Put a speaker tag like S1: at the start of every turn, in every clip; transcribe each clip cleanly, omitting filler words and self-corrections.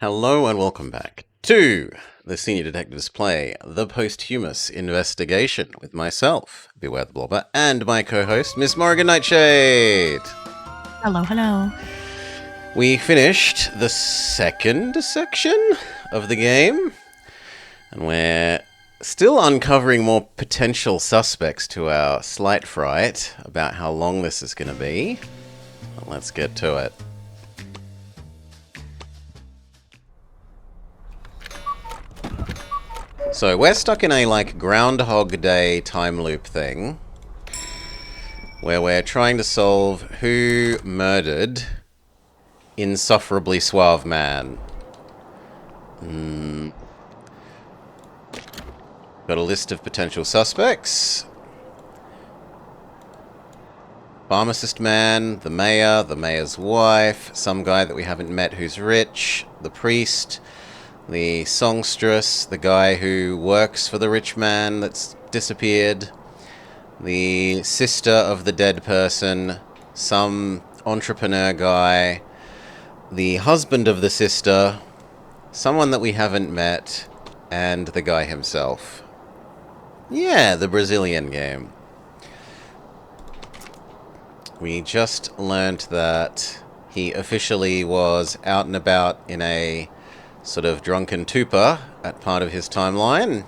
S1: Hello and welcome back to the Senior Detectives Play the Posthumous Investigation with myself, Beware the Blobber, and my co-host, Miss Morrigan Nightshade.
S2: Hello, hello.
S1: We finished the second section of the game, and we're still uncovering more potential suspects to our slight fright about how long this is going to be. But let's get to it. So we're stuck in a Groundhog Day time loop thing where we're trying to solve who murdered Insufferably Suave Man. Got a list of potential suspects. Pharmacist man, the mayor's wife, some guy that we haven't met who's rich, the priest, the songstress, the guy who works for the rich man that's disappeared, the sister of the dead person, some entrepreneur guy, the husband of the sister, someone that we haven't met, and the guy himself. Yeah, the Brazilian game. We just learnt that he officially was out and about in a sort of drunken stupor at part of his timeline.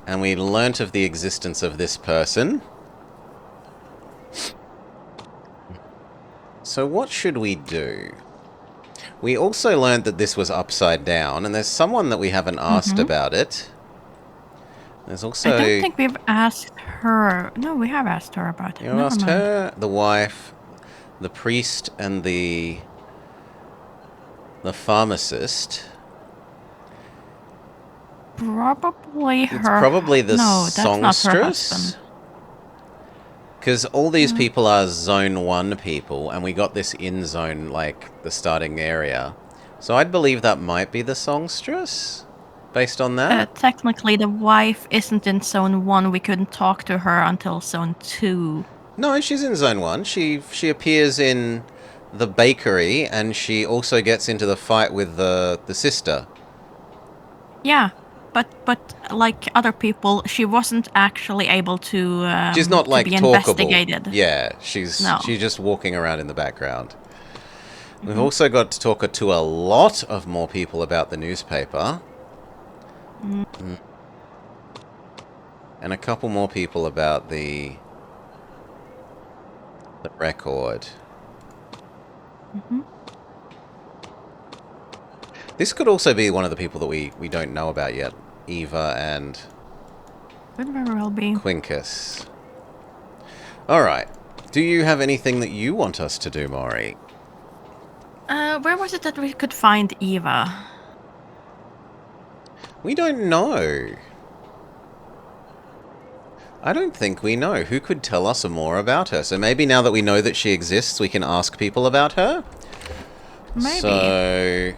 S1: And we learnt of the existence of this person. So what should we do? We also learned that this was upside down, and there's someone that we haven't asked about it. There's also...
S2: I don't think we've asked her. No, we have asked her about it.
S1: You asked her, the wife, the priest, and the pharmacist.
S2: Probably her.
S1: It's probably the
S2: no, that's not her
S1: songstress.
S2: husband.
S1: Because all these people are Zone 1 people, and we got this in Zone, like, the starting area. So I'd believe that might be the songstress, based on that.
S2: Technically, the wife isn't in Zone 1. We couldn't talk to her until Zone 2.
S1: No, she's in Zone 1. She appears in the bakery, and she also gets into the fight with the sister.
S2: Yeah, but like other people, she wasn't actually able to.
S1: She's not like
S2: be
S1: talkable.
S2: Investigated.
S1: Yeah, she's just walking around in the background. We've also got to talk to a lot of more people about the newspaper. And a couple more people about the record. This could also be one of the people that we don't know about yet. Eva and...
S2: Could very well be.
S1: Quincus. Alright. Do you have anything that you want us to do, Maury?
S2: Where was it that we could find Eva?
S1: We don't know. I don't think we know. Who could tell us more about her? So maybe now that we know that she exists, we can ask people about her?
S2: Maybe.
S1: So...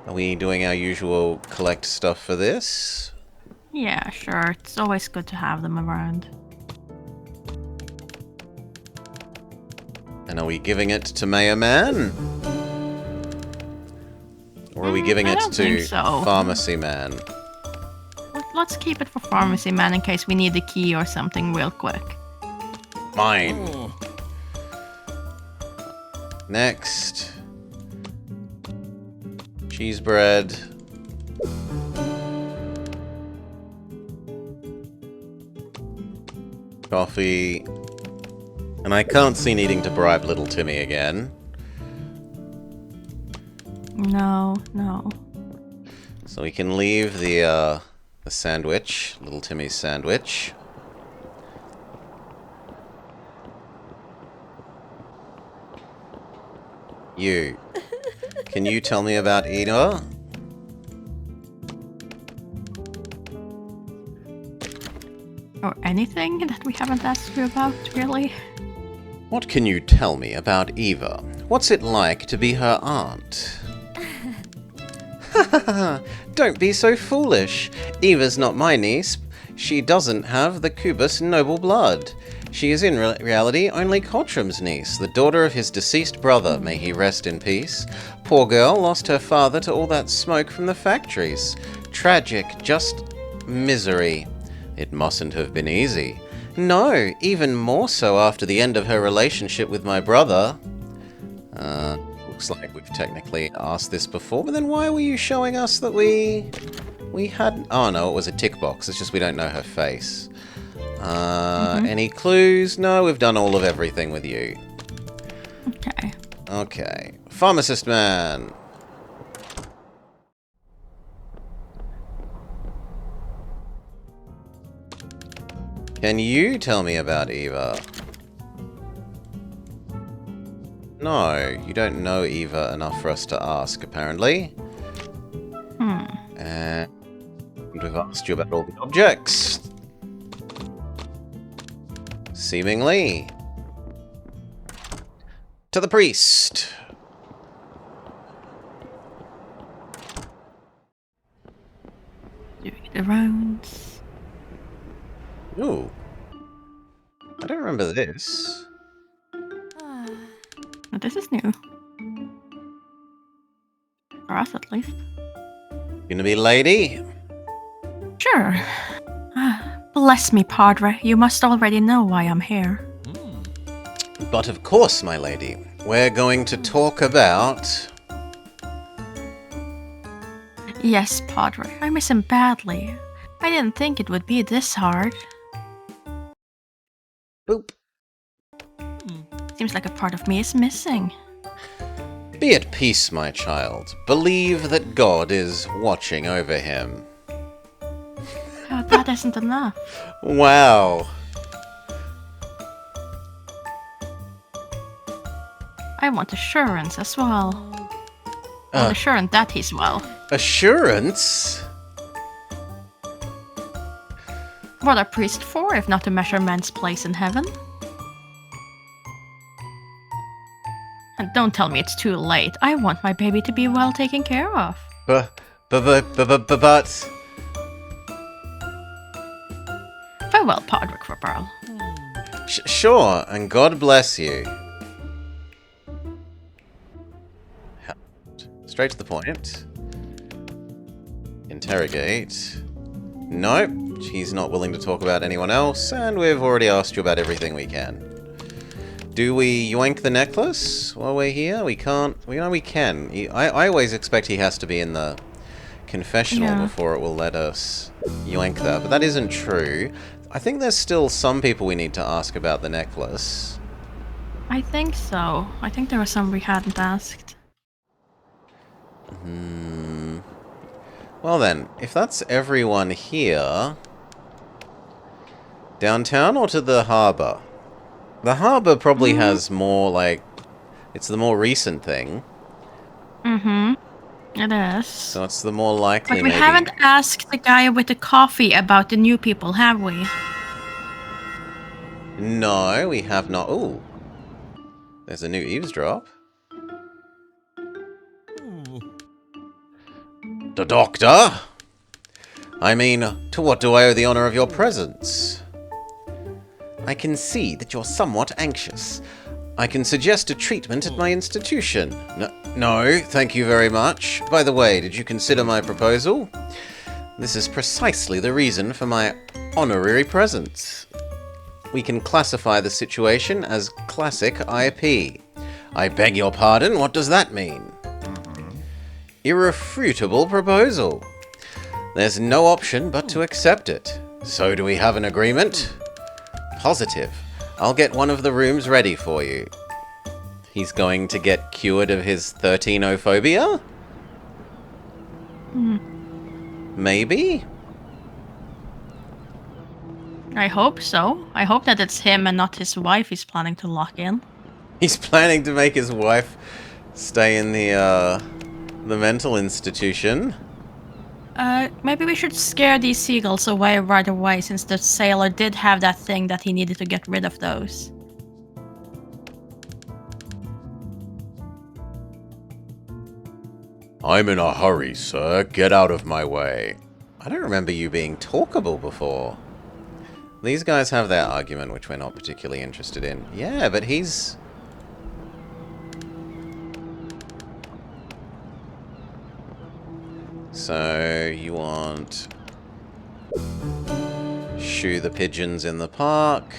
S1: are we doing our usual collect stuff for this?
S2: Yeah, sure. It's always good to have them around.
S1: And are we giving it to Mayor Man? Or are we giving it to Pharmacy Man?
S2: Let's keep it for Pharmacy Man in case we need the key or something real quick.
S1: Mine. Next. Cheese bread. Coffee. And I can't see needing to bribe little Timmy again.
S2: No.
S1: So we can leave the sandwich, little Timmy's sandwich. You. Can you tell me about Eva?
S2: Or anything that we haven't asked you about, really?
S1: What can you tell me about Eva? What's it like to be her aunt? Don't be so foolish. Eva's not my niece. She doesn't have the Cubus noble blood. She is in reality only Coltram's niece, the daughter of his deceased brother, may he rest in peace. Poor girl lost her father to all that smoke from the factories. Tragic, just misery. It mustn't have been easy. No, even more so after the end of her relationship with my brother. Looks like we've technically asked this before, but then why were you showing us that we hadn't... Oh no, it was a tick box. It's just we don't know her face. Any clues? No, we've done all of everything with you.
S2: Okay.
S1: Okay. Pharmacist man. Can you tell me about Eva? No, you don't know Eva enough for us to ask, apparently. And we've asked you about all the objects. Seemingly. To the priest.
S2: Doing the rounds.
S1: Ooh. I don't remember this.
S2: Well, this is new. For us, at least.
S1: Gonna be lady?
S2: Sure. Bless me, Padre. You must already know why I'm here.
S1: But of course, my lady. We're going to talk about...
S2: Yes, Padre. I miss him badly. I didn't think it would be this hard.
S1: Boop.
S2: Seems like a part of me is missing.
S1: Be at peace, my child. Believe that God is watching over him.
S2: That isn't enough.
S1: Wow.
S2: I want assurance as well. I'm assurance that he's well.
S1: Assurance?
S2: What are priests for if not to measure men's place in heaven? And don't tell me it's too late. I want my baby to be well taken care of.
S1: But...
S2: Farewell, Padre Quirrell.
S1: Sure, and God bless you. Straight to the point. Interrogate. Nope, he's not willing to talk about anyone else, and we've already asked you about everything we can. Do we yoink the necklace while we're here? We can't. We know we can. I always expect he has to be in the confessional before it will let us yoink that, but that isn't true. I think there's still some people we need to ask about the necklace.
S2: I think so. I think there were some we hadn't asked.
S1: Well then, if that's everyone here... Downtown or to the harbour? The harbour probably has more, like... It's the more recent thing.
S2: It is.
S1: So it's the more likely,
S2: But we
S1: maybe...
S2: haven't asked the guy with the coffee about the new people, have we?
S1: No, we have not. Ooh. There's a new eavesdrop. The doctor? I mean, to what do I owe the honor of your presence? I can see that you're somewhat anxious. I can suggest a treatment at my institution. No, thank you very much. By the way, did you consider my proposal? This is precisely the reason for my honorary presence. We can classify the situation as classic IP. I beg your pardon, what does that mean? Irrefutable proposal. There's no option but to accept it. So do we have an agreement? Positive. I'll get one of the rooms ready for you. He's going to get cured of his 13-ophobia? Maybe?
S2: I hope so. I hope that it's him and not his wife he's planning to lock in.
S1: He's planning to make his wife stay in the mental institution.
S2: Maybe we should scare these seagulls away right away, since the sailor did have that thing that he needed to get rid of those.
S1: I'm in a hurry, sir. Get out of my way. I don't remember you being talkable before. These guys have their argument, which we're not particularly interested in. Yeah, but he's... So, you want... Shoo the pigeons in the park.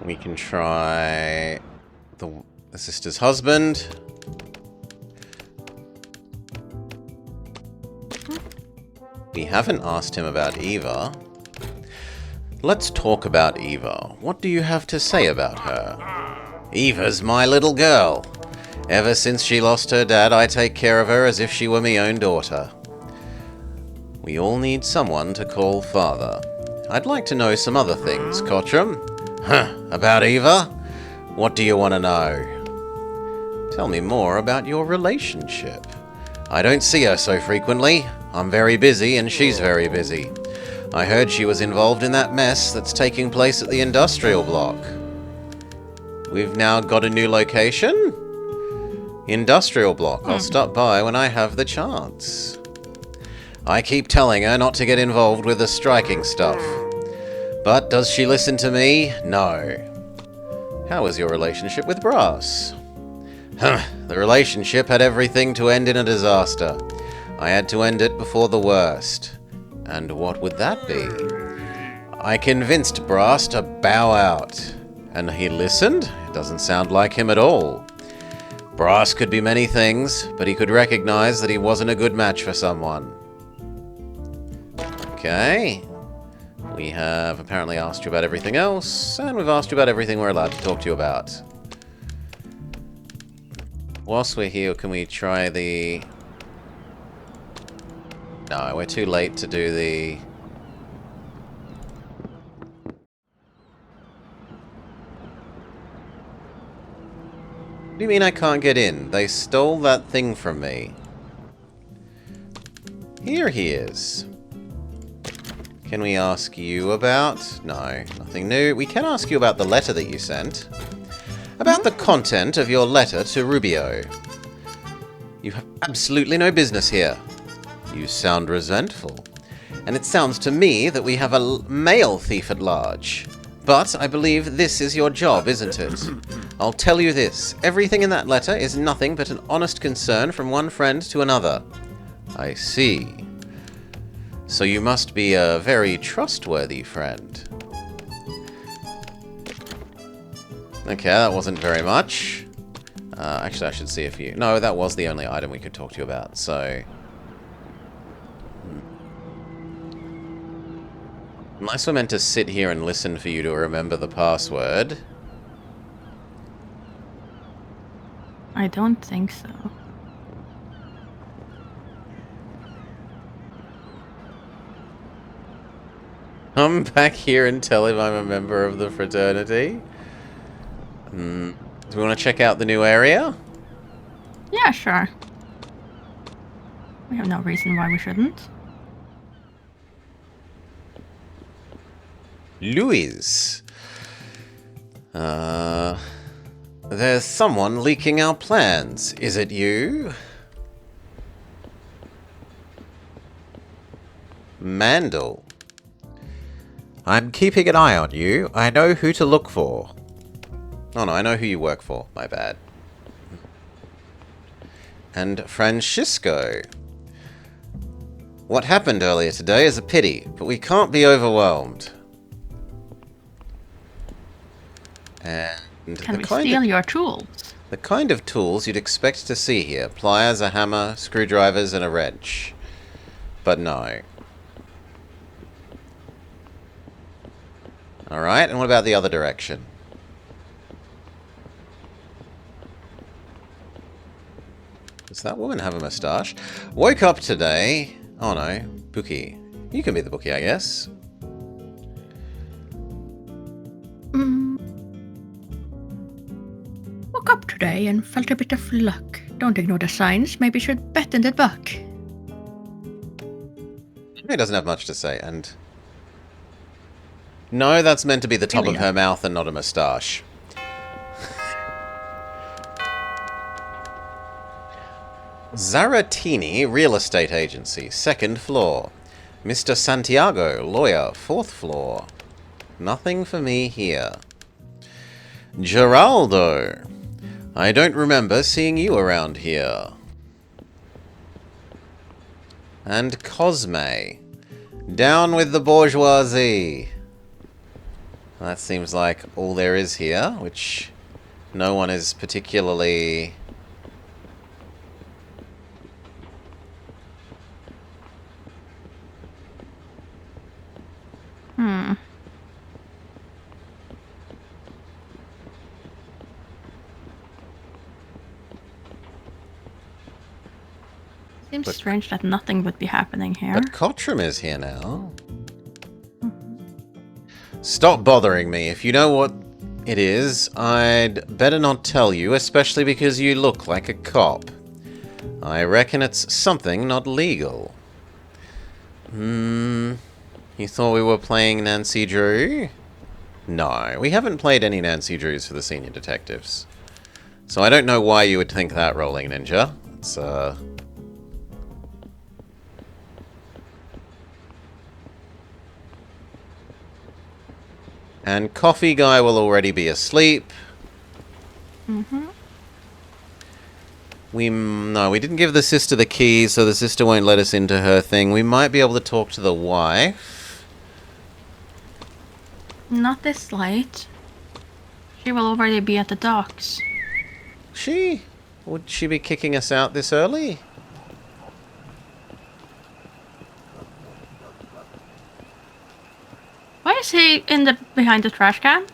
S1: We can try the sister's husband. We haven't asked him about Eva. Let's talk about Eva. What do you have to say about her? Eva's my little girl. Ever since she lost her dad, I take care of her as if she were my own daughter. We all need someone to call father. I'd like to know some other things, Cottram. About Eva? What do you want to know? Tell me more about your relationship. I don't see her so frequently. I'm very busy and she's very busy. I heard she was involved in that mess that's taking place at the industrial block. We've now got a new location? Industrial block. I'll stop by when I have the chance. I keep telling her not to get involved with the striking stuff. But does she listen to me? No. How was your relationship with Brass? The relationship had everything to end in a disaster. I had to end it before the worst. And what would that be? I convinced Brass to bow out. And he listened? It doesn't sound like him at all. Brass could be many things, but he could recognize that he wasn't a good match for someone. Okay. We have apparently asked you about everything else, and we've asked you about everything we're allowed to talk to you about. Whilst we're here, can we try the... No, we're too late to do the... What do you mean I can't get in? They stole that thing from me. Here he is. Can we ask you about... No, nothing new. We can ask you about the letter that you sent. About the content of your letter to Rubio. You have absolutely no business here. You sound resentful. And it sounds to me that we have a male thief at large. But I believe this is your job, isn't it? I'll tell you this. Everything in that letter is nothing but an honest concern from one friend to another. I see. So you must be a very trustworthy friend. Okay, that wasn't very much. Actually, I should see if you... No, that was the only item we could talk to you about, so... Unless we're meant to sit here and listen for you to remember the password.
S2: I don't think so.
S1: Come back here and tell him I'm a member of the fraternity. Do we want to check out the new area?
S2: Yeah, sure. We have no reason why we shouldn't.
S1: Louise. There's someone leaking our plans. Is it you? Mandel. I'm keeping an eye on you. I know who to look for. Oh no, I know who you work for. My bad. And Francisco. What happened earlier today is a pity, but we can't be overwhelmed. And
S2: Can we steal your tools?
S1: The kind of tools you'd expect to see here. Pliers, a hammer, screwdrivers, and a wrench. But no. Alright, and what about the other direction? Does that woman have a moustache? Woke up today... Oh no, bookie. You can be the bookie, I guess.
S2: Woke up today. today and felt a bit of luck. Don't ignore the signs. Maybe you should bet in the buck.
S1: He doesn't have much to say, and... No, that's meant to be the top
S2: Really
S1: of her mouth and not a moustache. Zaratini Real Estate Agency, 2nd floor. Mr. Santiago, lawyer, 4th floor. Nothing for me here. Geraldo, I don't remember seeing you around here. And Cosme, down with the bourgeoisie. That seems like all there is here, which no one is particularly...
S2: Seems strange that nothing would be happening here.
S1: But Cottram is here now. Stop bothering me. If you know what it is, I'd better not tell you, especially because you look like a cop. I reckon it's something not legal. You thought we were playing Nancy Drew? No, we haven't played any Nancy Drews for the senior detectives. So I don't know why you would think that, Rolling Ninja. It's, And Coffee Guy will already be asleep. We didn't give the sister the key, so the sister won't let us into her thing. We might be able to talk to the wife.
S2: Not this late. She will already be at the docks.
S1: Would she be kicking us out this early?
S2: Why is he behind the trash can?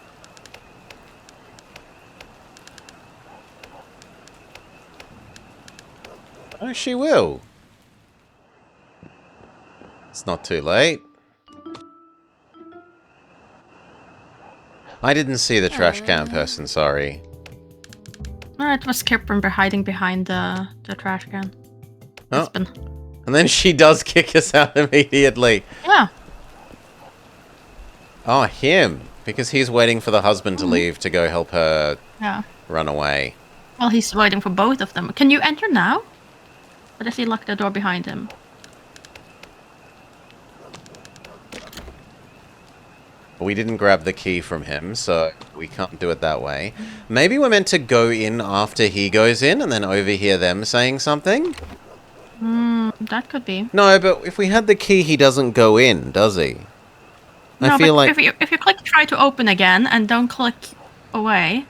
S1: Oh, she will. It's not too late. I didn't see the trash can person, sorry.
S2: No, it was Kipper hiding behind the trash can.
S1: Oh. And then she does kick us out immediately.
S2: Yeah.
S1: Oh, him. Because he's waiting for the husband to leave to go help her run away.
S2: Well, he's waiting for both of them. Can you enter now? Or does he lock the door behind him?
S1: We didn't grab the key from him, so we can't do it that way. Maybe we're meant to go in after he goes in and then overhear them saying something?
S2: That could be.
S1: No, but if we had the key, he doesn't go in, does he?
S2: No,
S1: I feel
S2: but
S1: like...
S2: if you click try to open again and don't click away.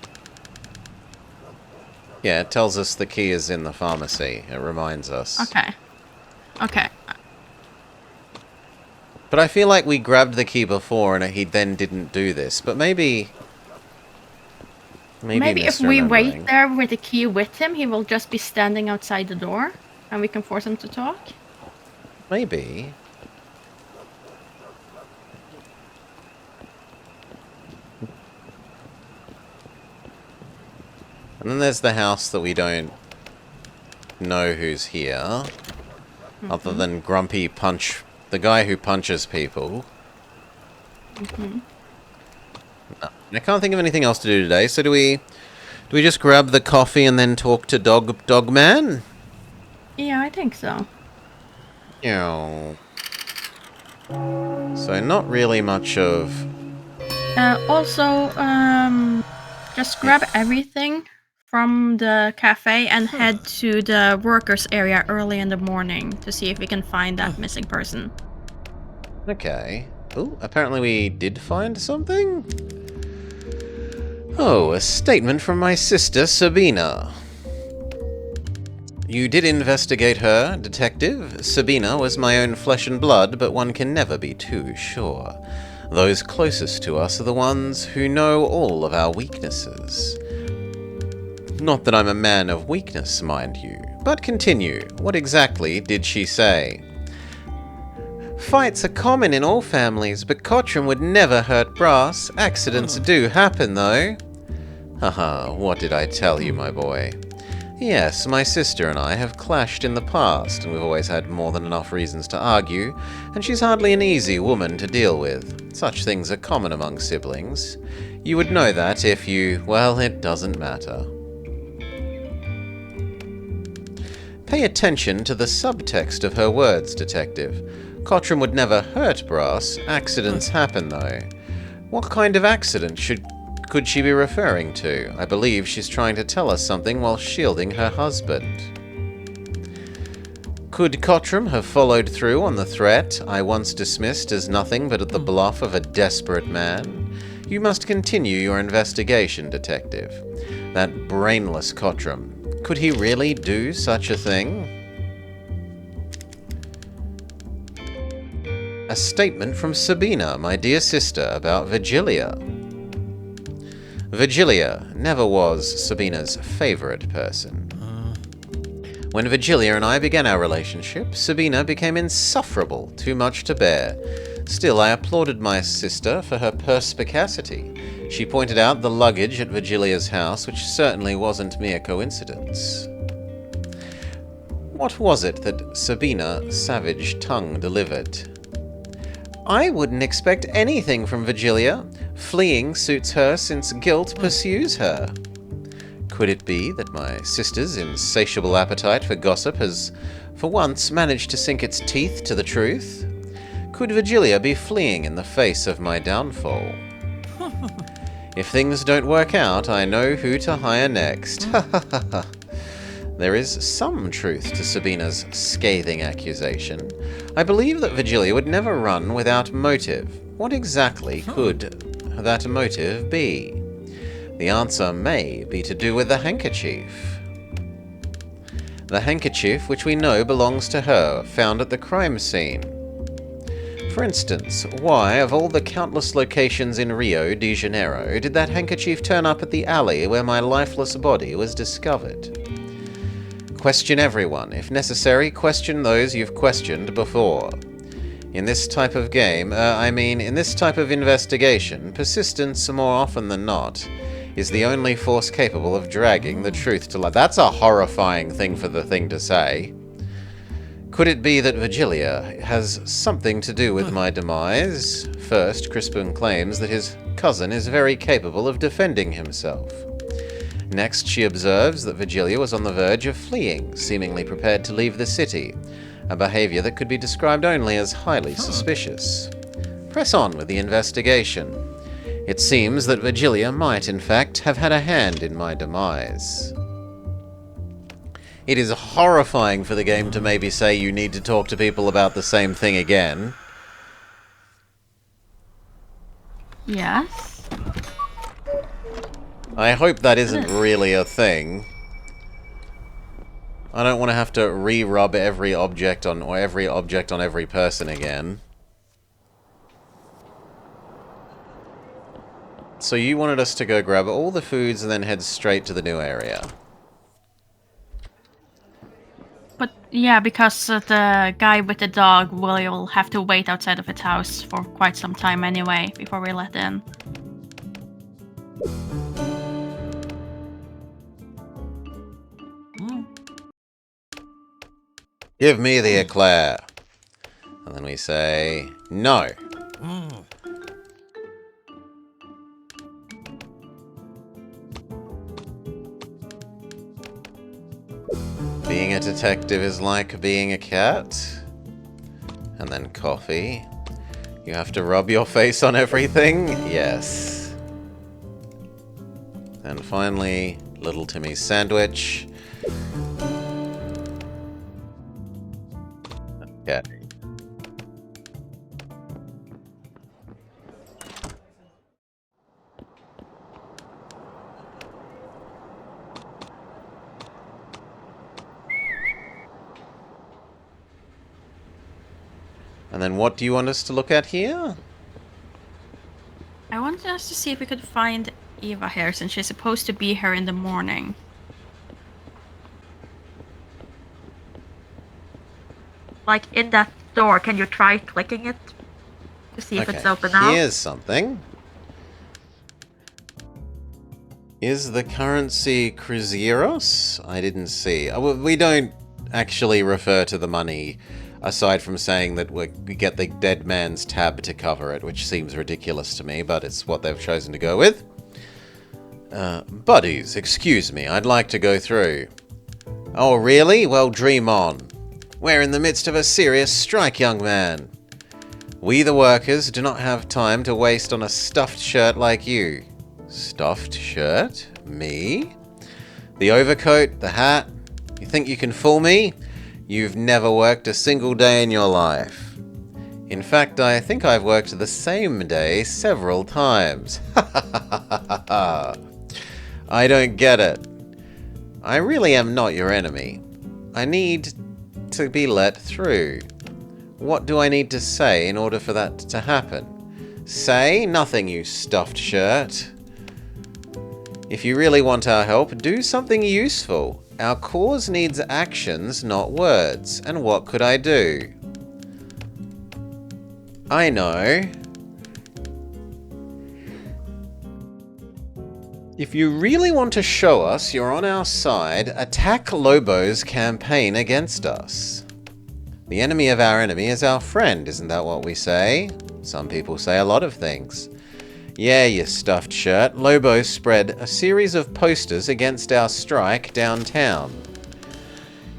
S1: Yeah, it tells us the key is in the pharmacy. It reminds us.
S2: Okay. Okay.
S1: But I feel like we grabbed the key before and he then didn't do this. But maybe
S2: if we wait there with the key with him, he will just be standing outside the door and we can force him to talk.
S1: Maybe. And then there's the house that we don't know who's here. Other than Grumpy Punch, the guy who punches people. No, I can't think of anything else to do today, so do we just grab the coffee and then talk to Dog Man?
S2: Yeah, I think so.
S1: Yeah. So not really much of...
S2: Also, just grab everything from the cafe and head to the workers area early in the morning to see if we can find that missing person.
S1: Okay. Oh, apparently we did find something? Oh, a statement from my sister, Sabina. You did investigate her, Detective. Sabina was my own flesh and blood, but one can never be too sure. Those closest to us are the ones who know all of our weaknesses. Not that I'm a man of weakness, mind you. But continue. What exactly did she say? Fights are common in all families, but Cottram would never hurt Brass. Accidents do happen, though. Haha, what did I tell you, my boy? Yes, my sister and I have clashed in the past, and we've always had more than enough reasons to argue, and she's hardly an easy woman to deal with. Such things are common among siblings. You would know that if you... well, it doesn't matter. Pay attention to the subtext of her words, Detective. Cottram would never hurt Brass. Accidents happen, though. What kind of accident could she be referring to? I believe she's trying to tell us something while shielding her husband. Could Cottram have followed through on the threat I once dismissed as nothing but the bluff of a desperate man? You must continue your investigation, Detective. That brainless Cottram. Could he really do such a thing? A statement from Sabina, my dear sister, about Vigilia. Vigilia never was Sabina's favorite person. When Vigilia and I began our relationship, Sabina became insufferable, too much to bear. Still, I applauded my sister for her perspicacity. She pointed out the luggage at Vigilia's house, which certainly wasn't mere coincidence. What was it that Sabina Savage Tongue delivered? I wouldn't expect anything from Vigilia. Fleeing suits her since guilt pursues her. Could it be that my sister's insatiable appetite for gossip has, for once, managed to sink its teeth to the truth? Could Vigilia be fleeing in the face of my downfall? If things don't work out, I know who to hire next. There is some truth to Sabina's scathing accusation. I believe that Vigilia would never run without motive. What exactly could that motive be? The answer may be to do with the handkerchief. The handkerchief, which we know belongs to her, found at the crime scene. For instance, why, of all the countless locations in Rio de Janeiro, did that handkerchief turn up at the alley where my lifeless body was discovered? Question everyone. If necessary, question those you've questioned before. In this type of game, in this type of investigation, persistence, more often than not, is the only force capable of dragging the truth to light. That's a horrifying thing for the thing to say. Could it be that Vigilia has something to do with my demise? First, Crispin claims that his cousin is very capable of defending himself. Next, she observes that Vigilia was on the verge of fleeing, seemingly prepared to leave the city, a behavior that could be described only as highly suspicious. Press on with the investigation. It seems that Vigilia might, in fact, have had a hand in my demise. It is horrifying for the game to maybe say you need to talk to people about the same thing again.
S2: Yes.
S1: I hope that isn't really a thing. I don't want to have to re-rub every object on every person again. So you wanted us to go grab all the foods and then head straight to the new area.
S2: But yeah, because the guy with the dog will have to wait outside of its house for quite some time anyway before we let in.
S1: Give me the eclair. And then we say, no. Being a detective is like being a cat. And then coffee. You have to rub your face on everything? Yes. And finally, Little Timmy's sandwich. Okay. And then what do you want us to look at here?
S2: I wanted us to see if we could find Eva here, since she's supposed to be here in the morning. Like in that door, can you try clicking it to see if it's open now?
S1: Here's something. Is the currency Cruzeros? I didn't see. We don't actually refer to the money, aside from saying that we get the dead man's tab to cover it, which seems ridiculous to me, but it's what they've chosen to go with. Buddies, excuse me, I'd like to go through. Oh, really? Well, dream on. We're in the midst of a serious strike, young man. We, the workers, do not have time to waste on a stuffed shirt like you. Stuffed shirt? Me? The overcoat, the hat? You think you can fool me? You've never worked a single day in your life. In fact, I think I've worked the same day several times. I don't get it. I really am not your enemy. I need to be let through. What do I need to say in order for that to happen? Say nothing, you stuffed shirt. If you really want our help, do something useful. Our cause needs actions, not words. And what could I do? I know. If you really want to show us you're on our side, attack Lobo's campaign against us. The enemy of our enemy is our friend, isn't that what we say? Some people say a lot of things. Yeah, you stuffed shirt. Lobo spread a series of posters against our strike downtown.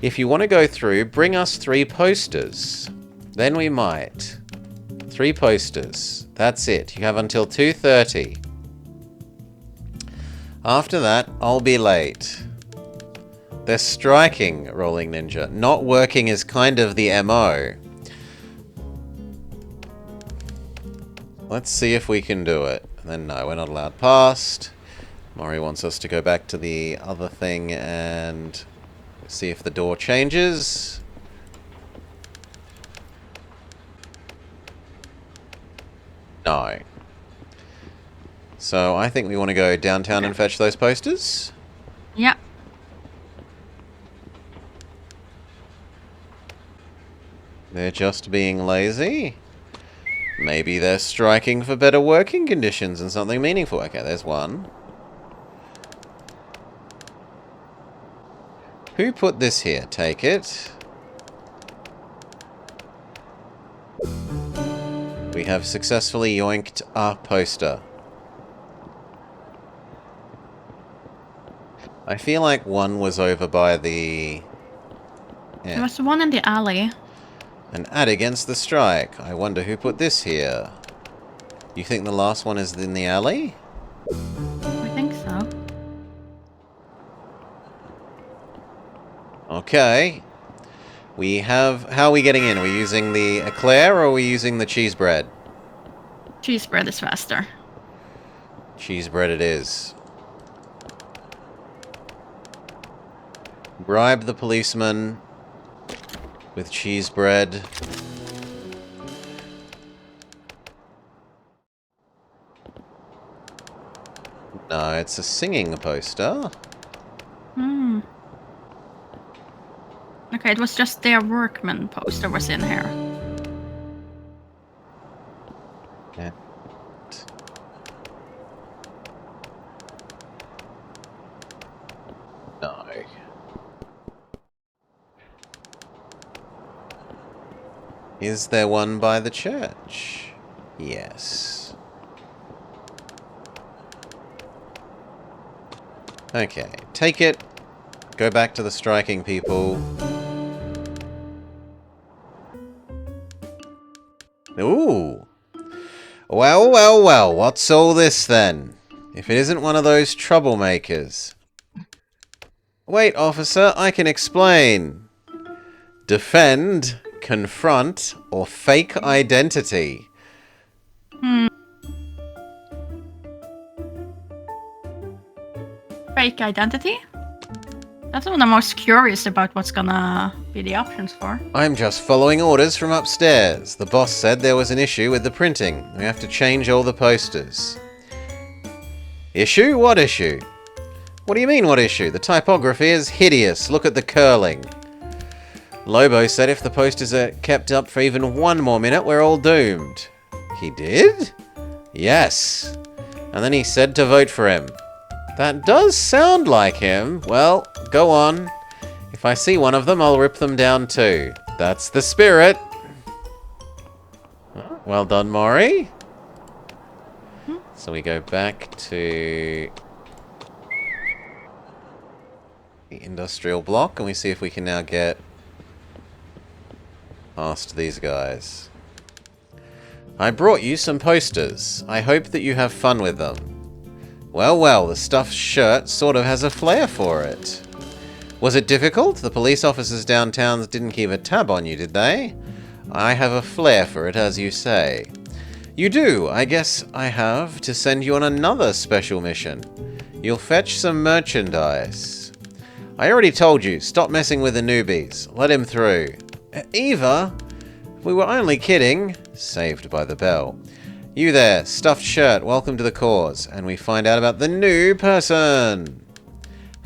S1: If you want to go through, bring us 3 posters. Then we might. 3 posters. That's it. You have until 2:30. After that, I'll be late. They're striking, Rolling Ninja. Not working is kind of the MO. Let's see if we can do it. Then no, we're not allowed past. Mori wants us to go back to the other thing and see if the door changes. No. So I think we want to go downtown and fetch those posters.
S2: Yeah.
S1: They're just being lazy. Maybe they're striking for better working conditions and something meaningful. Okay, there's one. Who put this here? Take it. We have successfully yoinked a poster. I feel like one was over by the... Yeah.
S2: There was one in the alley.
S1: An ad against the strike. I wonder who put this here. You think the last one is in the alley?
S2: I think so.
S1: Okay. We have... How are we getting in? Are we using the eclair or are we using the cheese bread?
S2: Cheese bread is faster.
S1: Cheese bread it is. Bribe the policeman with cheese bread. No, it's a singing poster.
S2: Hmm. Okay, it was just their workman poster was in here.
S1: Yeah. No. Is there one by the church? Yes. Okay, take it. Go back to the striking people. Ooh. Well, well, well, what's all this then? If it isn't one of those troublemakers. Wait, officer, I can explain. Defend, confront, or fake identity.
S2: Fake identity? That's what I'm most curious about what's gonna be the options for.
S1: I'm just following orders from upstairs. The boss said there was an issue with the printing. We have to change all the posters. Issue? What issue? What do you mean, what issue? The typography is hideous. Look at the curling. Lobo said if the posters are kept up for even 1 more minute, we're all doomed. He did? Yes. And then he said to vote for him. That does sound like him. Well, go on. If I see one of them, I'll rip them down too. That's the spirit. Oh, well done, Maury. So we go back to the industrial block and we see if we can now get past these guys. I brought you some posters. I hope that you have fun with them. Well, well, the stuffed shirt sort of has a flair for it. Was it difficult? The police officers downtown didn't keep a tab on you, did they? I have a flair for it, as you say. You do. I guess I have to send you on another special mission. You'll fetch some merchandise. I already told you, stop messing with the newbies. Let him through. Eva? We were only kidding. Saved by the bell. You there, stuffed shirt, welcome to the cause. And we find out about the new person.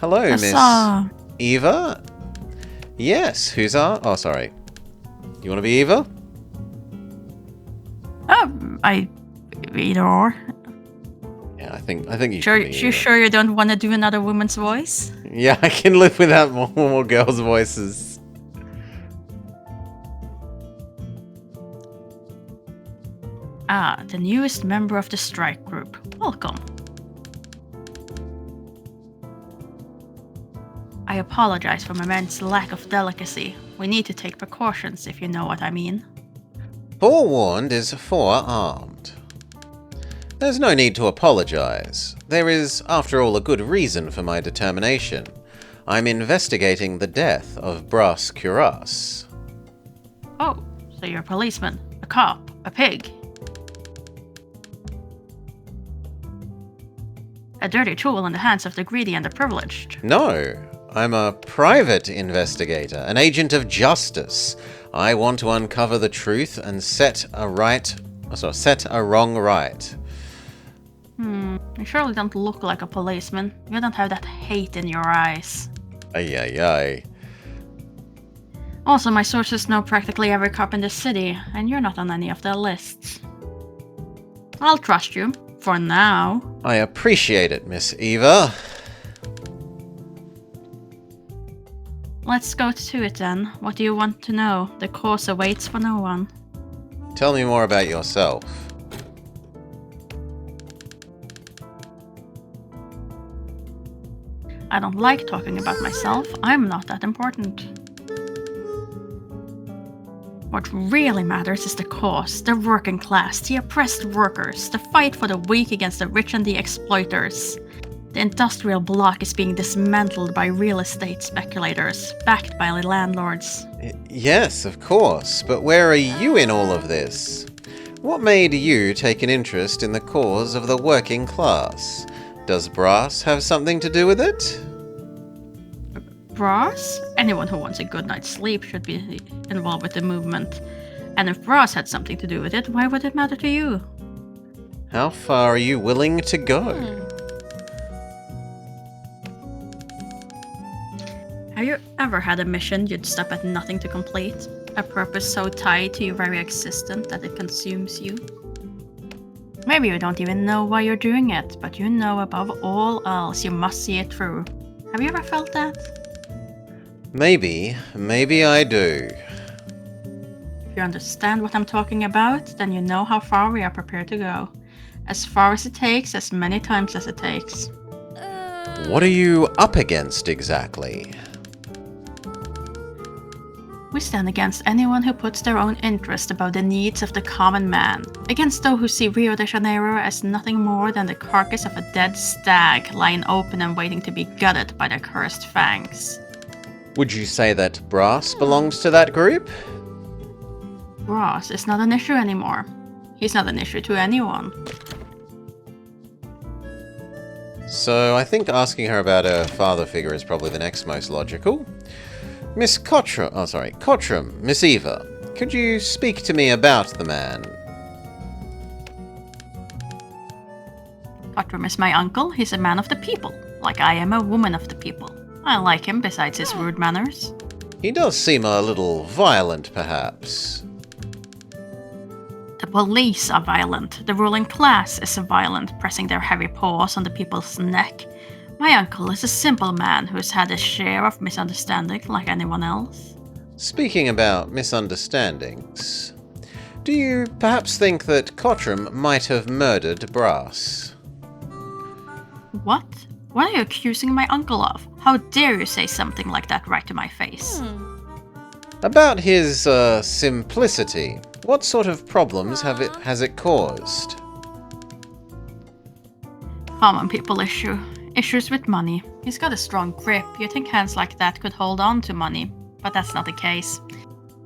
S1: Hello,
S2: Huzzah.
S1: Miss Eva? Yes, who's our... Oh, sorry. You want to be Eva?
S2: Either or.
S1: Yeah, I think you
S2: Sure,
S1: should be
S2: you
S1: Eva.
S2: sure you don't want to do another woman's voice?
S1: Yeah, I can live without more girls' voices.
S2: Ah, the newest member of the strike group. Welcome. I apologize for my men's lack of delicacy. We need to take precautions, if you know what I mean.
S1: Forewarned is forearmed. There's no need to apologize. There is, after all, a good reason for my determination. I'm investigating the death of Brass Cuirass.
S2: Oh, so you're a policeman, a cop, a pig. A dirty tool in the hands of the greedy and the privileged.
S1: No, I'm a private investigator, an agent of justice. I want to uncover the truth and set a wrong right.
S2: You surely don't look like a policeman. You don't have that hate in your eyes.
S1: Ay, ay, ay.
S2: Also, my sources know practically every cop in the city, and you're not on any of their lists. I'll trust you, for now.
S1: I appreciate it, Miss Eva.
S2: Let's go to it then. What do you want to know? The cause awaits for no one.
S1: Tell me more about yourself.
S2: I don't like talking about myself. I'm not that important. What really matters is the cause, the working class, the oppressed workers, the fight for the weak against the rich and the exploiters. The industrial bloc is being dismantled by real estate speculators, backed by landlords.
S1: Yes, of course, but where are you in all of this? What made you take an interest in the cause of the working class? Does Brass have something to do with it?
S2: Brass? Anyone who wants a good night's sleep should be involved with the movement. And if Brass had something to do with it, why would it matter to you?
S1: How far are you willing to go?
S2: Have you ever had a mission you'd stop at nothing to complete? A purpose so tied to your very existence that it consumes you? Maybe you don't even know why you're doing it, but you know above all else you must see it through. Have you ever felt that?
S1: Maybe I do.
S2: If you understand what I'm talking about, then you know how far we are prepared to go. As far as it takes, as many times as it takes.
S1: What are you up against exactly?
S2: We stand against anyone who puts their own interest above the needs of the common man, against those who see Rio de Janeiro as nothing more than the carcass of a dead stag lying open and waiting to be gutted by their cursed fangs.
S1: Would you say that Brass belongs to that group?
S2: Ross is not an issue anymore. He's not an issue to anyone.
S1: So I think asking her about her father figure is probably the next most logical. Miss Cottram, Miss Eva, could you speak to me about the man?
S2: Cottram is my uncle. He's a man of the people, like I am a woman of the people. I like him besides his rude manners.
S1: He does seem a little violent, perhaps.
S2: The police are violent. The ruling class is violent, pressing their heavy paws on the people's neck. My uncle is a simple man who's had his share of misunderstanding like anyone else.
S1: Speaking about misunderstandings, do you perhaps think that Cottram might have murdered Brass?
S2: What? What are you accusing my uncle of? How dare you say something like that right to my face?
S1: About his, simplicity, what sort of problems has it caused?
S2: Common people issue. Issues with money. He's got a strong grip. You'd think hands like that could hold on to money, but that's not the case.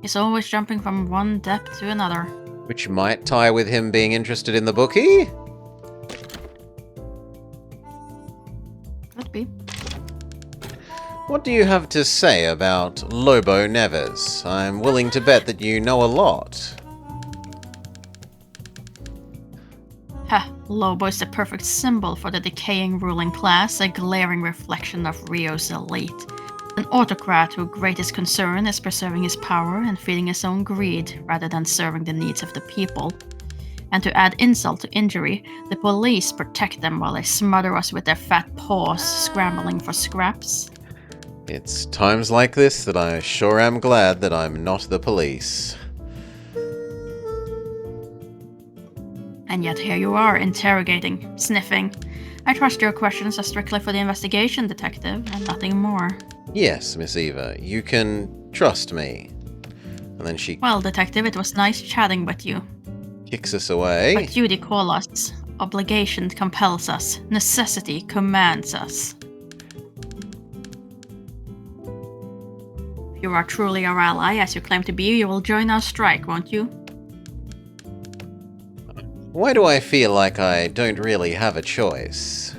S2: He's always jumping from one debt to another.
S1: Which might tie with him being interested in the bookie?
S2: Could be.
S1: What do you have to say about Lobo Neves? I'm willing to bet that you know a lot.
S2: Ha, Lobo is the perfect symbol for the decaying ruling class, a glaring reflection of Rio's elite. An autocrat whose greatest concern is preserving his power and feeding his own greed, rather than serving the needs of the people. And to add insult to injury, the police protect them while they smother us with their fat paws, scrambling for scraps.
S1: It's times like this that I sure am glad that I'm not the police.
S2: And yet here you are, interrogating, sniffing. I trust your questions are strictly for the investigation, detective, and nothing more.
S1: Yes, Miss Eva, you can trust me. And then she
S2: Well, detective, it was nice chatting with you.
S1: kicks us away.
S2: But duty calls us, obligation compels us, necessity commands us. If you are truly our ally, as you claim to be, you will join our strike, won't you?
S1: Why do I feel like I don't really have a choice?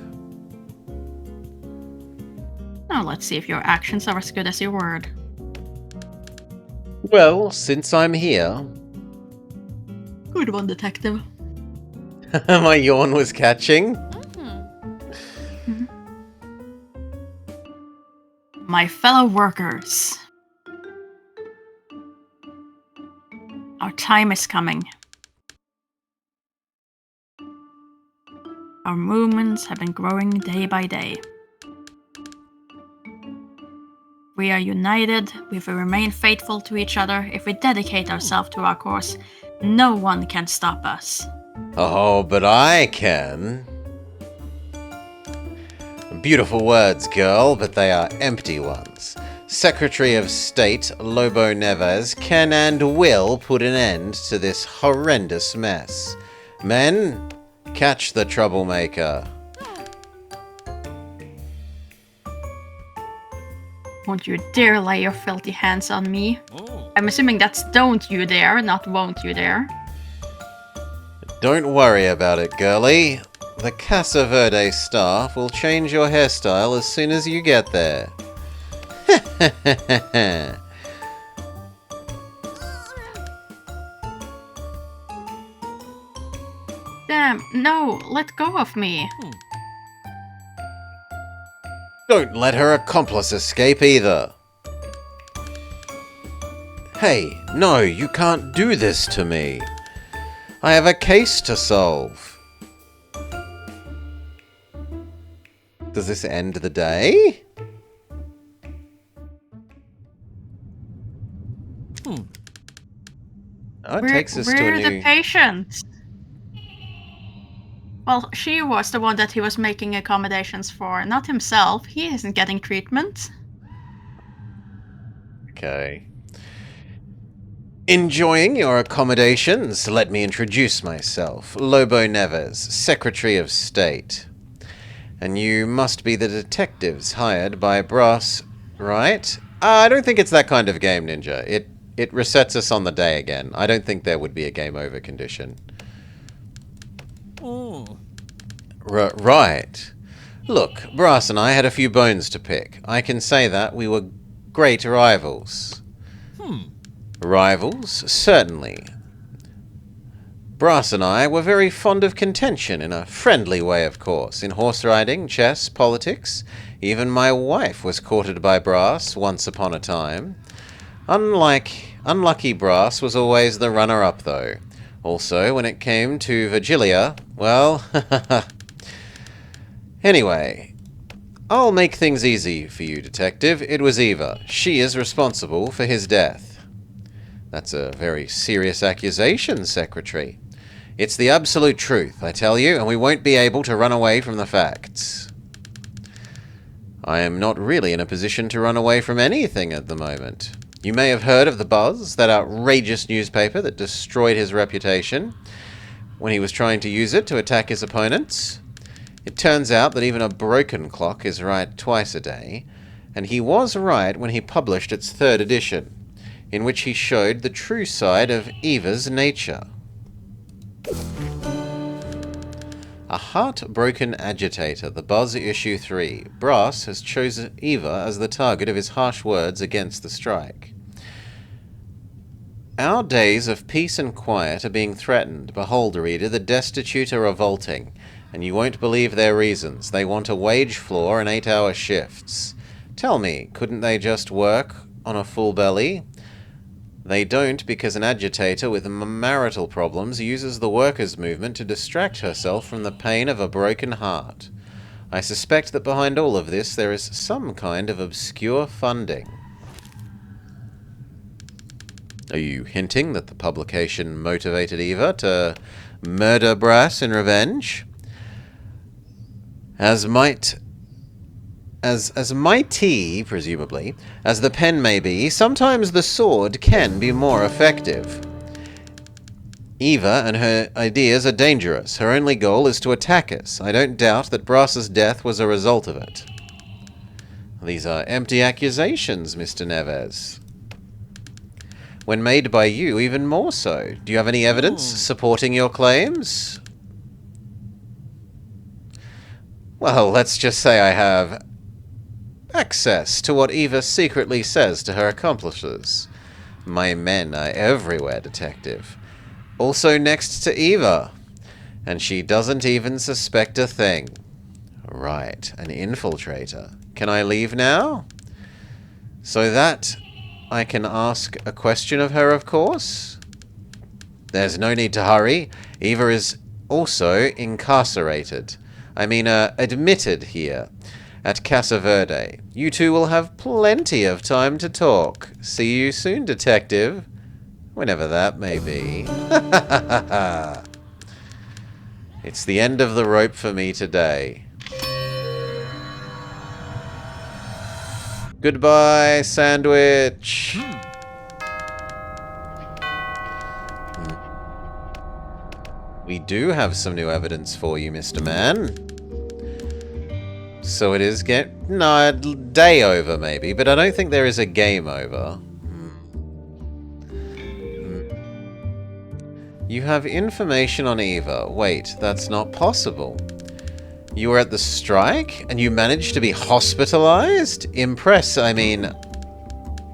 S2: Now let's see if your actions are as good as your word.
S1: Well, since I'm here...
S2: Good one, detective.
S1: My yawn was catching.
S2: My fellow workers. Our time is coming. Our movements have been growing day by day. We are united, if we remain faithful to each other, if we dedicate ourselves to our cause, no one can stop us.
S1: Oh, but I can. Beautiful words, girl, but they are empty ones. Secretary of State Lobo Neves can and will put an end to this horrendous mess. Men, catch the troublemaker.
S2: Won't you dare lay your filthy hands on me? I'm assuming that's don't you dare, not won't you dare.
S1: Don't worry about it, girlie. The Casa Verde staff will change your hairstyle as soon as you get there.
S2: Damn, no, let go of me.
S1: Don't let her accomplice escape either. Hey, no, you can't do this to me. I have a case to solve. Does this end the day? Oh, it takes us to a
S2: We're
S1: new...
S2: the patient. Well, she was the one that he was making accommodations for, not himself. He isn't getting treatment.
S1: Okay. Enjoying your accommodations? Let me introduce myself. Lobo Neves, Secretary of State. And you must be the detectives hired by Brass, right? I don't think it's that kind of game, Ninja. It resets us on the day again. I don't think there would be a game over condition. Right. Look, Brass and I had a few bones to pick. I can say that we were great rivals. Rivals? Certainly. Brass and I were very fond of contention, in a friendly way, of course, in horse riding, chess, politics. Even my wife was courted by Brass once upon a time. Unlucky Brass was always the runner-up, though. Also, when it came to Virgilia, well... Anyway, I'll make things easy for you, Detective. It was Eva. She is responsible for his death. That's a very serious accusation, Secretary. It's the absolute truth, I tell you, and we won't be able to run away from the facts. I am not really in a position to run away from anything at the moment. You may have heard of the Buzz, that outrageous newspaper that destroyed his reputation when he was trying to use it to attack his opponents. It turns out that even a broken clock is right twice a day, and he was right when he published its 3rd edition, in which he showed the true side of Eva's nature. A heartbroken agitator, the Buzz issue 3. Brass has chosen Eva as the target of his harsh words against the strike. Our days of peace and quiet are being threatened. Behold, reader, the destitute are revolting, and you won't believe their reasons. They want a wage floor and 8-hour shifts. Tell me, couldn't they just work on a full belly? They don't, because an agitator with marital problems uses the workers' movement to distract herself from the pain of a broken heart. I suspect that behind all of this there is some kind of obscure funding. Are you hinting that the publication motivated Eva to murder Brass in revenge? As mighty, presumably, as the pen may be, sometimes the sword can be more effective. Eva and her ideas are dangerous. Her only goal is to attack us. I don't doubt that Brass's death was a result of it. These are empty accusations, Mr. Neves. When made by you, even more so. Do you have any evidence supporting your claims? Well, let's just say I have access to what Eva secretly says to her accomplices. My men are everywhere, Detective. Also next to Eva. And she doesn't even suspect a thing. Right, an infiltrator. Can I leave now? So that I can ask a question of her, of course? There's no need to hurry. Eva is also incarcerated. I mean, admitted here at Casa Verde. You two will have plenty of time to talk. See you soon, Detective. Whenever that may be. It's the end of the rope for me today. Goodbye, sandwich. We do have some new evidence for you, Mr. Man. So it is a day over maybe, but I don't think there is a game over. You have information on Eva. Wait, that's not possible. You were at the strike, and you managed to be hospitalized? I mean...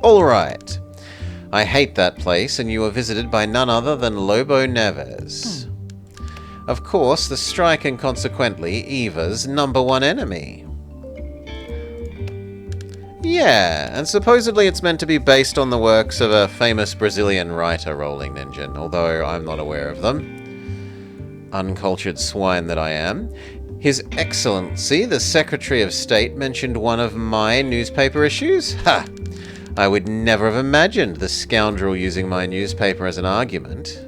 S1: Alright. I hate that place, and you were visited by none other than Lobo Neves. Of course, the strike and consequently Eva's #1 enemy. Yeah, and supposedly it's meant to be based on the works of a famous Brazilian writer, Rolling Ninja, although I'm not aware of them. Uncultured swine that I am. His Excellency, the Secretary of State, mentioned one of my newspaper issues? Ha! I would never have imagined the scoundrel using my newspaper as an argument.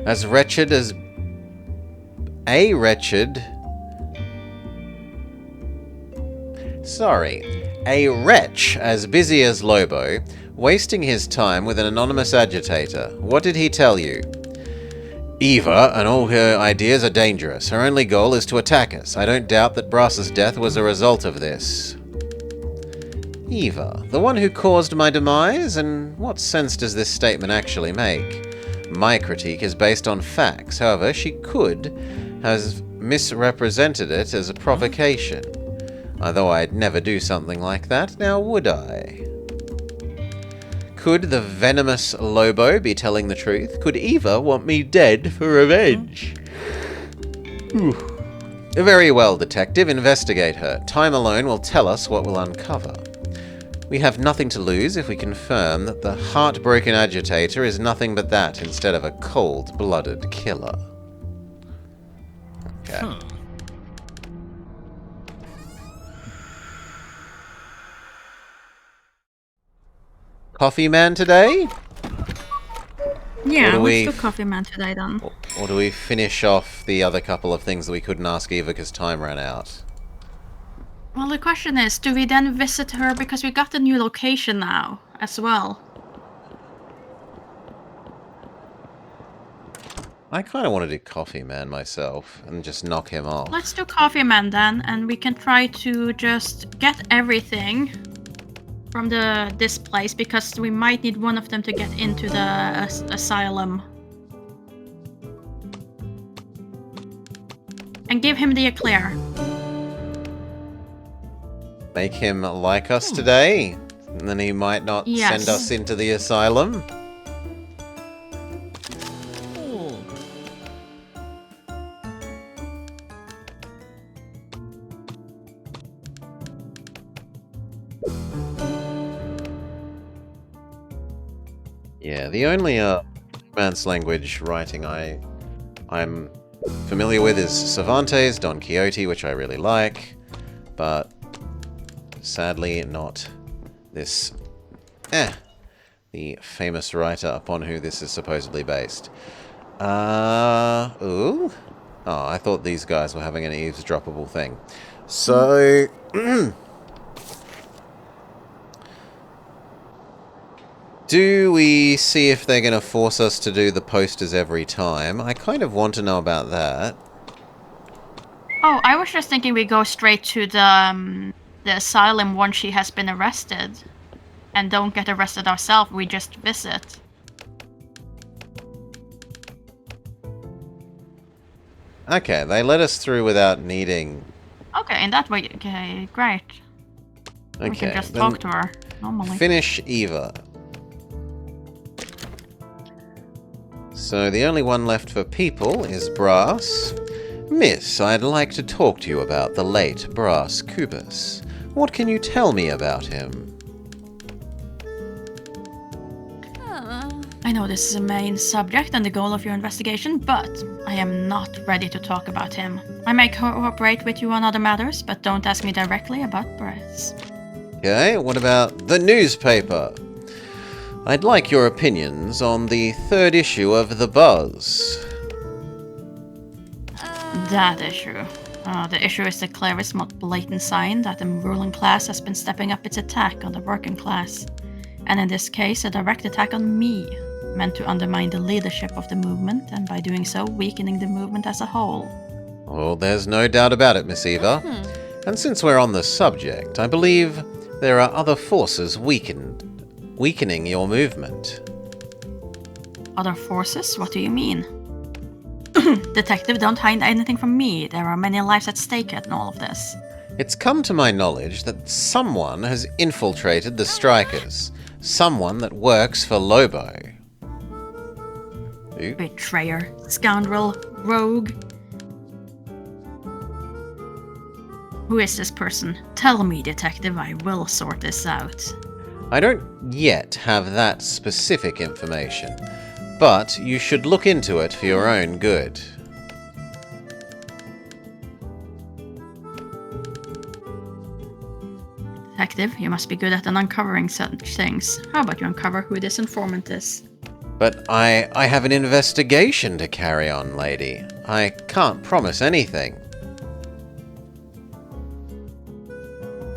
S1: As wretched as... A wretch as busy as Lobo, wasting his time with an anonymous agitator. What did he tell you? Eva and all her ideas are dangerous. Her only goal is to attack us. I don't doubt that Brass's death was a result of this. Eva, the one who caused my demise? And what sense does this statement actually make? My critique is based on facts. However, she could have misrepresented it as a provocation. Although I'd never do something like that, now would I? Could the venomous Lobo be telling the truth? Could Eva want me dead for revenge? Very well, Detective. Investigate her. Time alone will tell us what we'll uncover. We have nothing to lose if we confirm that the heartbroken agitator is nothing but that instead of a cold-blooded killer. Okay. Coffee Man today?
S2: Yeah, let's do Coffee Man today then.
S1: Or do we finish off the other couple of things that we couldn't ask Eva because time ran out?
S2: Well, the question is, do we then visit her because we got a new location now as well?
S1: I kind of want to do Coffee Man myself and just knock him off.
S2: Let's do Coffee Man then, and we can try to just get everything from this place, because we might need one of them to get into the asylum. And give him the eclair.
S1: Make him like us today, and then he might not send us into the asylum. Yeah, the only Romance language writing I'm familiar with is Cervantes, Don Quixote, which I really like, but sadly not this, the famous writer upon who this is supposedly based. Ooh? Oh, I thought these guys were having an eavesdroppable thing. So, do we see if they're going to force us to do the posters every time? I kind of want to know about that.
S2: Oh, I was just thinking we go straight to the asylum once she has been arrested. And don't get arrested ourselves, we just visit.
S1: Okay, they let us through without needing...
S2: Okay, in that way, okay, great.
S1: Okay,
S2: we can just talk to her, normally.
S1: Finish Eva. So the only one left for people is Brass. Miss, I'd like to talk to you about the late Brass Kubus. What can you tell me about him?
S2: I know this is a main subject and the goal of your investigation, but I am not ready to talk about him. I may cooperate with you on other matters, but don't ask me directly about Brass.
S1: Okay, what about the newspaper? I'd like your opinions on the 3rd issue of The Buzz.
S2: That issue. The issue is the clearest, most blatant sign that the ruling class has been stepping up its attack on the working class. And in this case, a direct attack on me, meant to undermine the leadership of the movement, and by doing so, weakening the movement as a whole.
S1: Oh, there's no doubt about it, Miss Eva. And since we're on the subject, I believe there are other forces weakening your movement.
S2: Other forces? What do you mean? Detective, don't hide anything from me. There are many lives at stake in all of this.
S1: It's come to my knowledge that someone has infiltrated the strikers. Someone that works for Lobo. Who?
S2: Betrayer, scoundrel, rogue. Who is this person? Tell me, Detective, I will sort this out.
S1: I don't yet have that specific information, but you should look into it for your own good.
S2: Detective, you must be good at uncovering such things. How about you uncover who this informant is?
S1: But I have an investigation to carry on, lady. I can't promise anything.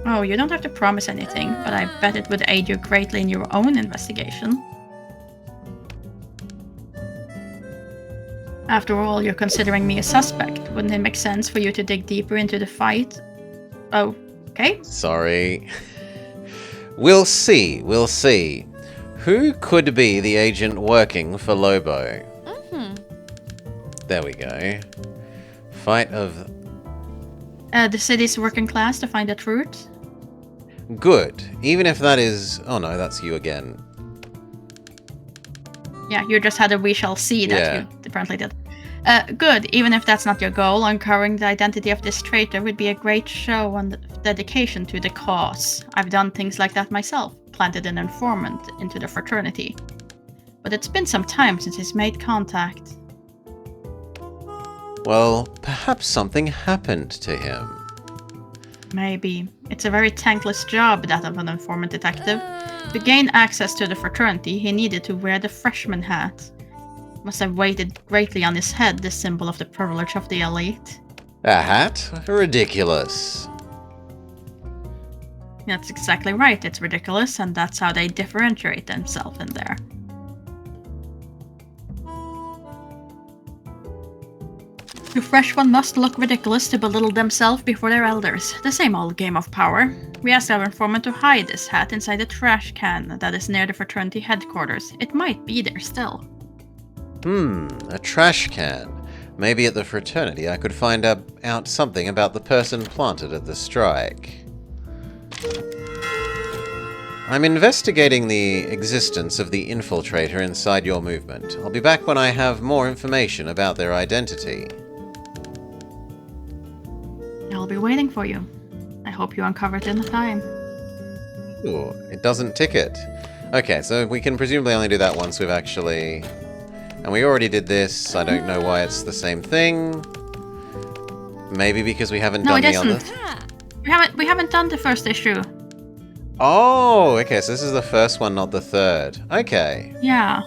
S2: Oh, you don't have to promise anything, but I bet it would aid you greatly in your own investigation. After all, you're considering me a suspect. Wouldn't it make sense for you to dig deeper into the fight? Oh, okay.
S1: Sorry. We'll see. Who could be the agent working for Lobo? There we go. Fight of...
S2: The city's working class to find the truth.
S1: Good. Even if that is... Oh no, that's you again.
S2: Yeah, you just had a we shall see that you apparently did. Good. Even if that's not your goal, uncovering the identity of this traitor would be a great show on dedication to the cause. I've done things like that myself, planted an informant into the fraternity. But it's been some time since he's made contact.
S1: Well, perhaps something happened to him.
S2: Maybe. It's a very thankless job, that of an informant detective. To gain access to the fraternity, he needed to wear the freshman hat. Must have weighted greatly on his head, the symbol of the privilege of the elite.
S1: A hat? Ridiculous.
S2: That's exactly right, it's ridiculous, and that's how they differentiate themselves in there. The fresh one must look ridiculous to belittle themselves before their elders. The same old game of power. We asked our informant to hide this hat inside the trash can that is near the fraternity headquarters. It might be there still.
S1: A trash can. Maybe at the fraternity I could find out something about the person planted at the strike. I'm investigating the existence of the infiltrator inside your movement. I'll be back when I have more information about their identity.
S2: I'll be waiting for you. I hope you uncover it in time.
S1: Ooh, it doesn't ticket. Okay, so we can presumably only do that once we've actually... And we already did this. I don't know why it's the same thing. Maybe because we haven't done the others.
S2: We haven't done the first issue.
S1: Oh, okay, so this is the first one, not the third. Okay.
S2: Yeah.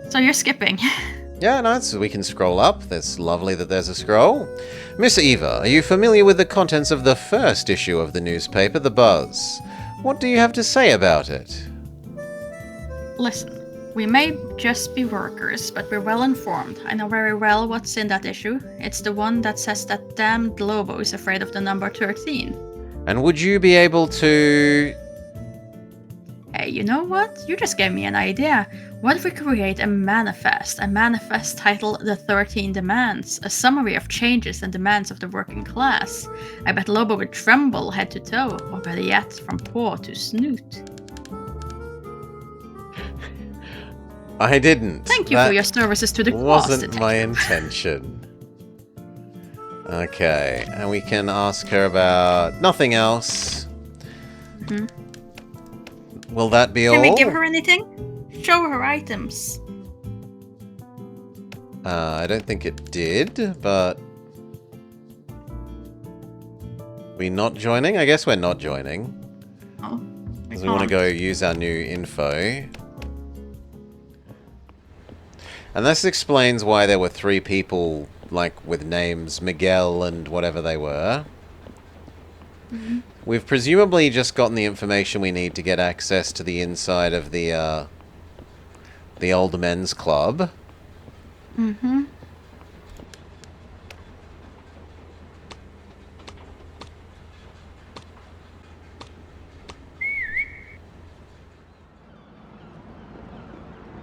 S2: So you're skipping.
S1: Yeah, no, we can scroll up. It's lovely that there's a scroll. Miss Eva, are you familiar with the contents of the first issue of the newspaper, The Buzz? What do you have to say about it?
S2: Listen, we may just be workers, but we're well informed. I know very well what's in that issue. It's the one that says that damned Lobo is afraid of the number 13.
S1: And would you be able to...
S2: Hey, you know what? You just gave me an idea. What if we create a manifest titled The 13 Demands, a summary of changes and demands of the working class? I bet Lobo would tremble head to toe, or better yet, from paw to snoot.
S1: I didn't.
S2: Thank you for your services to the cause,
S1: wasn't
S2: detective.
S1: my intention. Okay, and we can ask her about nothing else. Will that be all?
S2: Can we give her anything? Show her items.
S1: I don't think it did, but... We not joining? I guess we're not joining.
S2: Oh.
S1: Because we want to go use our new info. And this explains why there were 3 people, like, with names Miguel and whatever they were. We've presumably just gotten the information we need to get access to the inside of the old men's club.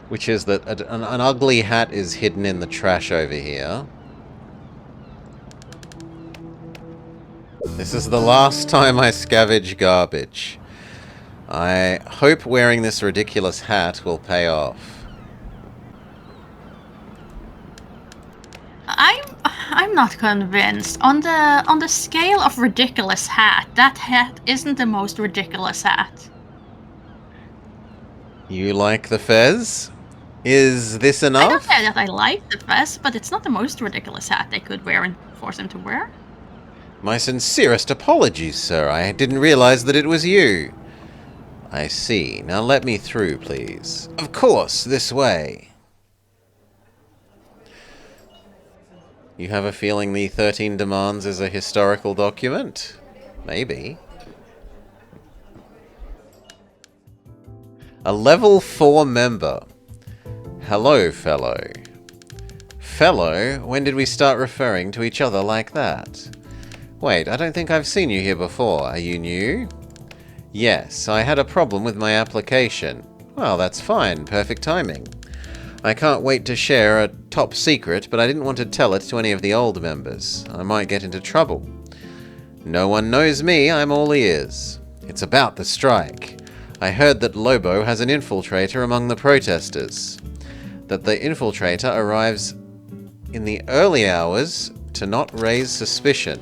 S1: Which is that an ugly hat is hidden in the trash over here. This is the last time I scavenge garbage. I hope wearing this ridiculous hat will pay off.
S2: I'm not convinced. On the scale of ridiculous hat, that hat isn't the most ridiculous hat.
S1: You like the fez? Is this enough?
S2: I don't say that I like the fez, but it's not the most ridiculous hat they could wear and force him to wear.
S1: My sincerest apologies, sir. I didn't realize that it was you. I see. Now let me through, please. Of course, this way. You have a feeling the 13 Demands is a historical document? Maybe. A level 4 member. Hello, fellow. Fellow? When did we start referring to each other like that? Wait, I don't think I've seen you here before. Are you new? Yes, I had a problem with my application. Well, that's fine. Perfect timing. I can't wait to share a top secret, but I didn't want to tell it to any of the old members. I might get into trouble. No one knows me. I'm all ears. It's about the strike. I heard that Lobo has an infiltrator among the protesters. That the infiltrator arrives in the early hours to not raise suspicion.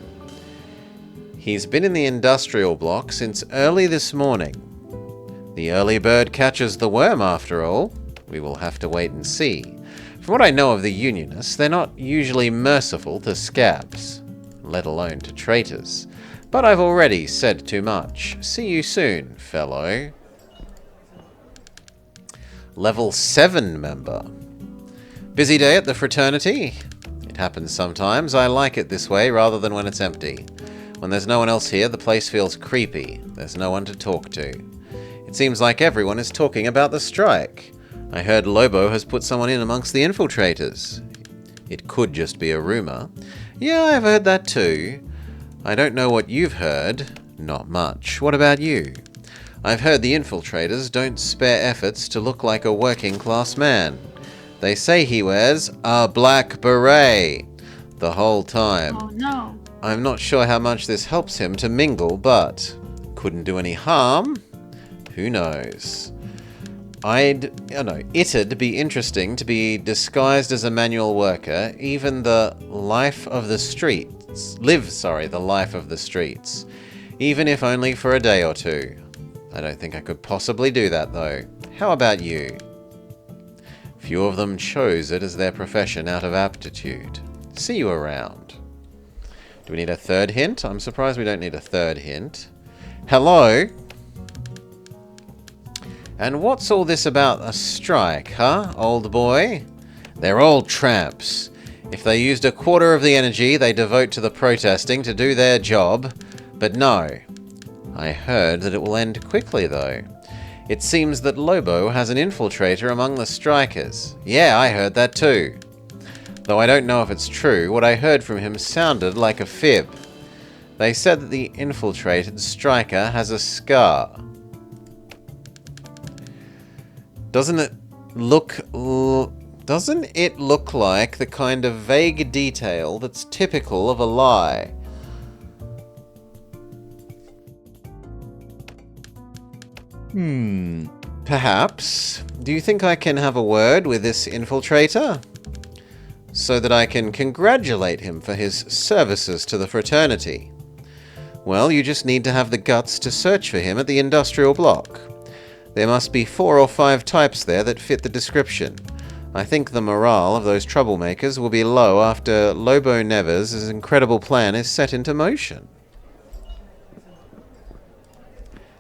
S1: He's been in the industrial block since early this morning. The early bird catches the worm, after all. We will have to wait and see. From what I know of the Unionists, they're not usually merciful to scabs, let alone to traitors. But I've already said too much. See you soon, fellow. Level 7 member. Busy day at the fraternity? It happens sometimes. I like it this way rather than when it's empty. When there's no one else here, the place feels creepy. There's no one to talk to. It seems like everyone is talking about the strike. I heard Lobo has put someone in amongst the infiltrators. It could just be a rumor. Yeah, I've heard that too. I don't know what you've heard. Not much. What about you? I've heard the infiltrators don't spare efforts to look like a working class man. They say he wears a black beret the whole time.
S2: Oh no.
S1: I'm not sure how much this helps him to mingle, but couldn't do any harm. Who knows? It'd be interesting to be disguised as a manual worker, even the life of the streets. The life of the streets. Even if only for a day or two. I don't think I could possibly do that, though. How about you? Few of them chose it as their profession out of aptitude. See you around. Do we need a third hint? I'm surprised we don't need a third hint. Hello? And what's all this about a strike, huh, old boy? They're all tramps. If they used a quarter of the energy they devote to the protesting to do their job. But no. I heard that it will end quickly, though. It seems that Lobo has an infiltrator among the strikers. Yeah, I heard that too. Though I don't know if it's true, what I heard from him sounded like a fib. They said that the infiltrated striker has a scar. Doesn't it look like the kind of vague detail that's typical of a lie? Perhaps. Do you think I can have a word with this infiltrator? So that I can congratulate him for his services to the fraternity. Well, you just need to have the guts to search for him at the industrial block. There must be 4 or 5 types there that fit the description. I think the morale of those troublemakers will be low after Lobo Nevers' incredible plan is set into motion.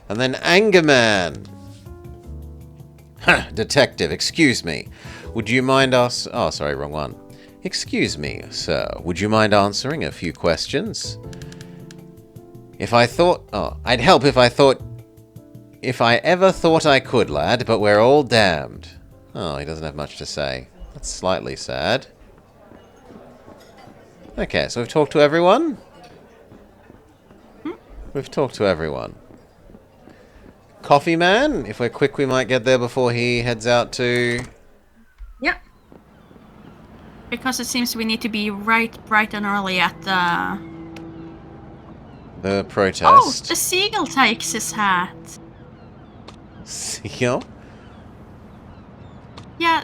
S1: And then Angerman. Detective, excuse me. Would you mind us... Oh, sorry, wrong one. Excuse me, sir. Would you mind answering a few questions? I'd help if I ever thought I could, lad, but we're all damned. Oh, he doesn't have much to say. That's slightly sad. Okay, so we've talked to everyone? We've talked to everyone. Coffee man? If we're quick, we might get there before he heads out to...
S2: Yep. Because it seems we need to be bright and early at
S1: the protest.
S2: Oh, the seagull takes his hat.
S1: Seagull?
S2: Yeah,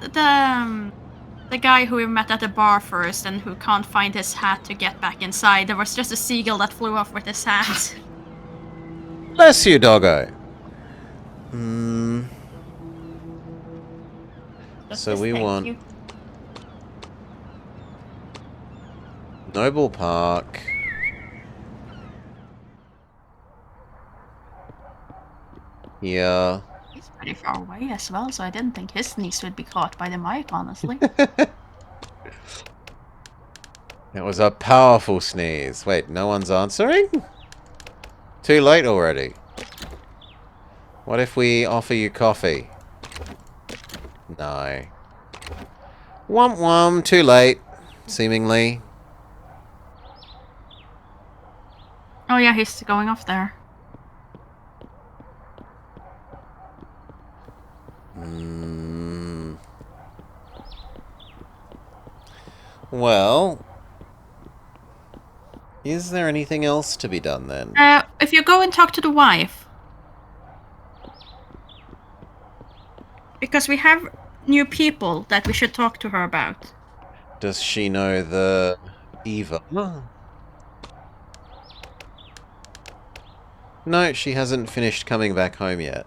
S2: the guy who we met at the bar first and who can't find his hat to get back inside. There was just a seagull that flew off with his hat.
S1: Bless you, doggo. So we want...
S2: You.
S1: Noble Park. Yeah.
S2: He's pretty far away as well, so I didn't think his sneeze would be caught by the mic, honestly.
S1: It was a powerful sneeze. Wait, no one's answering? Too late already. What if we offer you coffee? No. Womp womp, too late, seemingly.
S2: Oh yeah, he's going off there.
S1: Well, is there anything else to be done then?
S2: If you go and talk to the wife. Because we have new people that we should talk to her about.
S1: Does she know the Eva? No, she hasn't finished coming back home yet.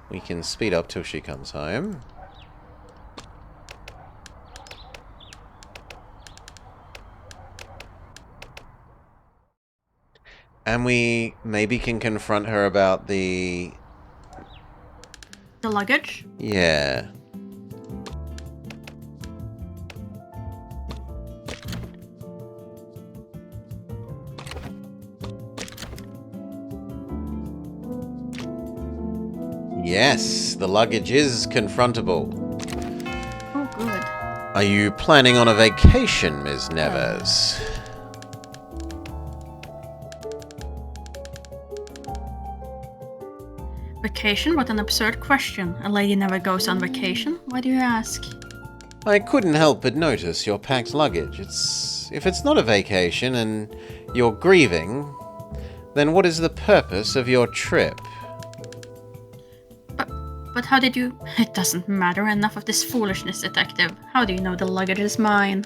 S1: We can speed up till she comes home. And we maybe can confront her about the
S2: The luggage?
S1: Yeah. Yes, the luggage is confrontable.
S2: Oh, good.
S1: Are you planning on a vacation, Ms. Neves?
S2: Vacation? What an absurd question. A lady never goes on vacation. Why do you ask?
S1: I couldn't help but notice your packed luggage. If it's not a vacation and you're grieving, then what is the purpose of your trip?
S2: But how did you... It doesn't matter. Enough of this foolishness, detective. How do you know the luggage is mine?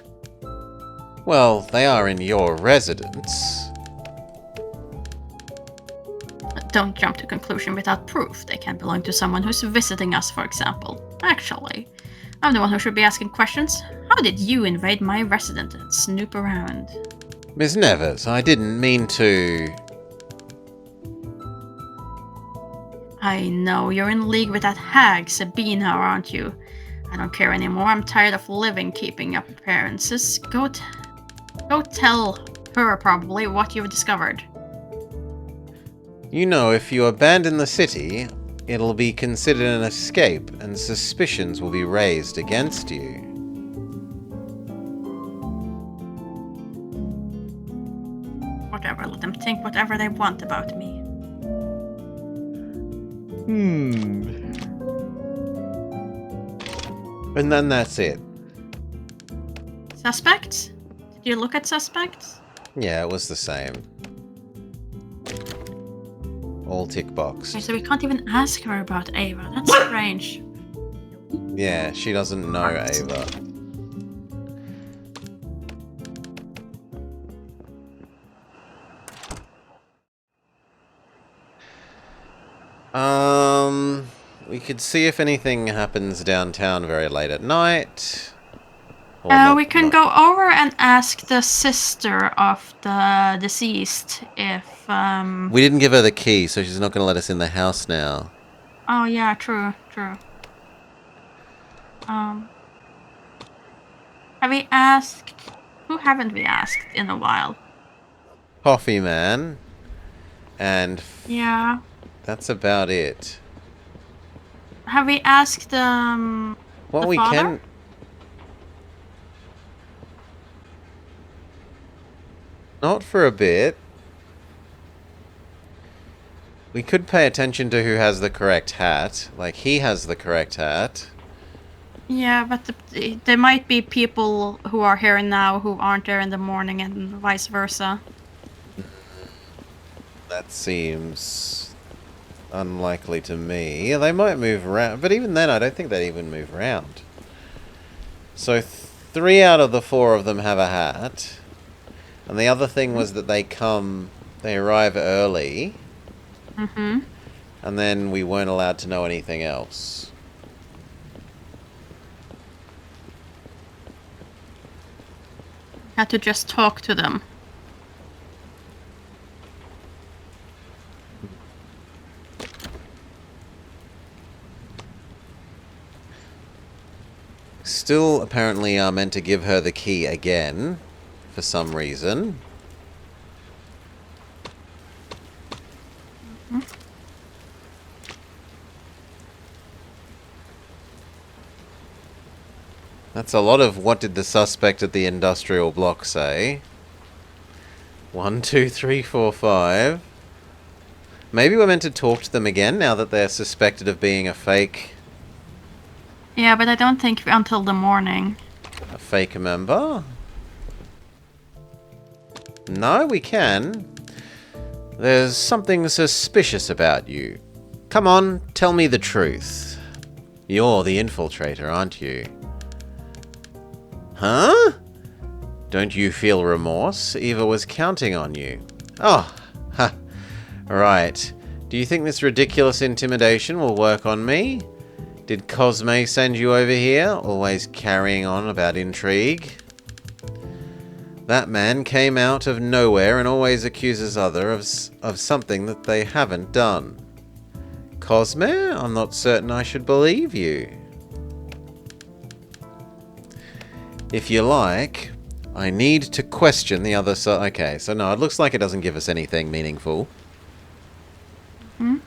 S1: Well, they are in your residence.
S2: Don't jump to conclusion without proof. They can belong to someone who's visiting us, for example. Actually, I'm the one who should be asking questions. How did you invade my residence and snoop around?
S1: Ms. Neves, I didn't mean to...
S2: I know, you're in league with that hag, Sabina, aren't you? I don't care anymore. I'm tired of living keeping up appearances. Go tell her, probably, what you've discovered.
S1: You know, if you abandon the city, it'll be considered an escape, and suspicions will be raised against you.
S2: Whatever, let them think whatever they want about me.
S1: And then that's it.
S2: Suspects? Did you look at suspects?
S1: Yeah, it was the same. All tick box.
S2: Okay, so we can't even ask her about Ava. That's strange.
S1: Yeah, she doesn't know Ava. We could see if anything happens downtown very late at night.
S2: We can go over and ask the sister of the deceased if,
S1: We didn't give her the key, so she's not going to let us in the house now.
S2: Oh, yeah, true. Have we asked... Who haven't we asked in a while?
S1: Coffee Man. And...
S2: Yeah.
S1: That's about it.
S2: Have we asked,
S1: What
S2: the
S1: we
S2: father?
S1: can... Not for a bit. We could pay attention to who has the correct hat. Like, he has the correct hat.
S2: Yeah, but there might be people who are here now who aren't there in the morning and vice versa.
S1: That seems unlikely to me. Yeah, they might move around, but even then I don't think they'd even move around. So 3 out of the 4 of them have a hat. And the other thing was that they arrive early.
S2: Mm-hmm.
S1: And then we weren't allowed to know anything else.
S2: Had to just talk to them.
S1: Still apparently are meant to give her the key again. For some reason.
S2: Mm-hmm.
S1: That's a lot of what did the suspect at the industrial block say. 1, 2, 3, 4, 5. Maybe we're meant to talk to them again now that they're suspected of being a fake...
S2: Yeah, but I don't think until the morning.
S1: A fake member? No, we can. There's something suspicious about you. Come on, tell me the truth. You're the infiltrator, aren't you? Huh? Don't you feel remorse? Eva was counting on you. Oh, ha. Right. Do you think this ridiculous intimidation will work on me? Did Cosme send you over here? Always carrying on about intrigue? That man came out of nowhere and always accuses others of something that they haven't done. Cosme, I'm not certain I should believe you. If you like, I need to question the other side. Okay, so no, it looks like it doesn't give us anything meaningful.
S2: Hmm?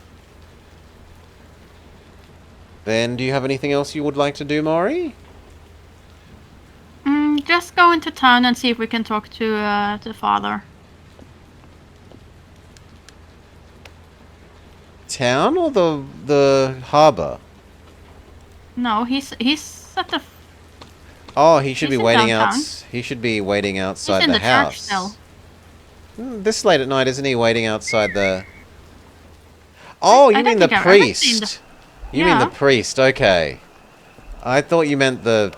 S1: Then, do you have anything else you would like to do, Maury?
S2: Just go into town and see if we can talk to the father.
S1: Town or the harbour?
S2: No, he's at the.
S1: Oh, he should be
S2: He's in
S1: waiting
S2: downtown.
S1: He should be waiting
S2: He's
S1: outside
S2: in
S1: the
S2: the church
S1: house.
S2: still.
S1: This late at night, isn't he waiting outside the... Oh, you
S2: I
S1: mean
S2: don't
S1: the
S2: think I've ever seen
S1: priest? You mean the
S2: Yeah.
S1: priest? Okay. I thought you meant the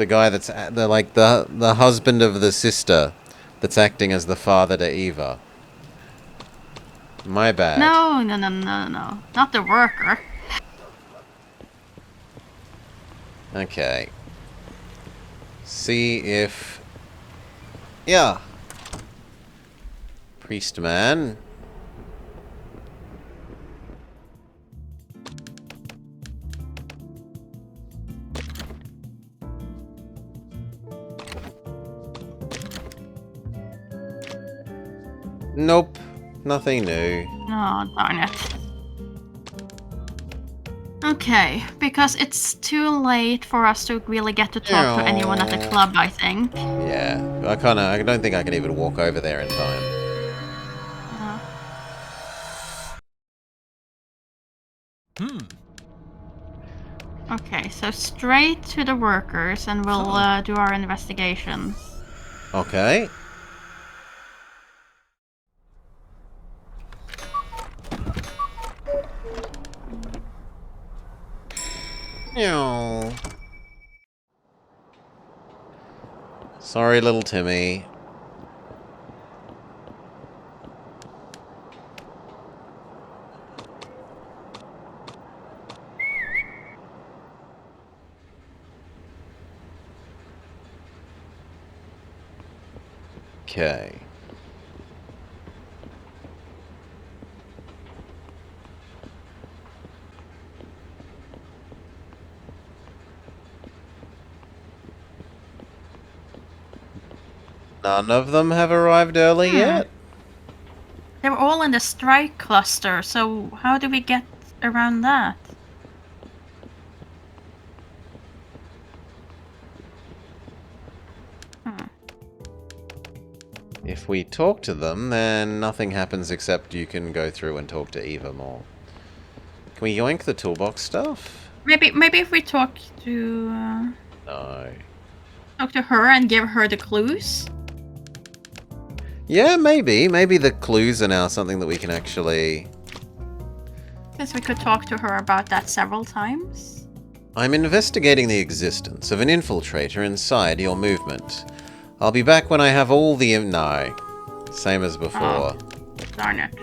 S1: guy that's the husband of the sister that's acting as the father to Eva. My bad.
S2: No, not the worker.
S1: Okay. See if... Yeah. Priest man. Nope. Nothing new.
S2: Oh, darn it. Okay, because it's too late for us to really get to talk to anyone at the club, I think.
S1: Yeah. I don't think I can even walk over there in time.
S2: Okay, so straight to the workers and we'll do our investigations.
S1: Okay. Meow. Sorry, little Timmy. Okay. None of them have arrived early yet?
S2: They were all in the strike cluster, so how do we get around that?
S1: If we talk to them, then nothing happens except you can go through and talk to Eva more. Can we yoink the toolbox stuff?
S2: Maybe if we talk to
S1: No.
S2: talk to her and give her the clues.
S1: Yeah, maybe. Maybe the clues are now something that we can actually...
S2: Guess we could talk to her about that several times.
S1: I'm investigating the existence of an infiltrator inside your movement. I'll be back when I have all the... No. Same as before.
S2: Oh, darn it.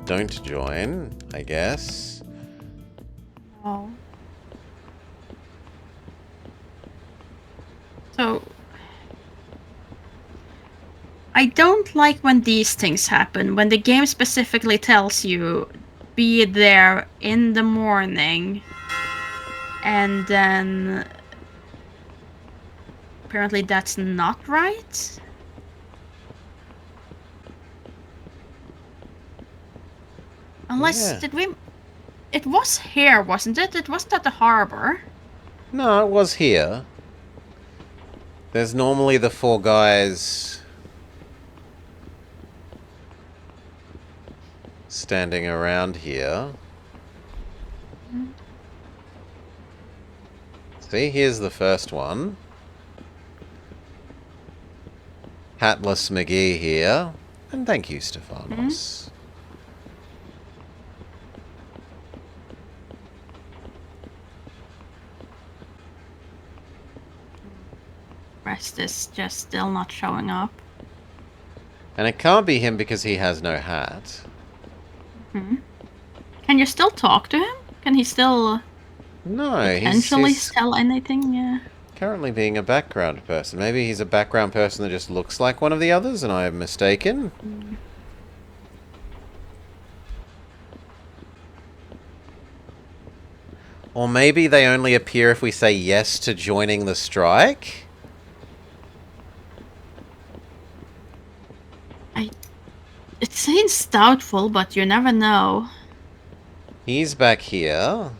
S1: Don't join, I guess.
S2: Oh. So... I don't like when these things happen, when the game specifically tells you be there in the morning and then apparently that's not right. Unless,
S1: Yeah.
S2: did we... It was here, wasn't it? It wasn't at the harbor.
S1: No, it was here. There's normally the 4 guys... standing around here. See, here's the first one. Hatless McGee here. And thank you, Stephanos.
S2: Rest is just still not showing up.
S1: And it can't be him because he has no hat.
S2: Can you still talk to him? Can he still
S1: No,
S2: potentially
S1: he's
S2: tell anything? Yeah.
S1: currently being a background person. Maybe he's a background person that just looks like one of the others and I am mistaken. Or maybe they only appear if we say yes to joining the strike?
S2: It seems doubtful, but you never know.
S1: He's back here.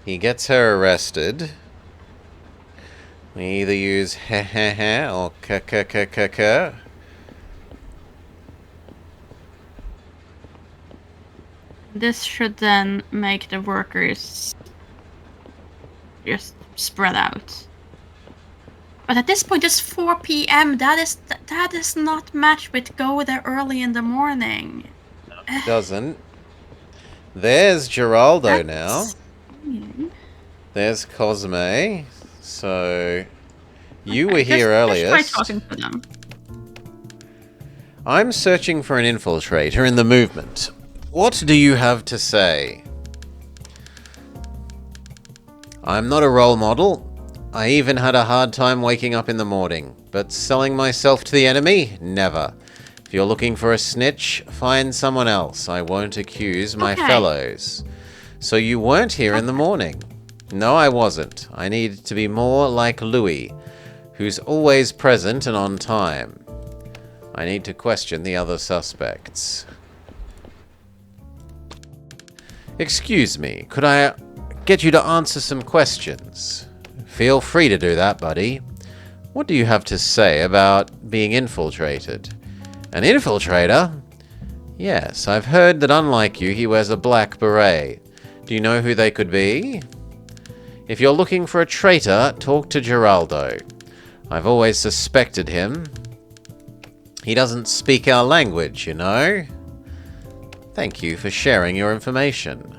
S1: He gets her arrested. We either use heh or k.
S2: This should then make the workers just spread out. But at this point, it's 4 p.m. That is not matched with go there early in the morning.
S1: Doesn't. There's Geraldo now. There's Cosme. So, you were here earlier.
S2: Just try talking to them.
S1: I'm searching for an infiltrator in the movement. What do you have to say? I'm not a role model. I even had a hard time waking up in the morning. But selling myself to the enemy? Never. If you're looking for a snitch, find someone else. I won't accuse my fellows. So you weren't here in the morning? No, I wasn't. I needed to be more like Louis, who's always present and on time. I need to question the other suspects. Excuse me, could I get you to answer some questions? Feel free to do that, buddy. What do you have to say about being infiltrated? An infiltrator? Yes, I've heard that unlike you, he wears a black beret. Do you know who they could be? If you're looking for a traitor, talk to Geraldo. I've always suspected him. He doesn't speak our language, you know. Thank you for sharing your information.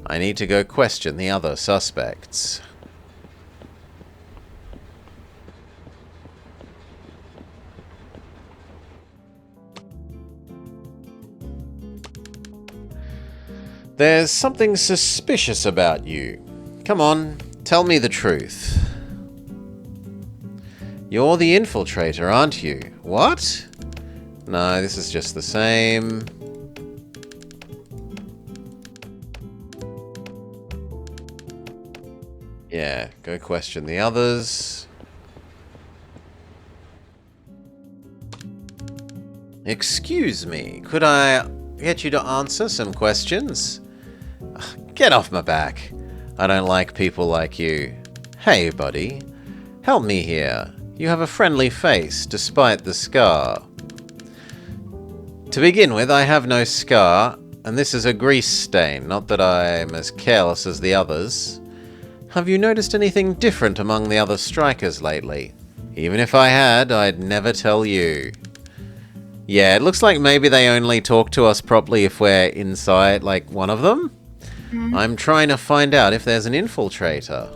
S1: I need to go question the other suspects. There's something suspicious about you. Come on, tell me the truth. You're the infiltrator, aren't you? What? No, this is just the same. Yeah, go question the others. Excuse me, could I get you to answer some questions? Get off my back. I don't like people like you. Hey, buddy. Help me here. You have a friendly face, despite the scar. To begin with, I have no scar, and this is a grease stain, not that I'm as careless as the others. Have you noticed anything different among the other strikers lately? Even if I had, I'd never tell you. Yeah, it looks like maybe they only talk to us properly if we're inside, like, one of them. I'm trying to find out if there's an infiltrator.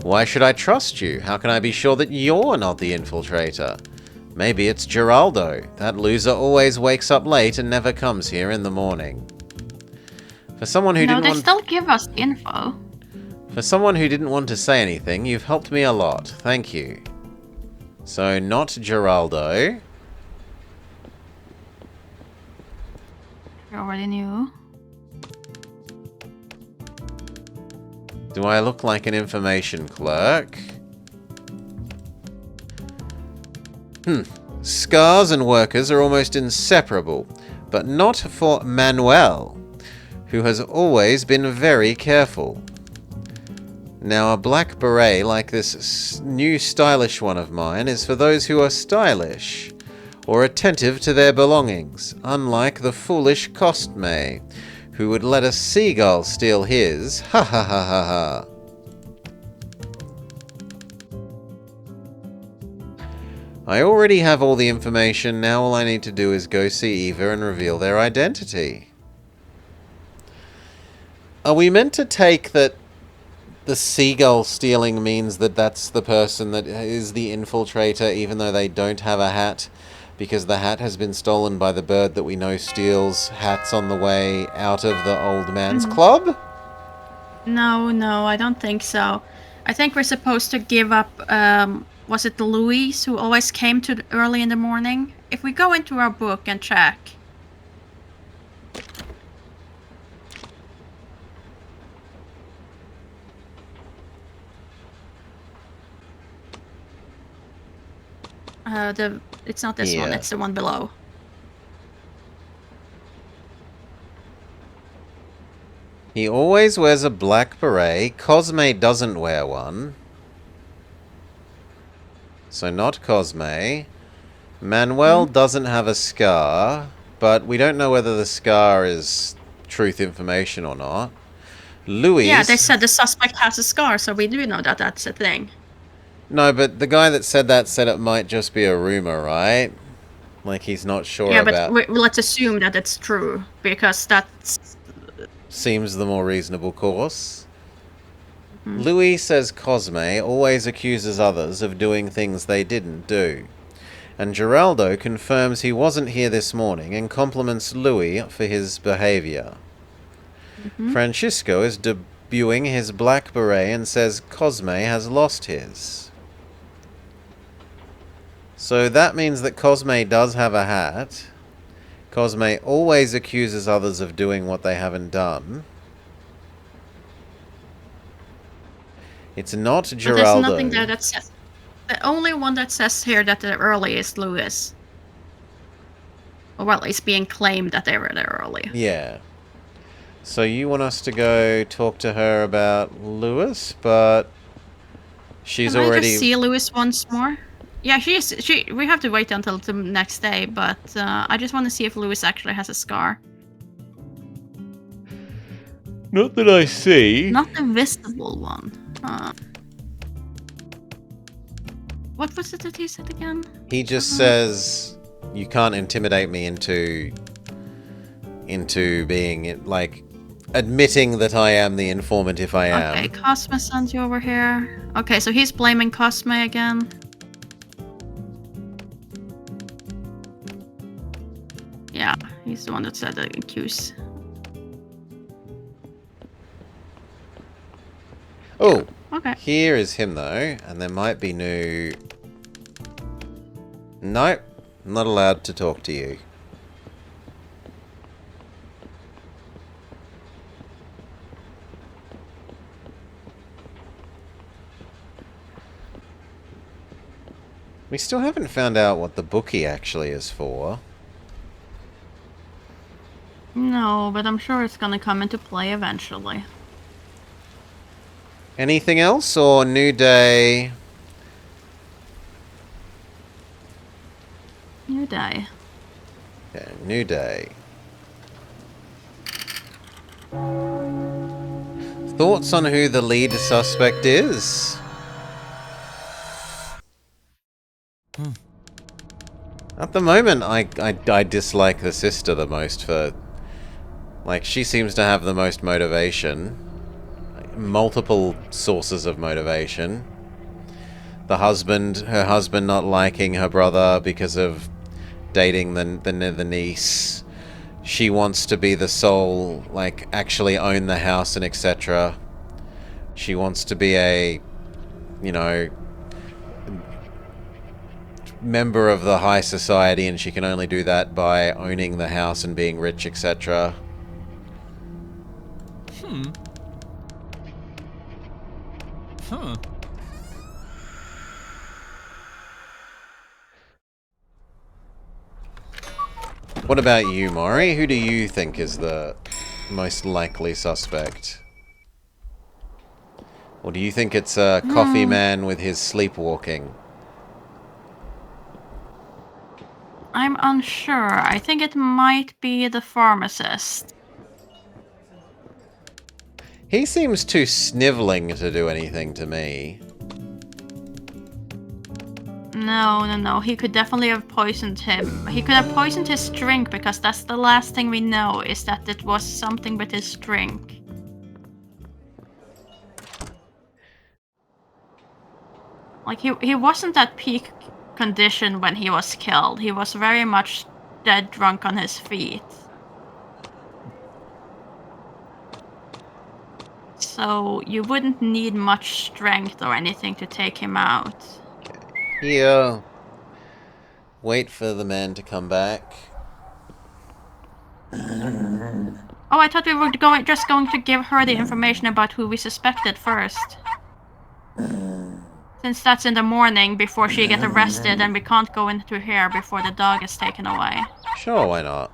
S1: Why should I trust you? How can I be sure that you're not the infiltrator? Maybe it's Geraldo. That loser always wakes up late and never comes here in the morning. For someone who didn't want...
S2: they still give us info.
S1: For someone who didn't want to say anything, you've helped me a lot. Thank you. So, not Geraldo.
S2: You already knew.
S1: Do I look like an information clerk? Scars and workers are almost inseparable, but not for Manuel, who has always been very careful. Now, a black beret like this new stylish one of mine is for those who are stylish, or attentive to their belongings, unlike the foolish Cosme, who would let a seagull steal his. Ha ha ha ha ha. I already have all the information, now all I need to do is go see Eva and reveal their identity. Are we meant to take that the seagull stealing means that that's the person that is the infiltrator, even though they don't have a hat? Because the hat has been stolen by the bird that we know steals hats on the way out of the old man's club?
S2: No, I don't think so. I think we're supposed to give up, was it Louise who always came to early in the morning? If we go into our book and check. It's not this one,
S1: Yeah.
S2: it's the one below.
S1: He always wears a black beret. Cosme doesn't wear one. So not Cosme. Manuel doesn't have a scar, but we don't know whether the scar is truth information or not. Louis...
S2: Yeah, they said the suspect has a scar, so we do know that that's a thing.
S1: No, but the guy that said that said it might just be a rumor, right? Like, he's not sure about...
S2: Yeah, but let's assume that it's true, because that's...
S1: Seems the more reasonable course. Louis says Cosme always accuses others of doing things they didn't do. And Geraldo confirms he wasn't here this morning and compliments Louis for his behavior. Francisco is debuting his black beret and says Cosme has lost his. So that means that Cosme does have a hat. Cosme always accuses others of doing what they haven't done. It's not Geraldo.
S2: But there's nothing there that says... The only one that says here that they're early is Louis. Or well, it's being claimed that they were there early.
S1: Yeah. So you want us to go talk to her about Louis, but she's
S2: Can
S1: already...
S2: I just see Louis once more? Yeah, we have to wait until the next day, but I just want to see if Louis actually has a scar.
S1: Not that I see.
S2: Not the visible one. What was it that he said again?
S1: He just says, you can't intimidate me into being, like, admitting that I am the informant if I am.
S2: Okay, Cosme sent you over here. Okay, so he's blaming Cosme again. Yeah, he's the one that said the accuse.
S1: Oh,
S2: Okay.
S1: Here is him though, and there might be new... Nope, not allowed to talk to you. We still haven't found out what the bookie actually is for.
S2: No, but I'm sure it's gonna come into play eventually.
S1: Anything else, or new day?
S2: New day.
S1: Okay, new day. Thoughts on who the lead suspect is? At the moment, I dislike the sister the most for... Like, she seems to have the most motivation. Multiple sources of motivation. Her husband not liking her brother because of dating the niece. She wants to be the sole, like, actually own the house and etc. She wants to be a, you know, member of the high society, and she can only do that by owning the house and being rich, etc. What about you, Maury? Who do you think is the most likely suspect? Or do you think it's a coffee man with his sleepwalking?
S2: I'm unsure. I think it might be the pharmacist.
S1: He seems too sniveling to do anything to me.
S2: No. He could definitely have poisoned him. He could have poisoned his drink, because that's the last thing we know, is that it was something with his drink. Like, he wasn't at peak condition when he was killed. He was very much dead drunk on his feet. So you wouldn't need much strength or anything to take him out.
S1: Here. Wait for the man to come back.
S2: Oh, I thought we were just going to give her the information about who we suspected first. Since that's in the morning before she gets arrested and we can't go into here before the dog is taken away.
S1: Sure, why not?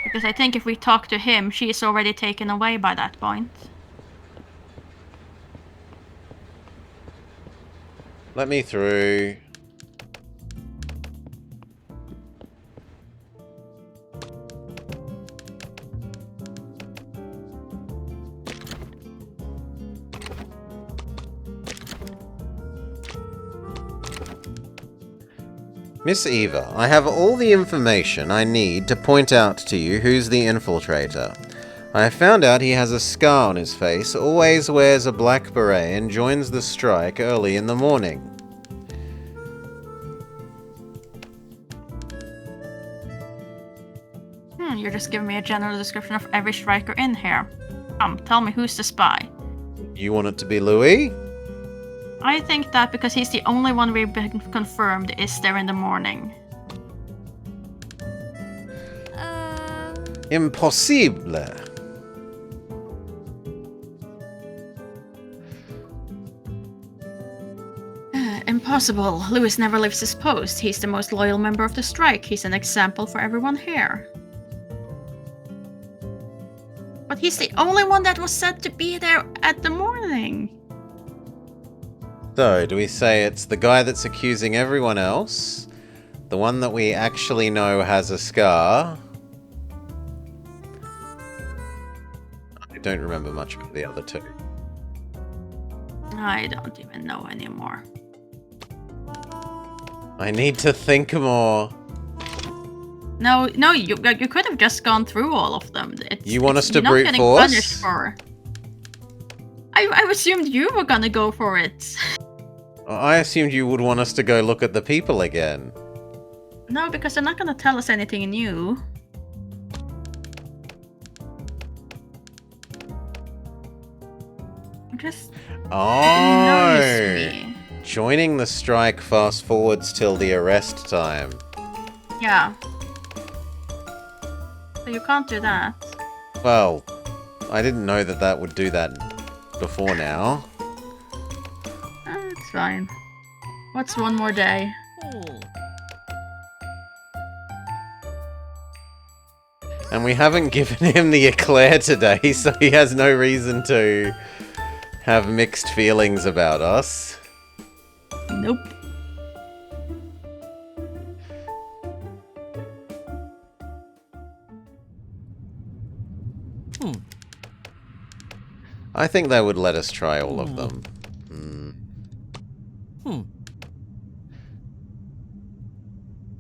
S2: Because I think if we talk to him, she is already taken away by that point.
S1: Let me through. Miss Eva, I have all the information I need to point out to you who's the infiltrator. I have found out he has a scar on his face, always wears a black beret, and joins the strike early in the morning.
S2: You're just giving me a general description of every striker in here. Come, tell me who's the spy.
S1: You want it to be Louis?
S2: I think that because he's the only one we've been confirmed is there in the morning.
S1: Impossible.
S2: Impossible. Louis never leaves his post. He's the most loyal member of the strike. He's an example for everyone here. But he's the only one that was said to be there at the morning.
S1: So, do we say it's the guy that's accusing everyone else? The one that we actually know has a scar? I don't remember much about the other two.
S2: I don't even know anymore.
S1: I need to think more.
S2: No, you could have just gone through all of them.
S1: You want us to
S2: you're not
S1: brute
S2: getting
S1: force?
S2: punished for. I assumed you were gonna go for it.
S1: I assumed you would want us to go look at the people again.
S2: No, because they're not gonna tell us anything new. Just annoys me.
S1: Joining the strike fast forwards till the arrest time.
S2: Yeah. So you can't do that.
S1: Well, I didn't know that that would do that before now.
S2: It's fine. What's one more day?
S1: And we haven't given him the eclair today, so he has no reason to have mixed feelings about us.
S2: Nope.
S1: I think they would let us try all of them.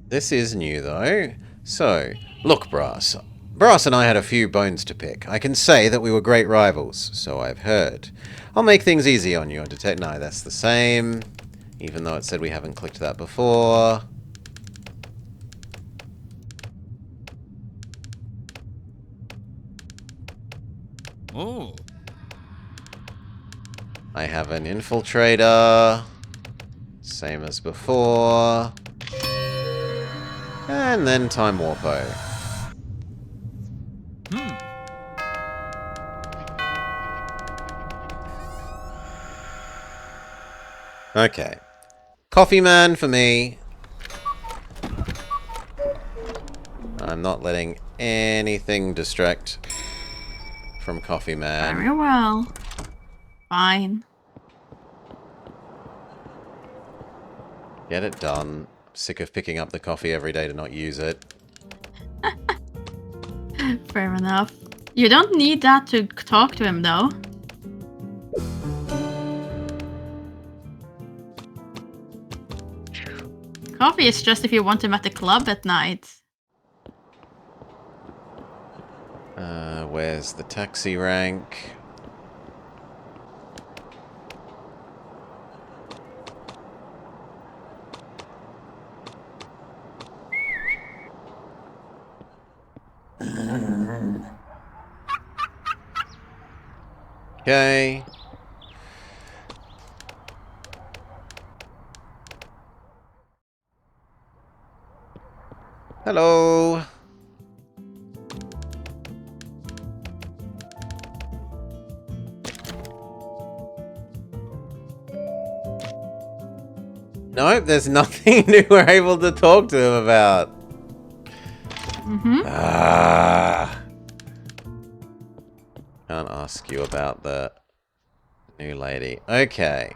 S1: This is new, though. So, look, Brass. Brass and I had a few bones to pick. I can say that we were great rivals, so I've heard. I'll make things easy on you and detect. No, that's the same. Even though it said we haven't clicked that before.
S3: Oh.
S1: I have an infiltrator. Same as before. And then Time Warpo. Okay. Coffee Man for me. I'm not letting anything distract from Coffee Man.
S2: Very well. Fine.
S1: Get it done. Sick of picking up the coffee every day to not use it.
S2: Fair enough. You don't need that to talk to him, though. Coffee is just if you want him at the club at night.
S1: Where's the taxi rank? Okay. Hello. Nope, there's nothing new we're able to talk to him about. Ah. Can't ask you about the new lady. Okay.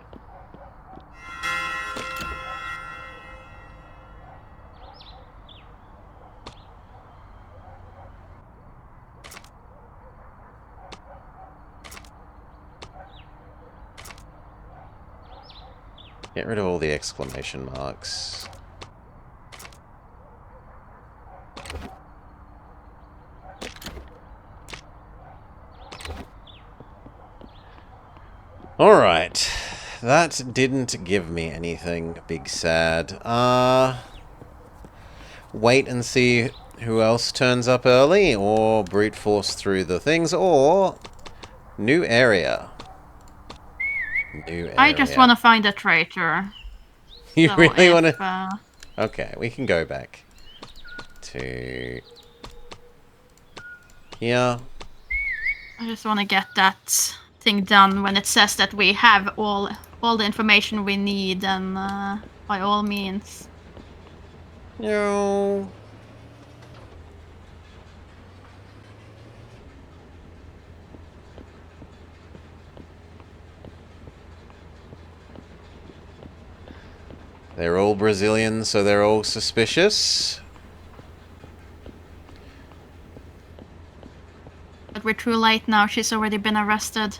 S1: Get rid of all the exclamation marks. Alright. That didn't give me anything big sad. Wait and see who else turns up early, or brute force through the things, or new area. New area.
S2: I just want to find a traitor.
S1: You
S2: So
S1: really want
S2: if,
S1: to... Okay, we can go back to here.
S2: I just want to get that thing done when it says that we have all the information we need, and by all means.
S1: No. They're all Brazilian, so they're all suspicious.
S2: But we're too late now. She's already been arrested.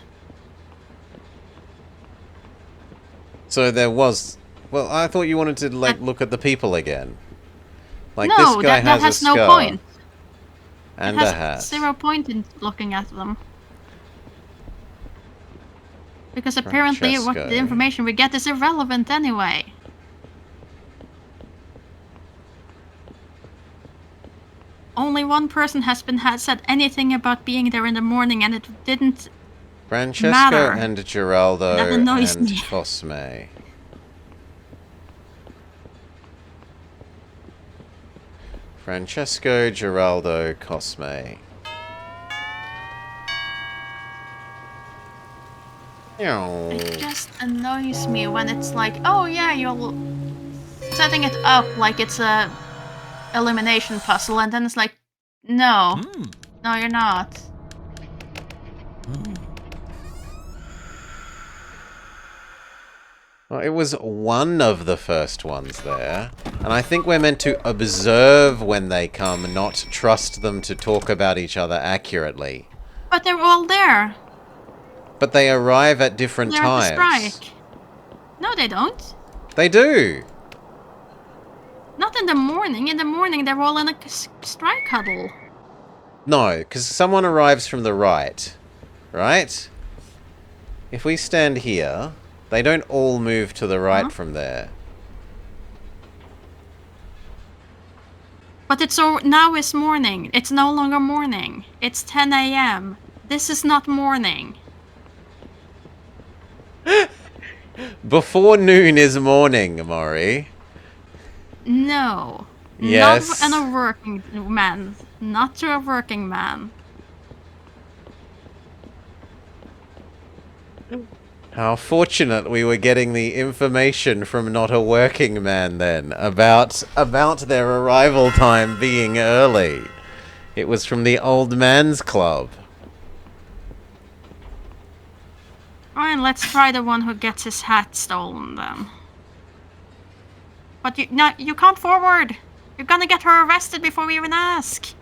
S1: So there was... Well, I thought you wanted to, like, look at the people again. Like,
S2: no,
S1: this guy
S2: that
S1: has
S2: has
S1: a
S2: no
S1: scar.
S2: point.
S1: And
S2: it has
S1: a hat.
S2: 0 point in looking at them. Because apparently what
S1: Francesco.
S2: the information we get is irrelevant anyway. Only one person has said anything about being there in the morning, and it didn't
S1: Francesco
S2: matter.
S1: and Geraldo
S2: That annoys
S1: and
S2: me.
S1: Cosme. Francesco, Geraldo, Cosme.
S2: It just annoys me when it's like, oh yeah, you're setting it up like it's a elimination puzzle, and then it's like, no, no, you're not.
S1: Well, it was one of the first ones there. And I think we're meant to observe when they come, not trust them to talk about each other accurately.
S2: But they're all there.
S1: But they arrive at different
S2: They're
S1: times.
S2: at the strike. No, they don't.
S1: They do.
S2: Not in the morning. In the morning, they're all in a strike huddle.
S1: No, because someone arrives from the right. Right? If we stand here, they don't all move to the right from there.
S2: But now it's morning. It's no longer morning. It's 10 a.m. This is not morning.
S1: Before noon is morning, Maury.
S2: No.
S1: Yes.
S2: Not a working man. Not to a working man.
S1: How fortunate we were getting the information from not a working man then about their arrival time being early. It was from the old man's club.
S2: Alright, let's try the one who gets his hat stolen then. But you can't forward! You're gonna get her arrested before we even ask!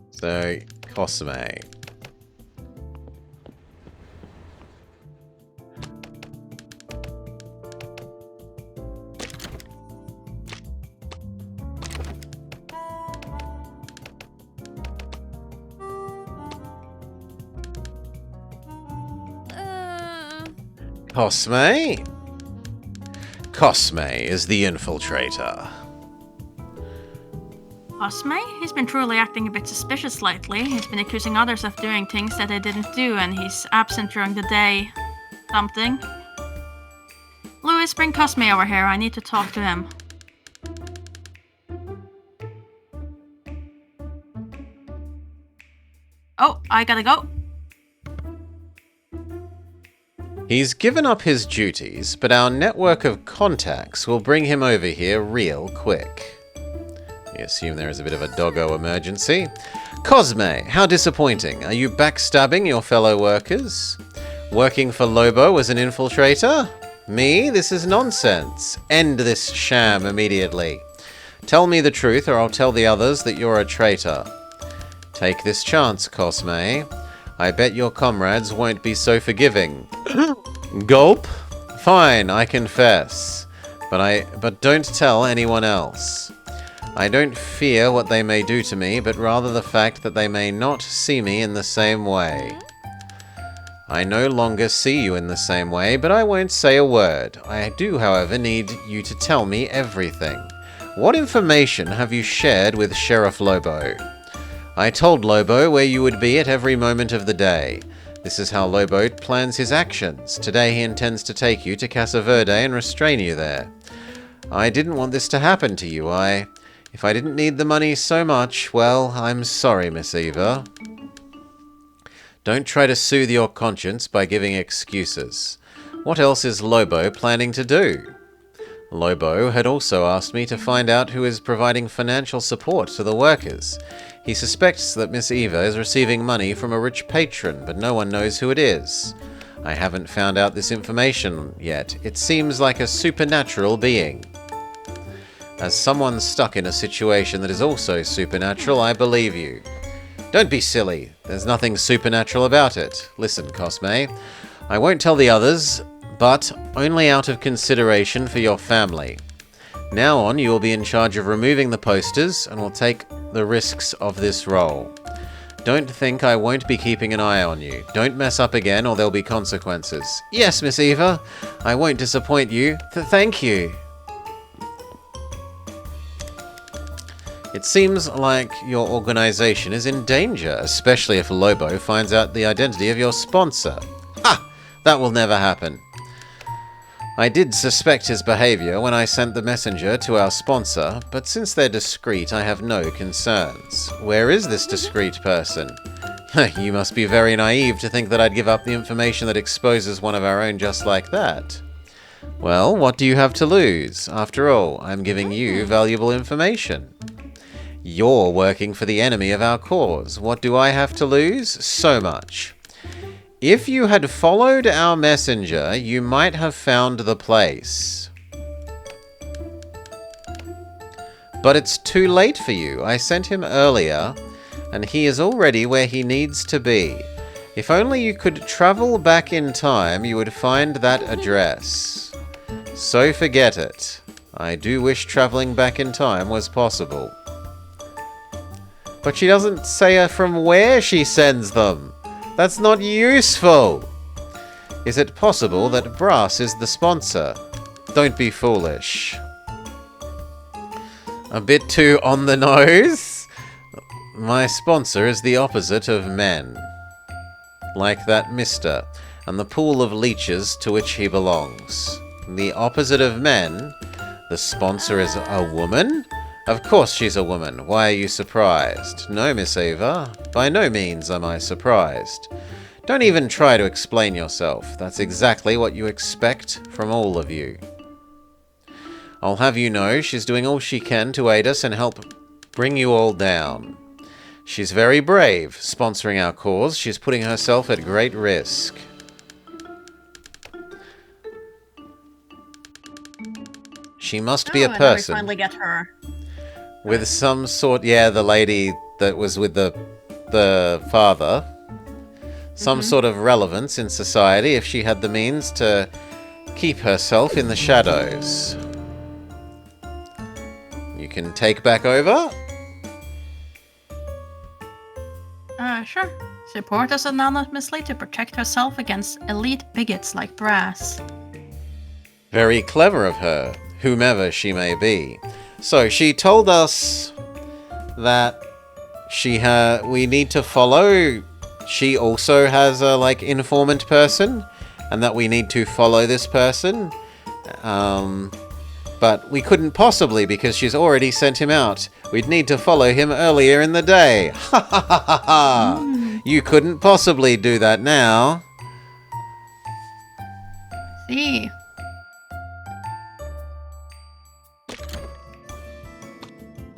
S1: So, Cosme. Cosme? Cosme is the infiltrator.
S2: Cosme? He's been truly acting a bit suspicious lately. He's been accusing others of doing things that they didn't do, and he's absent during the day. Something. Louis, bring Cosme over here. I need to talk to him. Oh, I gotta go.
S1: He's given up his duties, but our network of contacts will bring him over here real quick. We assume there is a bit of a doggo emergency. Cosme, how disappointing. Are you backstabbing your fellow workers? Working for Lobo as an infiltrator? Me? This is nonsense. End this sham immediately. Tell me the truth or I'll tell the others that you're a traitor. Take this chance, Cosme. I bet your comrades won't be so forgiving. Gulp? Fine, I confess. But don't tell anyone else. I don't fear what they may do to me, but rather the fact that they may not see me in the same way. I no longer see you in the same way, but I won't say a word. I do, however, need you to tell me everything. What information have you shared with Sheriff Lobo? I told Lobo where you would be at every moment of the day. This is how Lobo plans his actions. Today he intends to take you to Casa Verde and restrain you there. I didn't want this to happen to you. If I didn't need the money so much, well, I'm sorry, Miss Eva. Don't try to soothe your conscience by giving excuses. What else is Lobo planning to do? Lobo had also asked me to find out who is providing financial support to the workers. He suspects that Miss Eva is receiving money from a rich patron, but no one knows who it is. I haven't found out this information yet. It seems like a supernatural being. As someone stuck in a situation that is also supernatural, I believe you. Don't be silly. There's nothing supernatural about it. Listen, Cosme. I won't tell the others, but only out of consideration for your family. Now on, you will be in charge of removing the posters and will take the risks of this role. Don't think I won't be keeping an eye on you. Don't mess up again or there'll be consequences. Yes, Miss Eva. I won't disappoint you. Thank you. It seems like your organization is in danger, especially if Lobo finds out the identity of your sponsor. Ha! That will never happen. I did suspect his behavior when I sent the messenger to our sponsor, but since they're discreet, I have no concerns. Where is this discreet person? You must be very naive to think that I'd give up the information that exposes one of our own just like that. Well, what do you have to lose? After all, I'm giving you valuable information. You're working for the enemy of our cause. What do I have to lose? So much. If you had followed our messenger, you might have found the place. But it's too late for you. I sent him earlier, and he is already where he needs to be. If only you could travel back in time, you would find that address. So forget it. I do wish traveling back in time was possible. But she doesn't say from where she sends them. That's not useful. Is it possible that Brass is the sponsor? Don't be foolish. A bit too on the nose? My sponsor is the opposite of men. Like that mister, and the pool of leeches to which he belongs. The opposite of men? The sponsor is a woman? Of course she's a woman. Why are you surprised? No, Miss Eva. By no means am I surprised. Don't even try to explain yourself. That's exactly what you expect from all of you. I'll have you know she's doing all she can to aid us and help bring you all down. She's very brave, sponsoring our cause. She's putting herself at great risk. She must be a person.
S2: We finally get her.
S1: With some sort, yeah, the lady that was with the father. Some sort of relevance in society if she had the means to keep herself in the shadows. You can take back over?
S2: Sure. Support us anonymously to protect herself against elite bigots like Brass.
S1: Very clever of her, whomever she may be. So she told us that we need to follow. She also has a like informant person, and that we need to follow this person. But we couldn't possibly because she's already sent him out. We'd need to follow him earlier in the day. Ha ha ha ha ha! You couldn't possibly do that now.
S2: See.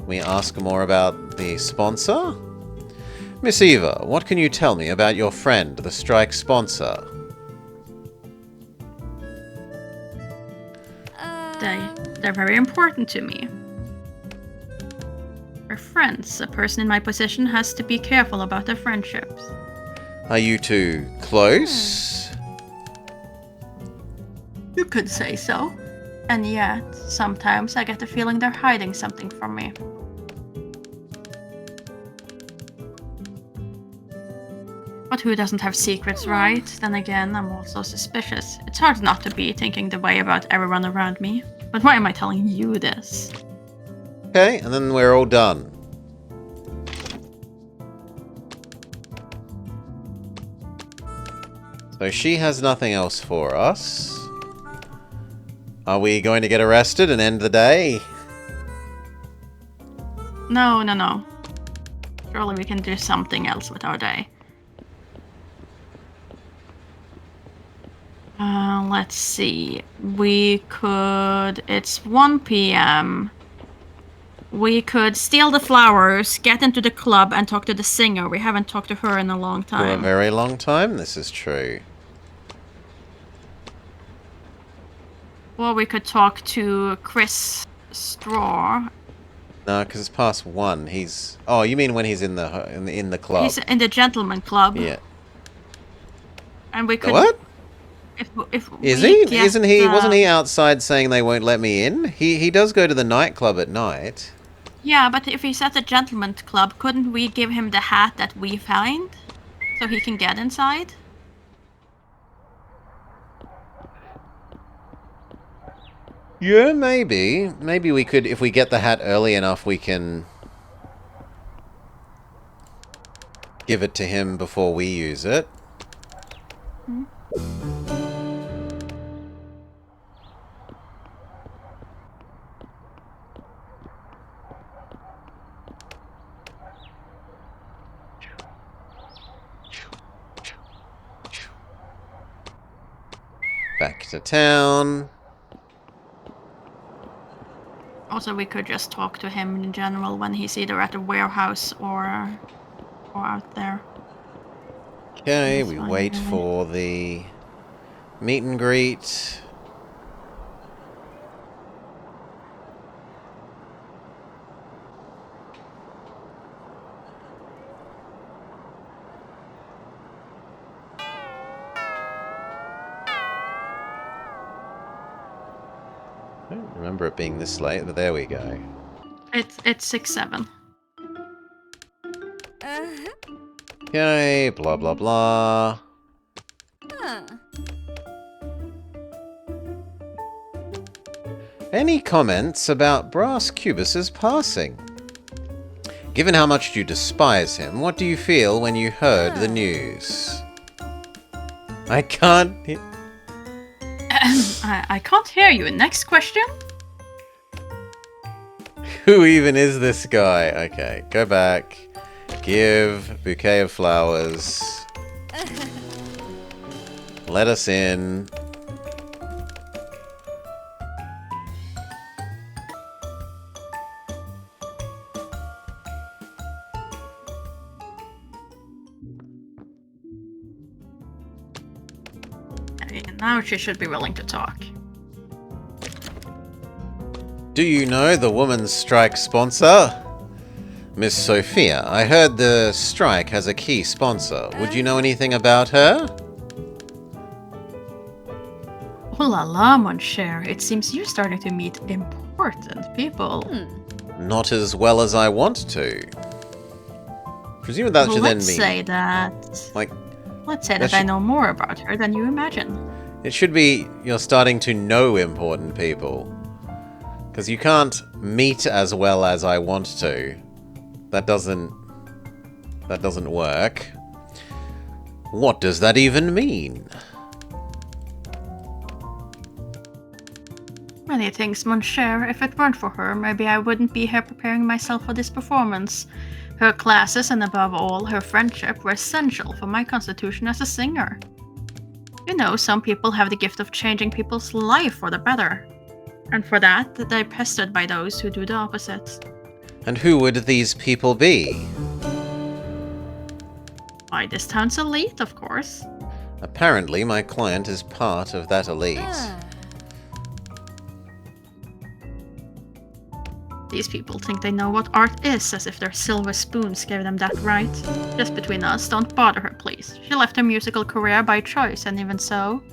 S1: We ask more about the sponsor? Miss Eva, what can you tell me about your friend, the strike sponsor?
S2: They're very important to me. We're friends. A person in my position has to be careful about their friendships.
S1: Are you two close?
S2: You could say so. And yet, sometimes I get the feeling they're hiding something from me. But who doesn't have secrets, right? Then again, I'm also suspicious. It's hard not to be thinking the way about everyone around me. But why am I telling you this?
S1: Okay, and then we're all done. So she has nothing else for us. Are we going to get arrested and end the day?
S2: No. Surely we can do something else with our day. Let's see. We could... It's 1 p.m. We could steal the flowers, get into the club, and talk to the singer. We haven't talked to her in a long time.
S1: For a very long time, this is true.
S2: Or we could talk to Chris Straw.
S1: No, because it's past 1. He's... Oh, you mean when he's in the club?
S2: He's in the gentleman club.
S1: Yeah.
S2: And we could...
S1: What?
S2: If
S1: Is
S2: we
S1: he?
S2: get,
S1: Isn't he? Wasn't he outside saying they won't let me in? He does go to the nightclub at night.
S2: Yeah, but if he's at the gentleman club, couldn't we give him the hat that we find? So he can get inside?
S1: Yeah, maybe. Maybe we could, if we get the hat early enough, we can give it to him before we use it.
S2: Hmm?
S1: Back to town.
S2: Also, we could just talk to him in general when he's either at the warehouse or out there.
S1: Okay,
S2: That's
S1: we
S2: fine,
S1: wait
S2: yeah.
S1: for the meet and greet. I don't remember it being this late, but there we go.
S2: It's 6-7.
S1: Okay, blah blah blah. Any comments about Brass Cubus's passing? Given how much you despise him, what do you feel when you heard the news? I can't...
S2: I can't hear you. Next question?
S1: Who even is this guy? Okay, go back. Give bouquet of flowers. Let us in.
S2: Okay, now she should be willing to talk.
S1: Do you know the woman's strike sponsor? Miss Sophia, I heard the strike has a key sponsor. Would you know anything about her?
S2: Oh la la, mon cher. It seems you're starting to meet important people.
S1: Not as well as I want to. Presumably that
S2: Well,
S1: should then
S2: let's
S1: mean...
S2: say that...
S1: Like,
S2: Let's say
S1: that
S2: that I
S1: should-
S2: know more about her than you imagine.
S1: it should be you're starting to know important people. Because you can't meet as well as I want to. That doesn't work. What does that even mean?
S2: Many things, Monsieur. If it weren't for her, maybe I wouldn't be here preparing myself for this performance. Her classes, and above all, her friendship, were essential for my constitution as a singer. You know, some people have the gift of changing people's life for the better. And for that, they're pestered by those who do the opposite.
S1: And who would these people be?
S2: Why, this town's elite, of course.
S1: Apparently, my client is part of that elite.
S2: These people think they know what art is, as if their silver spoons gave them that right. Just between us, don't bother her, please. She left her musical career by choice, and even so...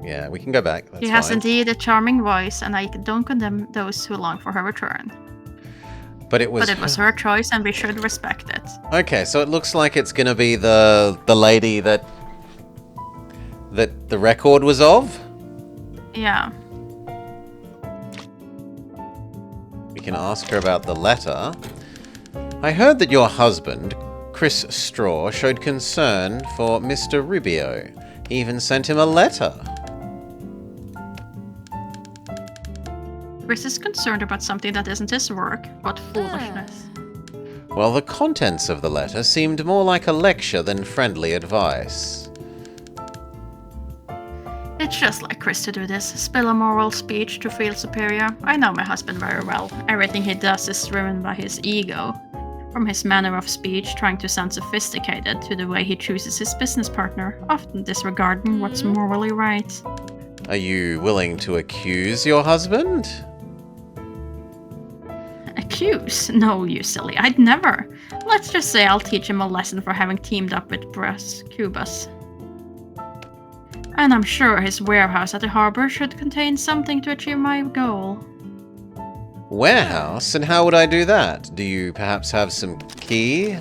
S1: Yeah, we can go back. That's
S2: She has
S1: fine.
S2: indeed a charming voice, and I don't condemn those who long for her return.
S1: But it was
S2: her choice, and we should respect it.
S1: Okay, so it looks like it's gonna be the lady that the record was of.
S2: Yeah.
S1: We can ask her about the letter. I heard that your husband, Chris Straw, showed concern for Mr. Rubio. He even sent him a letter.
S2: Chris is concerned about something that isn't his work. What foolishness.
S1: Well, the contents of the letter seemed more like a lecture than friendly advice.
S2: It's just like Chris to do this, spill a moral speech to feel superior. I know my husband very well. Everything he does is driven by his ego. From his manner of speech, trying to sound sophisticated, to the way he chooses his business partner, often disregarding what's morally right.
S1: Are you willing to accuse your husband?
S2: Accuse? No, you silly, I'd never. Let's just say I'll teach him a lesson for having teamed up with Brus Cubus. And I'm sure his warehouse at the harbor should contain something to achieve my goal.
S1: Warehouse? And how would I do that? Do you perhaps have some key?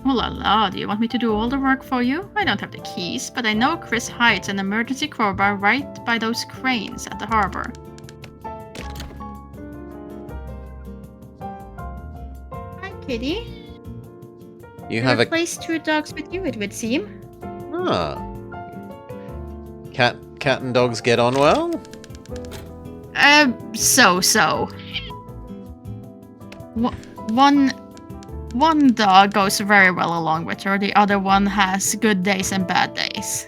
S2: Oh la la, do you want me to do all the work for you? I don't have the keys, but I know Chris hides an emergency crowbar right by those cranes at the harbor. Hi, kitty.
S1: You have a...
S2: replaced 2 dogs with you, it would seem.
S1: Ah. Cat and dogs get on well?
S2: So. One dog goes very well along with her, the other one has good days and bad days.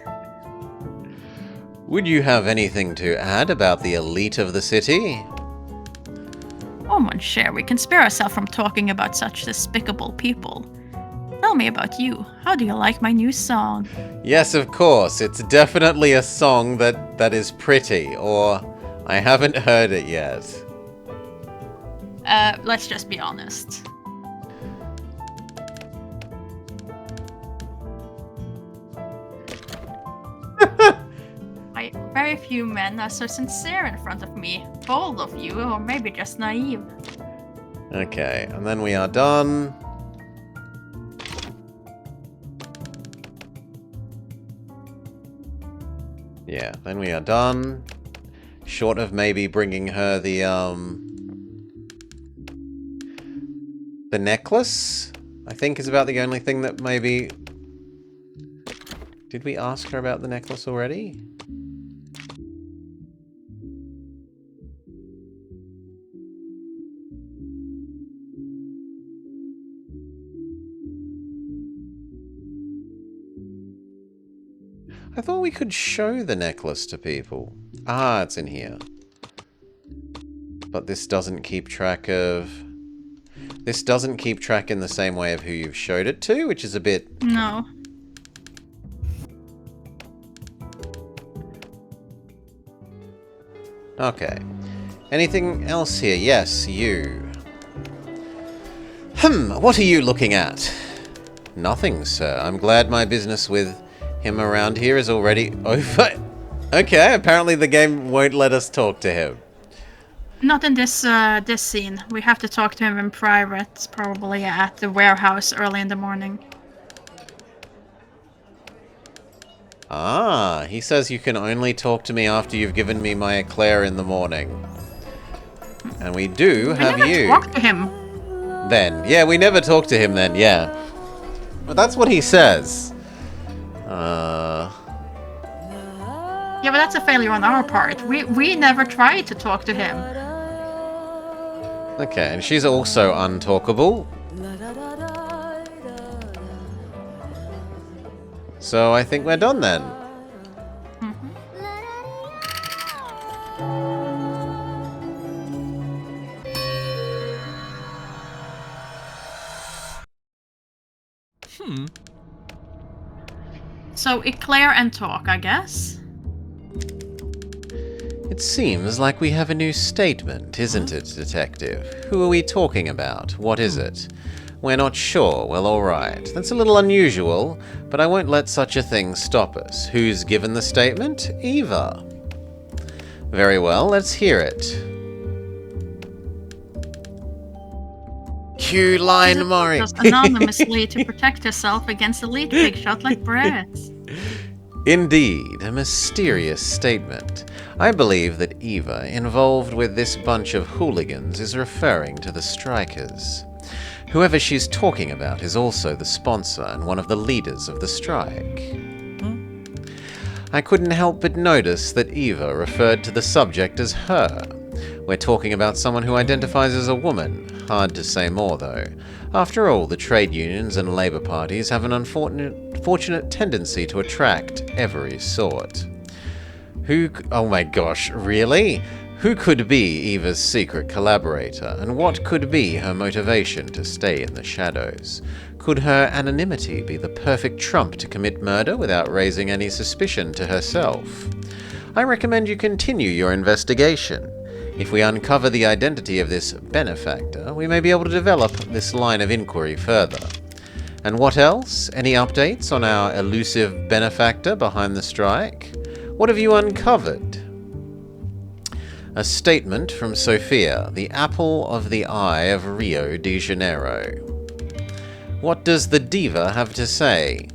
S1: Would you have anything to add about the elite of the city?
S2: Oh, Monsieur, we can spare ourselves from talking about such despicable people. Tell me about you. How do you like my new song?
S1: Yes, of course. It's definitely a song that is pretty, or I haven't heard it yet.
S2: Let's just be honest. Very few men are so sincere in front of me. Bold of you, or maybe just naive.
S1: Okay, and then we are done. Yeah, then we are done. Short of maybe bringing her the necklace, I think is about the only thing that maybe... Did we ask her about the necklace already? I thought we could show the necklace to people. Ah, it's in here. But this doesn't keep track of... This doesn't keep track in the same way of who you've showed it to, which is a bit...
S2: No.
S1: Okay. Anything else here? Yes, you. What are you looking at? Nothing, sir. I'm glad my business with him around here is already over. Okay, apparently the game won't let us talk to him.
S2: Not in this this scene. We have to talk to him in private, probably at the warehouse early in the morning.
S1: Ah, he says you can only talk to me after you've given me my eclair in the morning. And we do have
S2: never
S1: you.
S2: talked to him.
S1: Then. Yeah, we never talked to him then, yeah. But that's what he says.
S2: Yeah, but that's a failure on our part. We never tried to talk to him.
S1: Okay, and she's also untalkable. So I think we're done then.
S2: So eclair and talk, I guess.
S1: It seems like we have a new statement, isn't it, Detective? Who are we talking about? What is it? We're not sure. Well, alright. That's a little unusual, but I won't let such a thing stop us. Who's given the statement? Eva. Very well, let's hear it. Cue line Mori.
S2: Just anonymously to protect herself against elite big shot like Brett.
S1: Indeed, a mysterious statement. I believe that Eva, involved with this bunch of hooligans, is referring to the strikers. Whoever she's talking about is also the sponsor and one of the leaders of the strike. I couldn't help but notice that Eva referred to the subject as her. We're talking about someone who identifies as a woman. Hard to say more, though. After all, the trade unions and labour parties have an unfortunate tendency to attract every sort. Oh my gosh, really? Who could be Eva's secret collaborator, and what could be her motivation to stay in the shadows? Could her anonymity be the perfect trump to commit murder without raising any suspicion to herself? I recommend you continue your investigation. If we uncover the identity of this benefactor, we may be able to develop this line of inquiry further. And what else? Any updates on our elusive benefactor behind the strike? What have you uncovered? A statement from Sophia, the apple of the eye of Rio de Janeiro. What does the diva have to say?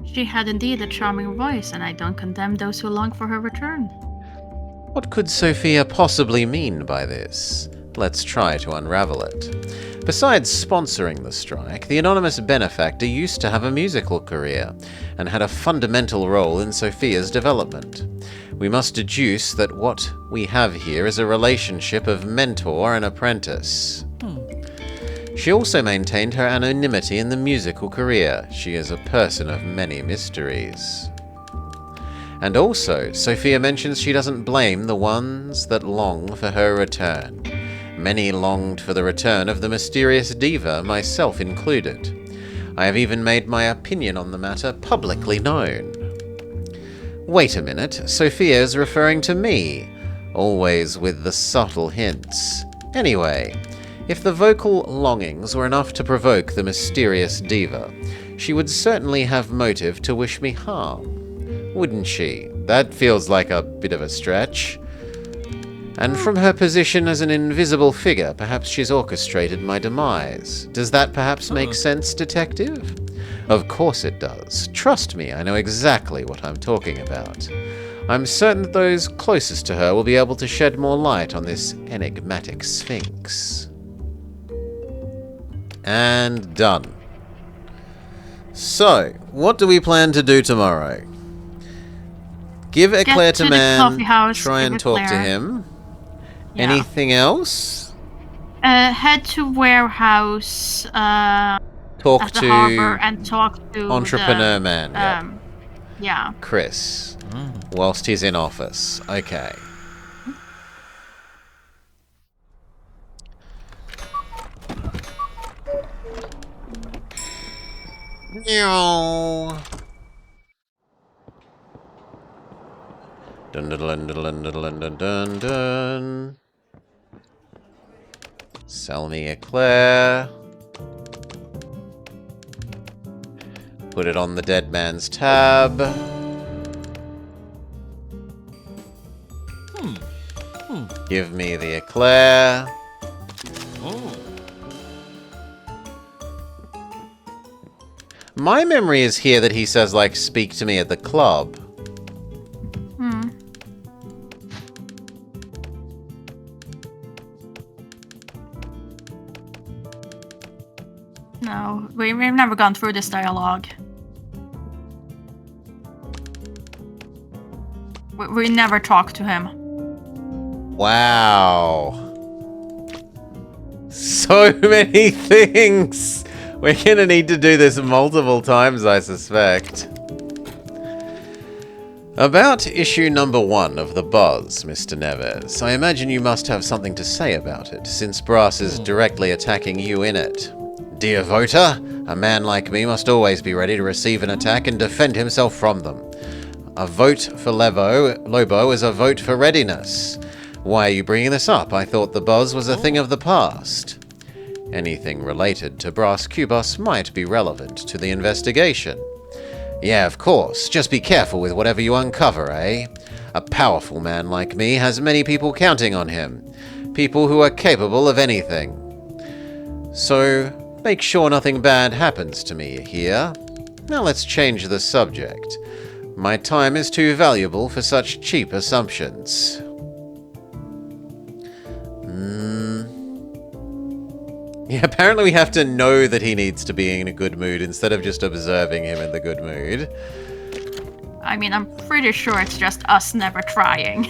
S2: She had indeed a charming voice, and I don't condemn those who long for her return.
S1: What could Sophia possibly mean by this? Let's try to unravel it. Besides sponsoring the strike, the anonymous benefactor used to have a musical career, and had a fundamental role in Sophia's development. We must deduce that what we have here is a relationship of mentor and apprentice. She also maintained her anonymity in the musical career. She is a person of many mysteries. And also, Sophia mentions she doesn't blame the ones that long for her return. Many longed for the return of the mysterious diva, myself included. I have even made my opinion on the matter publicly known. Wait a minute, Sophia is referring to me, always with the subtle hints. Anyway, if the vocal longings were enough to provoke the mysterious diva, she would certainly have motive to wish me harm. Wouldn't she? That feels like a bit of a stretch. And from her position as an invisible figure, perhaps she's orchestrated my demise. Does that perhaps make sense, Detective? Of course it does. Trust me, I know exactly what I'm talking about. I'm certain that those closest to her will be able to shed more light on this enigmatic sphinx. And done. So, what do we plan to do tomorrow? Give Eclair to Man,
S2: coffee house,
S1: try and talk to him.
S2: Yeah.
S1: Anything else?
S2: Head to warehouse
S1: Talk
S2: at the
S1: to
S2: harbor and talk to
S1: Entrepreneur
S2: the,
S1: Man. Yep.
S2: Yeah.
S1: Chris. Whilst he's in office. Okay. Meow. Dun dun dun dun dun dun dun dun dun. Sell me Eclair. Put it on the dead man's tab. Give me the Eclair. My memory is here that he says, like, speak to me at the club.
S2: never gone through this dialogue. We never talked to him.
S1: Wow. So many things. We're gonna need to do this multiple times, I suspect. About issue number 1 of The Buzz, Mr. Neves. I imagine you must have something to say about it, since Brass is directly attacking you in it. Dear voter, a man like me must always be ready to receive an attack and defend himself from them. A vote for Lobo is a vote for readiness. Why are you bringing this up? I thought The Buzz was a thing of the past. Anything related to Brass Cubos might be relevant to the investigation. Yeah, of course. Just be careful with whatever you uncover, eh? A powerful man like me has many people counting on him. People who are capable of anything. So, make sure nothing bad happens to me here. Now let's change the subject. My time is too valuable for such cheap assumptions. Yeah, apparently we have to know that he needs to be in a good mood instead of just observing him in the good mood.
S2: I mean, I'm pretty sure it's just us never trying.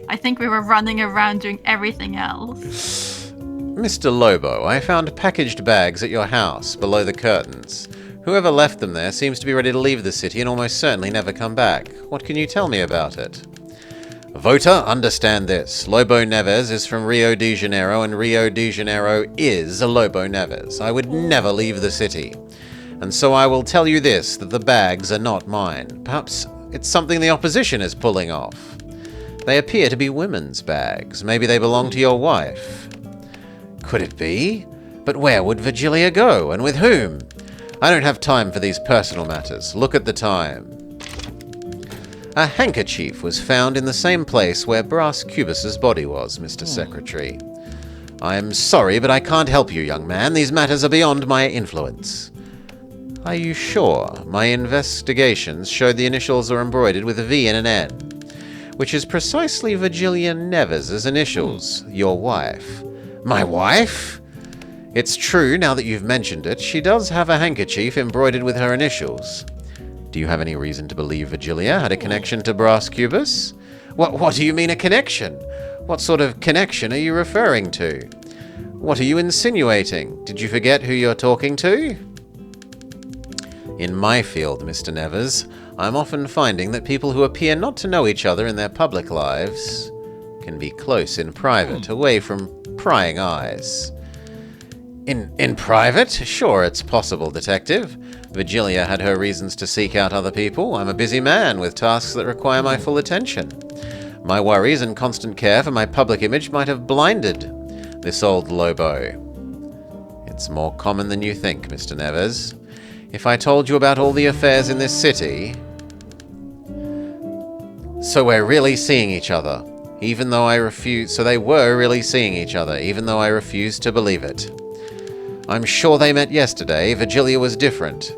S2: I think we were running around doing everything else.
S1: Mr. Lobo, I found packaged bags at your house, below the curtains. Whoever left them there seems to be ready to leave the city and almost certainly never come back. What can you tell me about it? Voter, understand this. Lobo Neves is from Rio de Janeiro, and Rio de Janeiro is Lobo Neves. I would never leave the city. And so I will tell you this, that the bags are not mine. Perhaps it's something the opposition is pulling off. They appear to be women's bags. Maybe they belong to your wife. Could it be? But where would Virgilia go, and with whom? I don't have time for these personal matters. Look at the time. A handkerchief was found in the same place where Brass Cubus's body was, Mr. Secretary. I am sorry, but I can't help you, young man. These matters are beyond my influence. Are you sure? My investigations showed the initials are embroidered with a V and an N, which is precisely Virgilia Neves's initials, your wife. My wife? It's true, now that you've mentioned it, she does have a handkerchief embroidered with her initials. Do you have any reason to believe Virgilia had a connection to Brass Cubus? What do you mean a connection? What sort of connection are you referring to? What are you insinuating? Did you forget who you're talking to? In my field, Mr. Neves, I'm often finding that people who appear not to know each other in their public lives can be close in private, away from prying eyes. In private? Sure, it's possible, Detective. Virgilia had her reasons to seek out other people. I'm a busy man with tasks that require my full attention. My worries and constant care for my public image might have blinded this old Lobo. It's more common than you think, Mr. Neves. If I told you about all the affairs in this city... So we're really seeing each other, even though I refuse... So they were really seeing each other, even though I refused to believe it. I'm sure they met yesterday. Virgilia was different.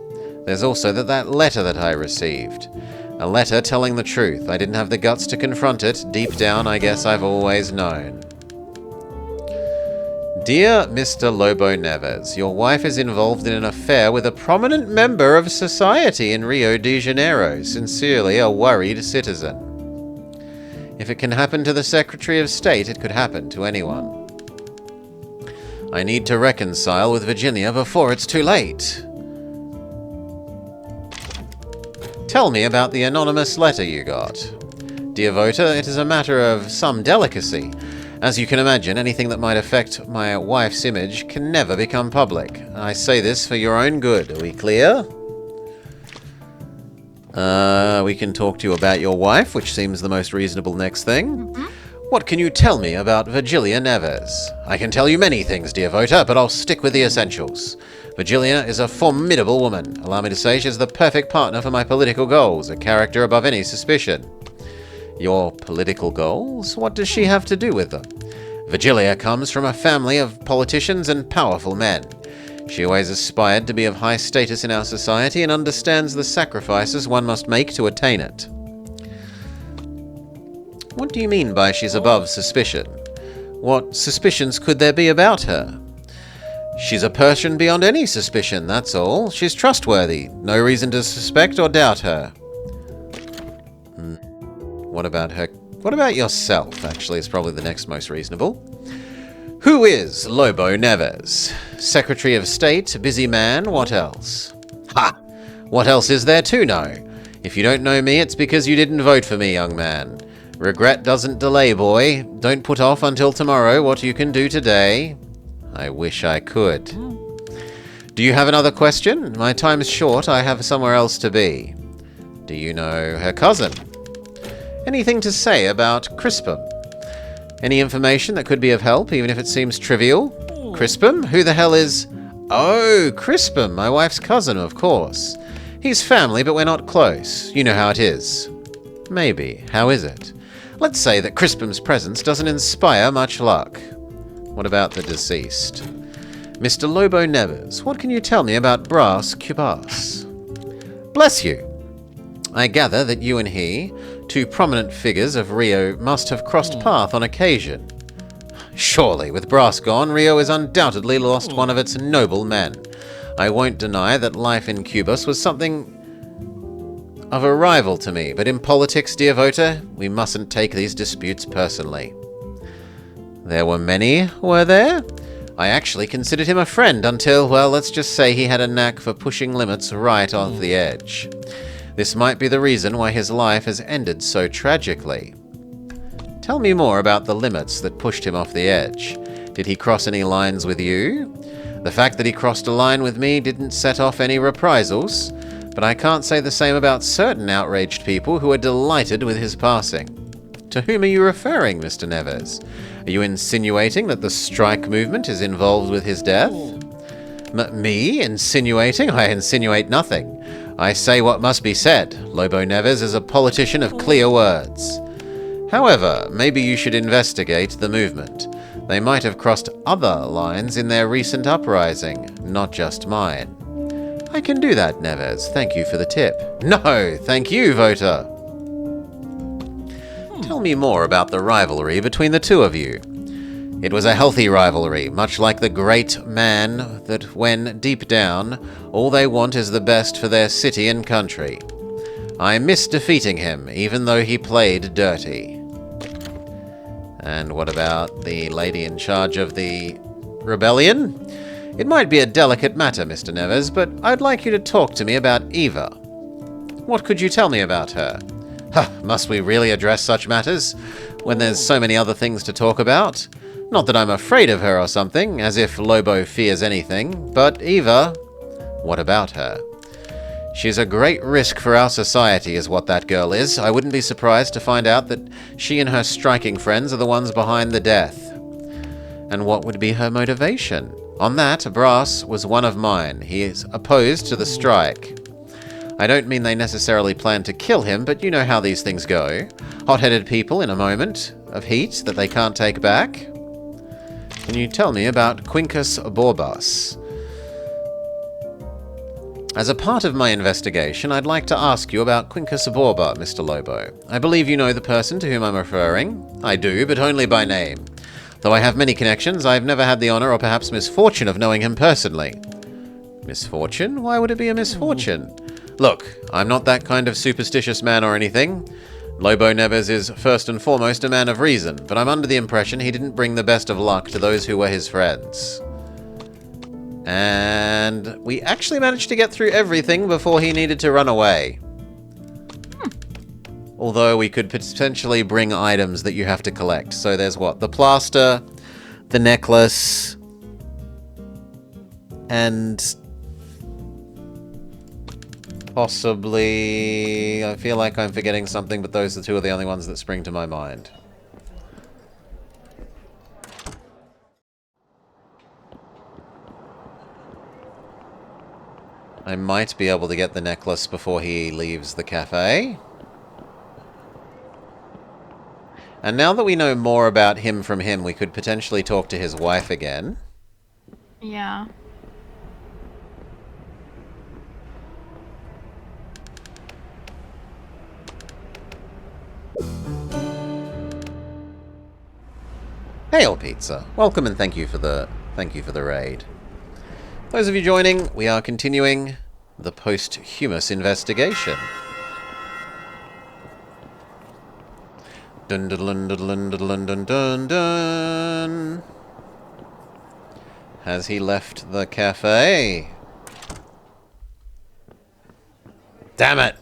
S1: There's also that letter that I received. A letter telling the truth. I didn't have the guts to confront it. Deep down, I guess I've always known. Dear Mr. Lobo Neves, your wife is involved in an affair with a prominent member of society in Rio de Janeiro. Sincerely, a worried citizen. If it can happen to the Secretary of State, it could happen to anyone. I need to reconcile with Virginia before it's too late. Tell me about the anonymous letter you got. Dear voter, it is a matter of some delicacy. As you can imagine, anything that might affect my wife's image can never become public. I say this for your own good. Are we clear? We can talk to you about your wife, which seems the most reasonable next thing. What can you tell me about Virgilia Neves? I can tell you many things, dear voter, but I'll stick with the essentials. Virgilia is a formidable woman. Allow me to say she's the perfect partner for my political goals, a character above any suspicion. Your political goals? What does she have to do with them? Virgilia comes from a family of politicians and powerful men. She always aspired to be of high status in our society and understands the sacrifices one must make to attain it. What do you mean by she's above suspicion? What suspicions could there be about her? She's a Persian beyond any suspicion, that's all. She's trustworthy. No reason to suspect or doubt her. What about her? What about yourself, actually, is probably the next most reasonable. Who is Lobo Neves? Secretary of State, busy man, what else? Ha! What else is there to know? If you don't know me, it's because you didn't vote for me, young man. Regret doesn't delay, boy. Don't put off until tomorrow what you can do today. I wish I could. Do you have another question? My time's short. I have somewhere else to be. Do you know her cousin? Anything to say about Crispum? Any information that could be of help, even if it seems trivial? Crispum? Who the hell is... Oh, Crispum, my wife's cousin, of course. He's family, but we're not close. You know how it is. Maybe. How is it? Let's say that Crispum's presence doesn't inspire much luck. What about the deceased? Mr. Lobo Neves, what can you tell me about Brass Cubas? Bless you. I gather that you and he, two prominent figures of Rio, must have crossed path on occasion. Surely, with Brass gone, Rio has undoubtedly lost one of its noble men. I won't deny that life in Cubas was something of a rival to me, but in politics, dear voter, we mustn't take these disputes personally. There were many, were there? I actually considered him a friend until, well, let's just say he had a knack for pushing limits right off the edge. This might be the reason why his life has ended so tragically. Tell me more about the limits that pushed him off the edge. Did he cross any lines with you? The fact that he crossed a line with me didn't set off any reprisals, but I can't say the same about certain outraged people who are delighted with his passing. To whom are you referring, Mr. Neves? Are you insinuating that the strike movement is involved with his death? Me? Insinuating? I insinuate nothing. I say what must be said. Lobo Neves is a politician of clear words. However, maybe you should investigate the movement. They might have crossed other lines in their recent uprising, not just mine. I can do that, Neves. Thank you for the tip. No, thank you, voter. Tell me more about the rivalry between the two of you. It was a healthy rivalry, much like the great man that when, deep down, all they want is the best for their city and country. I miss defeating him, even though he played dirty. And what about the lady in charge of the rebellion? It might be a delicate matter, Mr. Neves, but I'd like you to talk to me about Eva. What could you tell me about her? Must we really address such matters, when there's so many other things to talk about? Not that I'm afraid of her or something, as if Lobo fears anything, but Eva, what about her? She's a great risk for our society is what that girl is. I wouldn't be surprised to find out that she and her striking friends are the ones behind the death. And what would be her motivation? On that, Brass was one of mine. He is opposed to the strike. I don't mean they necessarily plan to kill him, but you know how these things go. Hot-headed people in a moment of heat that they can't take back. Can you tell me about Quincus Borbas? As a part of my investigation, I'd like to ask you about Quincus Borba, Mr. Lobo. I believe you know the person to whom I'm referring. I do, but only by name. Though I have many connections, I've never had the honor or perhaps misfortune of knowing him personally. Misfortune? Why would it be a misfortune? Look, I'm not that kind of superstitious man or anything. Lobo Neves is first and foremost a man of reason, but I'm under the impression he didn't bring the best of luck to those who were his friends. And we actually managed to get through everything before he needed to run away. Although we could potentially bring items that you have to collect. So there's what? The plaster, the necklace, and possibly... I feel like I'm forgetting something, but those are two of the only ones that spring to my mind. I might be able to get the necklace before he leaves the cafe. And now that we know more about him from him, we could potentially talk to his wife again.
S2: Yeah.
S1: Hail, Pizza. Welcome and thank you for the raid. Those of you joining, we are continuing the Posthumous investigation. Dun dun dun dun dun dun dun dun. Has he left the cafe? Damn it!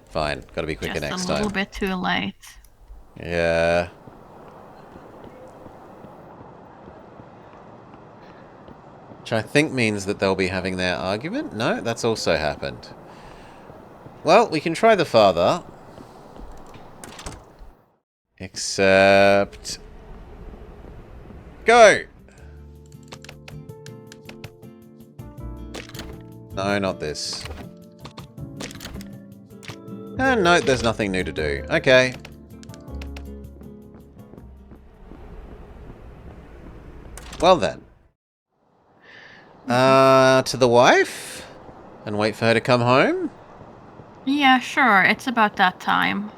S1: Fine, gotta be quicker next time.
S2: Just a little bit too late.
S1: Yeah. Which I think means that they'll be having their argument? No, that's also happened. Well, we can try the father. Except... Go! No, not this. And no, there's nothing new to do. Okay. Well then. To the wife? And wait for her to come home?
S2: Yeah, sure. It's about that time.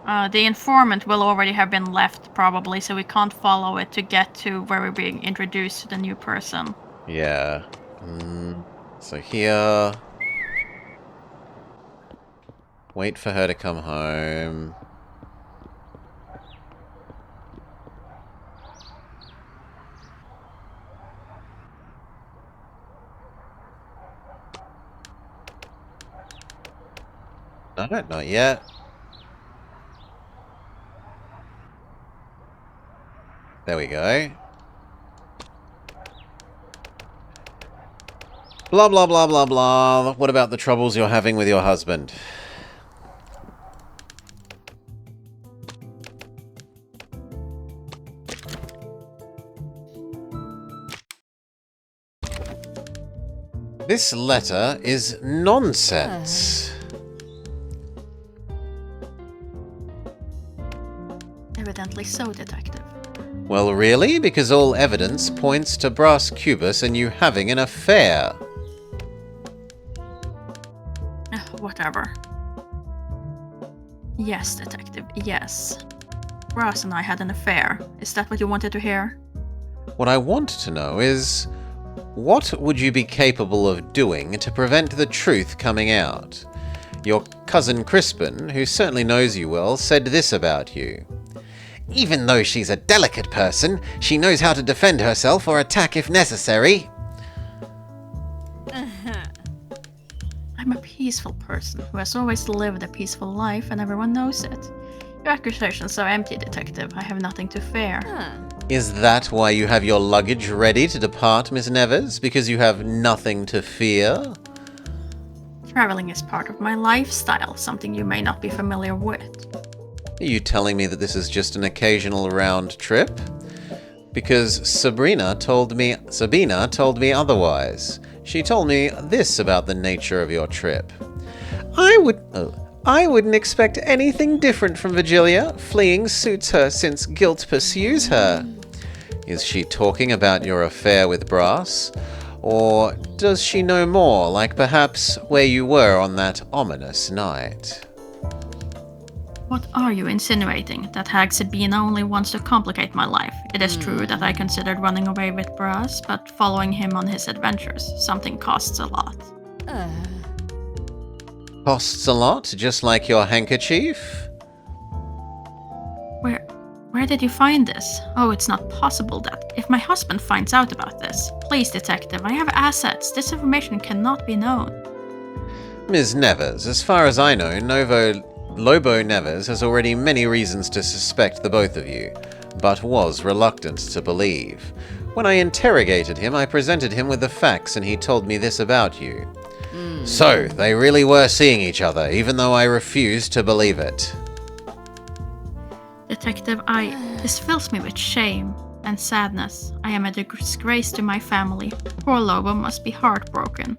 S2: The informant will already have been left, probably, so we can't follow it to get to where we're being introduced to the new person.
S1: Yeah. So here... Wait for her to come home. No, not yet. There we go. Blah, blah, blah, blah, blah. What about the troubles you're having with your husband? This letter is nonsense.
S2: Evidently so, Detective.
S1: Well, really? Because all evidence points to Brass Cubus and you having an affair.
S2: Whatever. Yes, Detective, yes. Brass and I had an affair. Is that what you wanted to hear?
S1: What I want to know is, what would you be capable of doing to prevent the truth coming out? Your cousin Crispin, who certainly knows you well, said this about you. Even though she's a delicate person, she knows how to defend herself or attack if necessary.
S2: I'm a peaceful person who has always lived a peaceful life, and everyone knows it. Your accusations are empty, Detective. I have nothing to fear.
S1: Is that why you have your luggage ready to depart, Miss Nevers? Because you have nothing to fear?
S2: Traveling is part of my lifestyle, something you may not be familiar with.
S1: Are you telling me that this is just an occasional round trip? Because Sabina told me otherwise. She told me this about the nature of your trip. I wouldn't expect anything different from Virgilia. Fleeing suits her since guilt pursues her. Is she talking about your affair with Brass? Or does she know more, like perhaps where you were on that ominous night?
S2: What are you insinuating? That hag Sabina only wants to complicate my life. It is true that I considered running away with Brass, but following him on his adventures, something costs a lot.
S1: Costs a lot, just like your handkerchief?
S2: Where did you find this? Oh, it's not possible that... If my husband finds out about this... Please, Detective, I have assets. This information cannot be known.
S1: Ms. Nevers, as far as I know, Lobo Nevers has already many reasons to suspect the both of you, but was reluctant to believe. When I interrogated him, I presented him with the facts and he told me this about you. So, they really were seeing each other, even though I refused to believe it.
S2: Detective, this fills me with shame and sadness. I am a disgrace to my family. Poor Lobo must be heartbroken.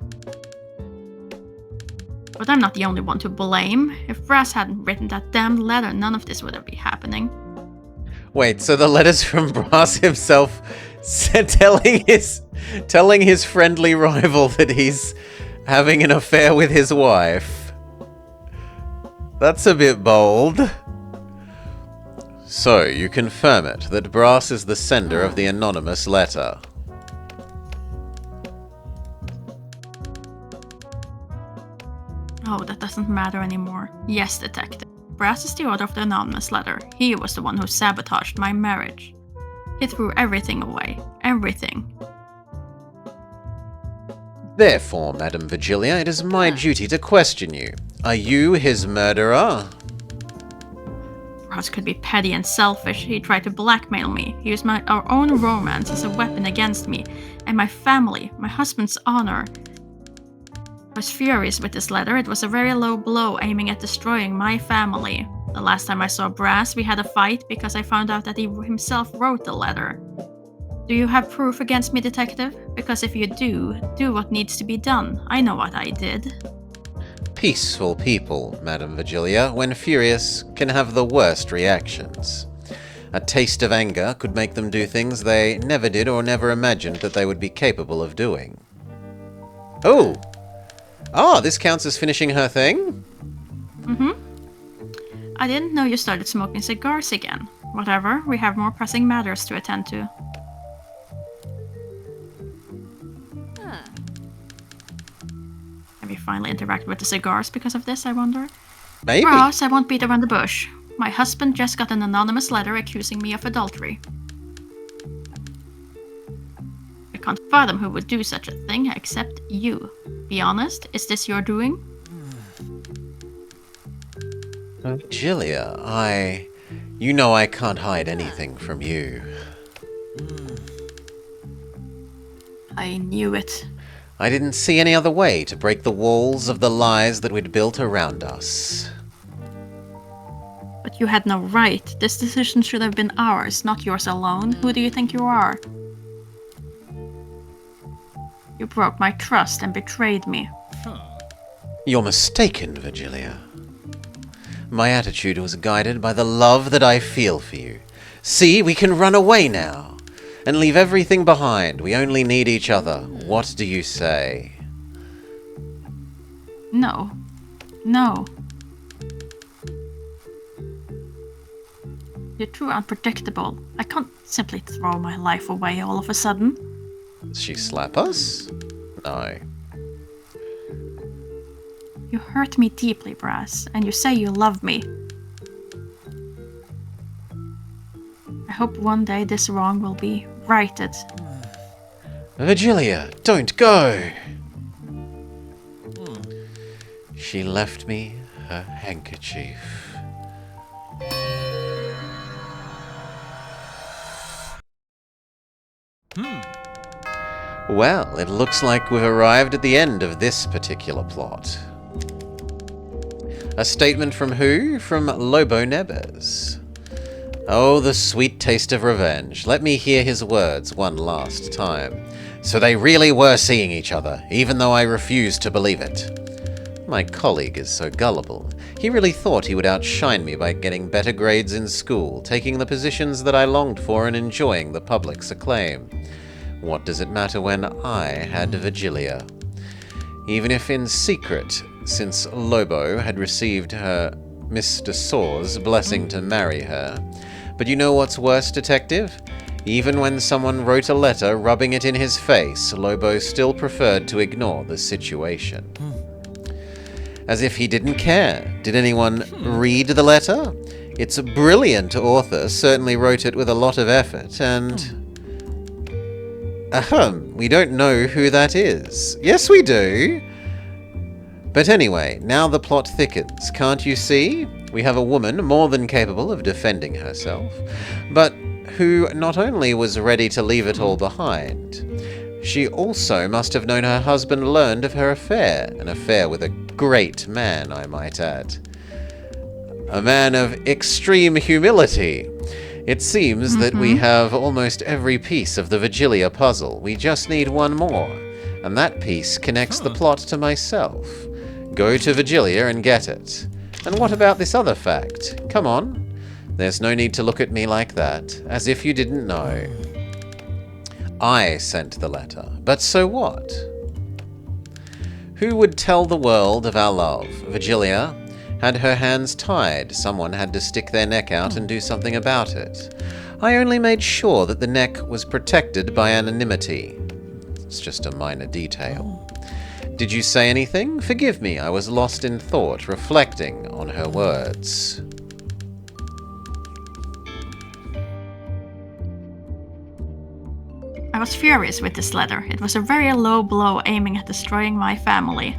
S2: But I'm not the only one to blame. If Brass hadn't written that damned letter, none of this would be happening.
S1: Wait, so the letters from Brass himself telling his friendly rival that he's having an affair with his wife? That's a bit bold. So, you confirm it, that Brass is the sender of the anonymous letter?
S2: Oh, that doesn't matter anymore. Yes, Detective. Brass is the author of the anonymous letter. He was the one who sabotaged my marriage. He threw everything away. Everything.
S1: Therefore, Madam Virgilia, it is my duty to question you. Are you his murderer?
S2: Brass could be petty and selfish. He tried to blackmail me. He used our own romance as a weapon against me and my family, my husband's honor. I was furious with this letter. It was a very low blow aiming at destroying my family. The last time I saw Brass, we had a fight because I found out that he himself wrote the letter. Do you have proof against me, Detective? Because if you do what needs to be done. I know what I did.
S1: Peaceful people, Madam Virgilia, when furious, can have the worst reactions. A taste of anger could make them do things they never did or never imagined that they would be capable of doing. Oh! Ah, this counts as finishing her thing?
S2: I didn't know you started smoking cigars again. Whatever, we have more pressing matters to attend to. Have you finally interacted with the cigars because of this, I wonder?
S1: Maybe.
S2: Ross, I won't beat around the bush. My husband just got an anonymous letter accusing me of adultery. I can't fathom who would do such a thing except you. Be honest, is this your doing?
S1: Virgilia, You know I can't hide anything from you.
S2: I knew it.
S1: I didn't see any other way to break the walls of the lies that we'd built around us.
S2: But you had no right. This decision should have been ours, not yours alone. Who do you think you are? You broke my trust and betrayed me.
S1: You're mistaken, Virgilia. My attitude was guided by the love that I feel for you. See, we can run away now and leave everything behind. We only need each other. What do you say?
S2: No. No. You're too unpredictable. I can't simply throw my life away all of a sudden.
S1: Does she slap us? No.
S2: You hurt me deeply, Brass, and you say you love me. I hope one day this wrong will be righted.
S1: Virgilia, don't go! She left me her handkerchief. Well, it looks like we've arrived at the end of this particular plot. A statement from who? From Lobo Nebes. Oh, the sweet taste of revenge. Let me hear his words one last time. So they really were seeing each other, even though I refused to believe it. My colleague is so gullible. He really thought he would outshine me by getting better grades in school, taking the positions that I longed for and enjoying the public's acclaim. What does it matter when I had Virgilia? Even if in secret, since Lobo had received her Mr. Saw's blessing to marry her. But you know what's worse, Detective? Even when someone wrote a letter rubbing it in his face, Lobo still preferred to ignore the situation. As if he didn't care. Did anyone read the letter? Its a brilliant author certainly wrote it with a lot of effort, and... we don't know who that is. Yes, we do! But anyway, now the plot thickens. Can't you see? We have a woman more than capable of defending herself, but who not only was ready to leave it all behind, she also must have known her husband learned of her affair, an affair with a great man, I might add. A man of extreme humility. It seems that we have almost every piece of the Virgilia puzzle. We just need one more, and that piece connects the plot to myself. Go to Virgilia and get it. And what about this other fact? Come on. There's no need to look at me like that, as if you didn't know. I sent the letter, but so what? Who would tell the world of our love? Virgilia had her hands tied. Someone had to stick their neck out and do something about it. I only made sure that the neck was protected by anonymity. It's just a minor detail. Did you say anything? Forgive me, I was lost in thought, reflecting on her words.
S2: I was furious with this letter. It was a very low blow aiming at destroying my family.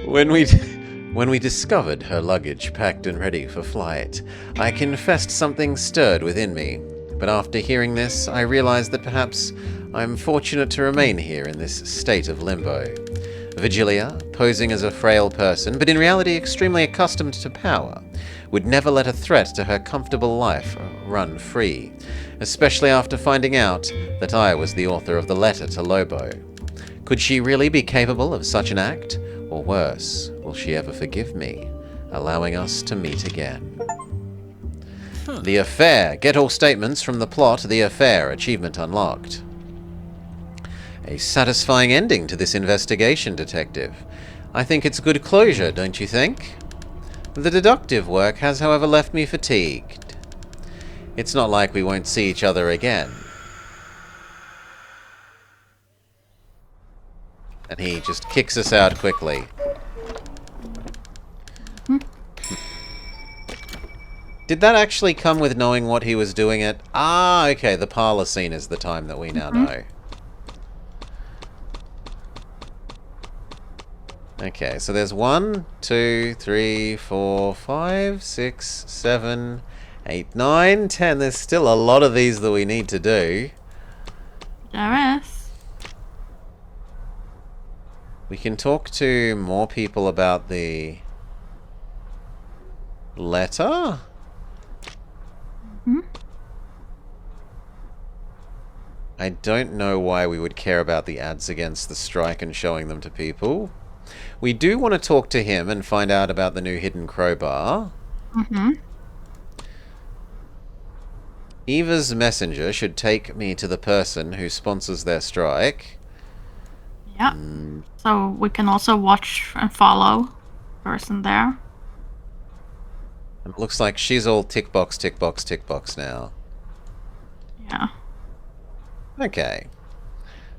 S1: When we discovered her luggage packed and ready for flight, I confessed something stirred within me. But after hearing this, I realized that perhaps I'm fortunate to remain here in this state of limbo. Vigilia, posing as a frail person, but in reality extremely accustomed to power, would never let a threat to her comfortable life run free, especially after finding out that I was the author of the letter to Lobo. Could she really be capable of such an act? Or worse, will she ever forgive me, allowing us to meet again? The Affair. Get all statements from the plot. The Affair. Achievement unlocked. A satisfying ending to this investigation, Detective. I think it's good closure, don't you think? The deductive work has, however, left me fatigued. It's not like we won't see each other again. And he just kicks us out quickly. Did that actually come with knowing what he was doing it? Ah, okay, the parlor scene is the time that we now know. Okay, so there's 1, 2, 3, 4, 5, 6, 7, 8, 9, 10. There's still a lot of these that we need to do.
S2: There is.
S1: We can talk to more people about the letter. I don't know why we would care about the ads against the strike and showing them to people. We do want to talk to him and find out about the new hidden crowbar. Eva's messenger should take me to the person who sponsors their strike.
S2: Yeah. So we can also watch and follow the person there.
S1: It looks like she's all tick box, tick box, tick box now.
S2: Yeah.
S1: Okay.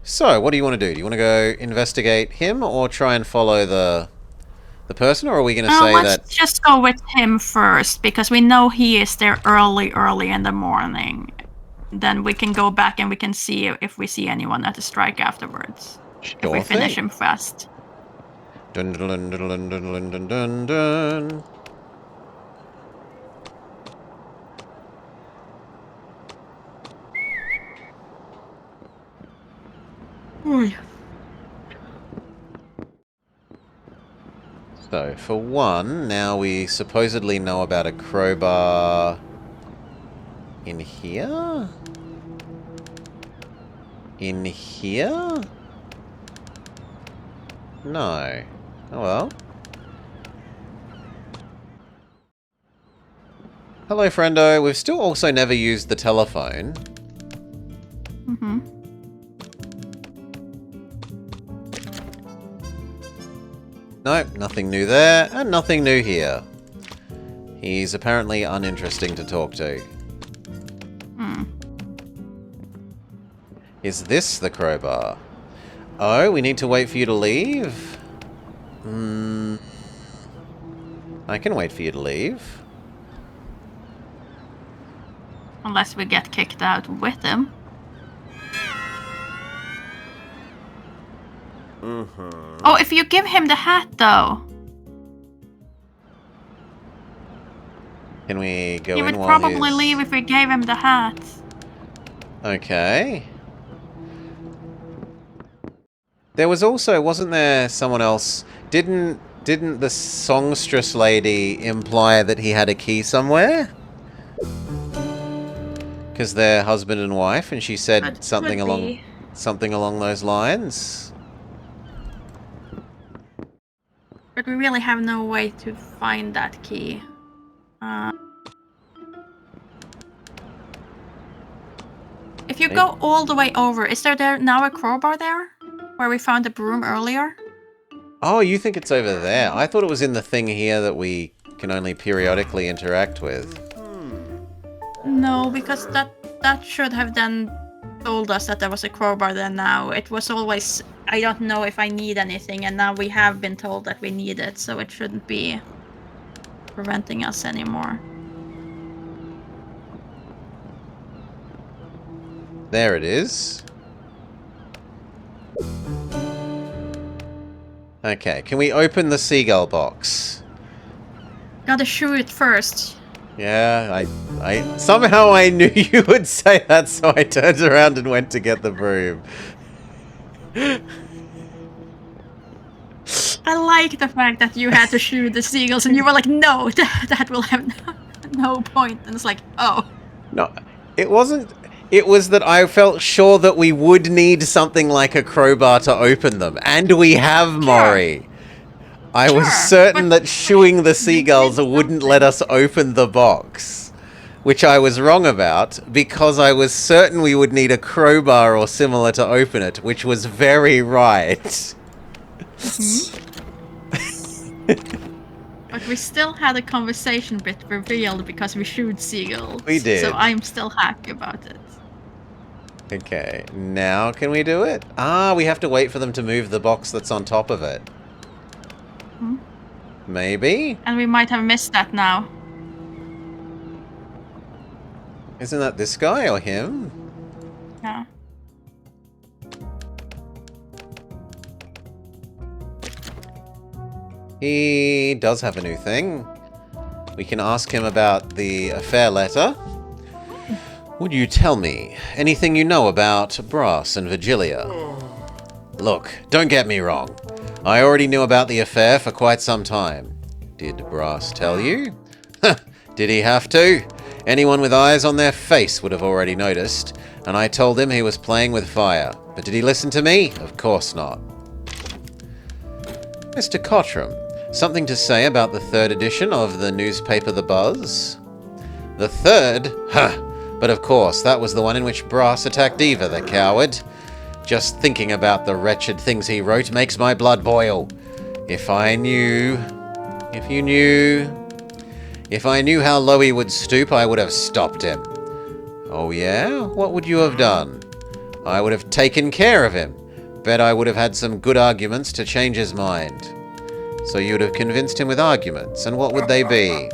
S1: So, what do you want to do? Do you want to go investigate him or try and follow the person, or are we going to say
S2: let's
S1: that...
S2: just go with him first, because we know he is there early in the morning. Then we can go back and we can see if we see anyone at the strike afterwards.
S1: Sure
S2: if we finish
S1: thing.
S2: him fast.
S1: Dun dun dun dun dun dun dun dun dun. So, for one, now we supposedly know about a crowbar in here? In here? No. Oh well. Hello, friendo. We've still also never used the telephone. Nope, nothing new there, and nothing new here. He's apparently uninteresting to talk to. Is this the crowbar? Oh, we need to wait for you to leave? I can wait for you to leave.
S2: Unless we get kicked out with him. Oh, if you give him the hat, though.
S1: Can we go in
S2: He would
S1: while
S2: probably
S1: he's...
S2: leave if we gave him the hat.
S1: Okay. There was also, wasn't there someone else? Didn't the songstress lady imply that he had a key somewhere? Because they're husband and wife, and she said something along those lines.
S2: But we really have no way to find that key. If you go all the way over, is there now a crowbar there? Where we found the broom earlier?
S1: Oh, you think it's over there? I thought it was in the thing here that we can only periodically interact with.
S2: No, because that should have then told us that there was a crowbar there now. It was always, I don't know if I need anything, and now we have been told that we need it, so it shouldn't be preventing us anymore.
S1: There it is. Okay, can we open the seagull box?
S2: Gotta shoot it first.
S1: Yeah, I somehow I knew you would say that, so I turned around and went to get the broom.
S2: I like the fact that you had to shoot the seagulls, and you were like, no, that will have no point. And it's like, oh.
S1: No, it wasn't. It was that I felt sure that we would need something like a crowbar to open them. And we have, Maury. I was certain that shooing the seagulls wouldn't let us open the box. Which I was wrong about, because I was certain we would need a crowbar or similar to open it, which was very right.
S2: But we still had a conversation bit revealed because we shoot seagulls.
S1: We did.
S2: So I'm still happy about it.
S1: Okay, now can we do it? Ah, we have to wait for them to move the box that's on top of it.
S2: Hmm?
S1: Maybe?
S2: And we might have missed that now.
S1: Isn't that this guy or him?
S2: Yeah.
S1: He does have a new thing. We can ask him about the affair letter. Would you tell me anything you know about Brass and Virgilia? Look, don't get me wrong. I already knew about the affair for quite some time. Did Brass tell you? Did he have to? Anyone with eyes on their face would have already noticed, and I told him he was playing with fire. But did he listen to me? Of course not. Mr. Cottram, something to say about the third edition of the newspaper The Buzz? The third? Huh! But of course, that was the one in which Brass attacked Eva, the coward. Just thinking about the wretched things he wrote makes my blood boil. If I knew how low he would stoop, I would have stopped him. Oh yeah? What would you have done? I would have taken care of him. Bet I would have had some good arguments to change his mind. So you'd have convinced him with arguments, and what would they be?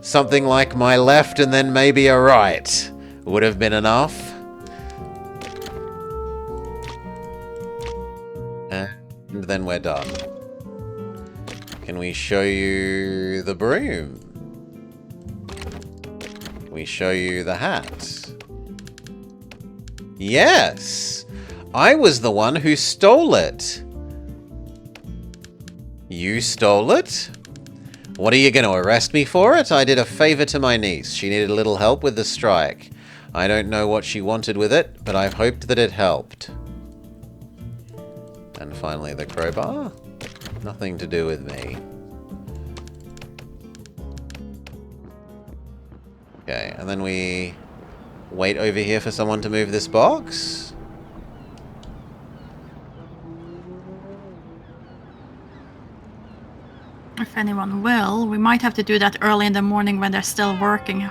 S1: Something like my left and then maybe a right. Would have been enough. And then we're done. Can we show you the broom? Can we show you the hat? Yes! I was the one who stole it. You stole it? What are you going to arrest me for it? I did a favor to my niece. She needed a little help with the strike. I don't know what she wanted with it, but I've hoped that it helped. And finally the crowbar. Nothing to do with me. Okay, and then we wait over here for someone to move this box.
S2: If anyone will, we might have to do that early in the morning when they're still working.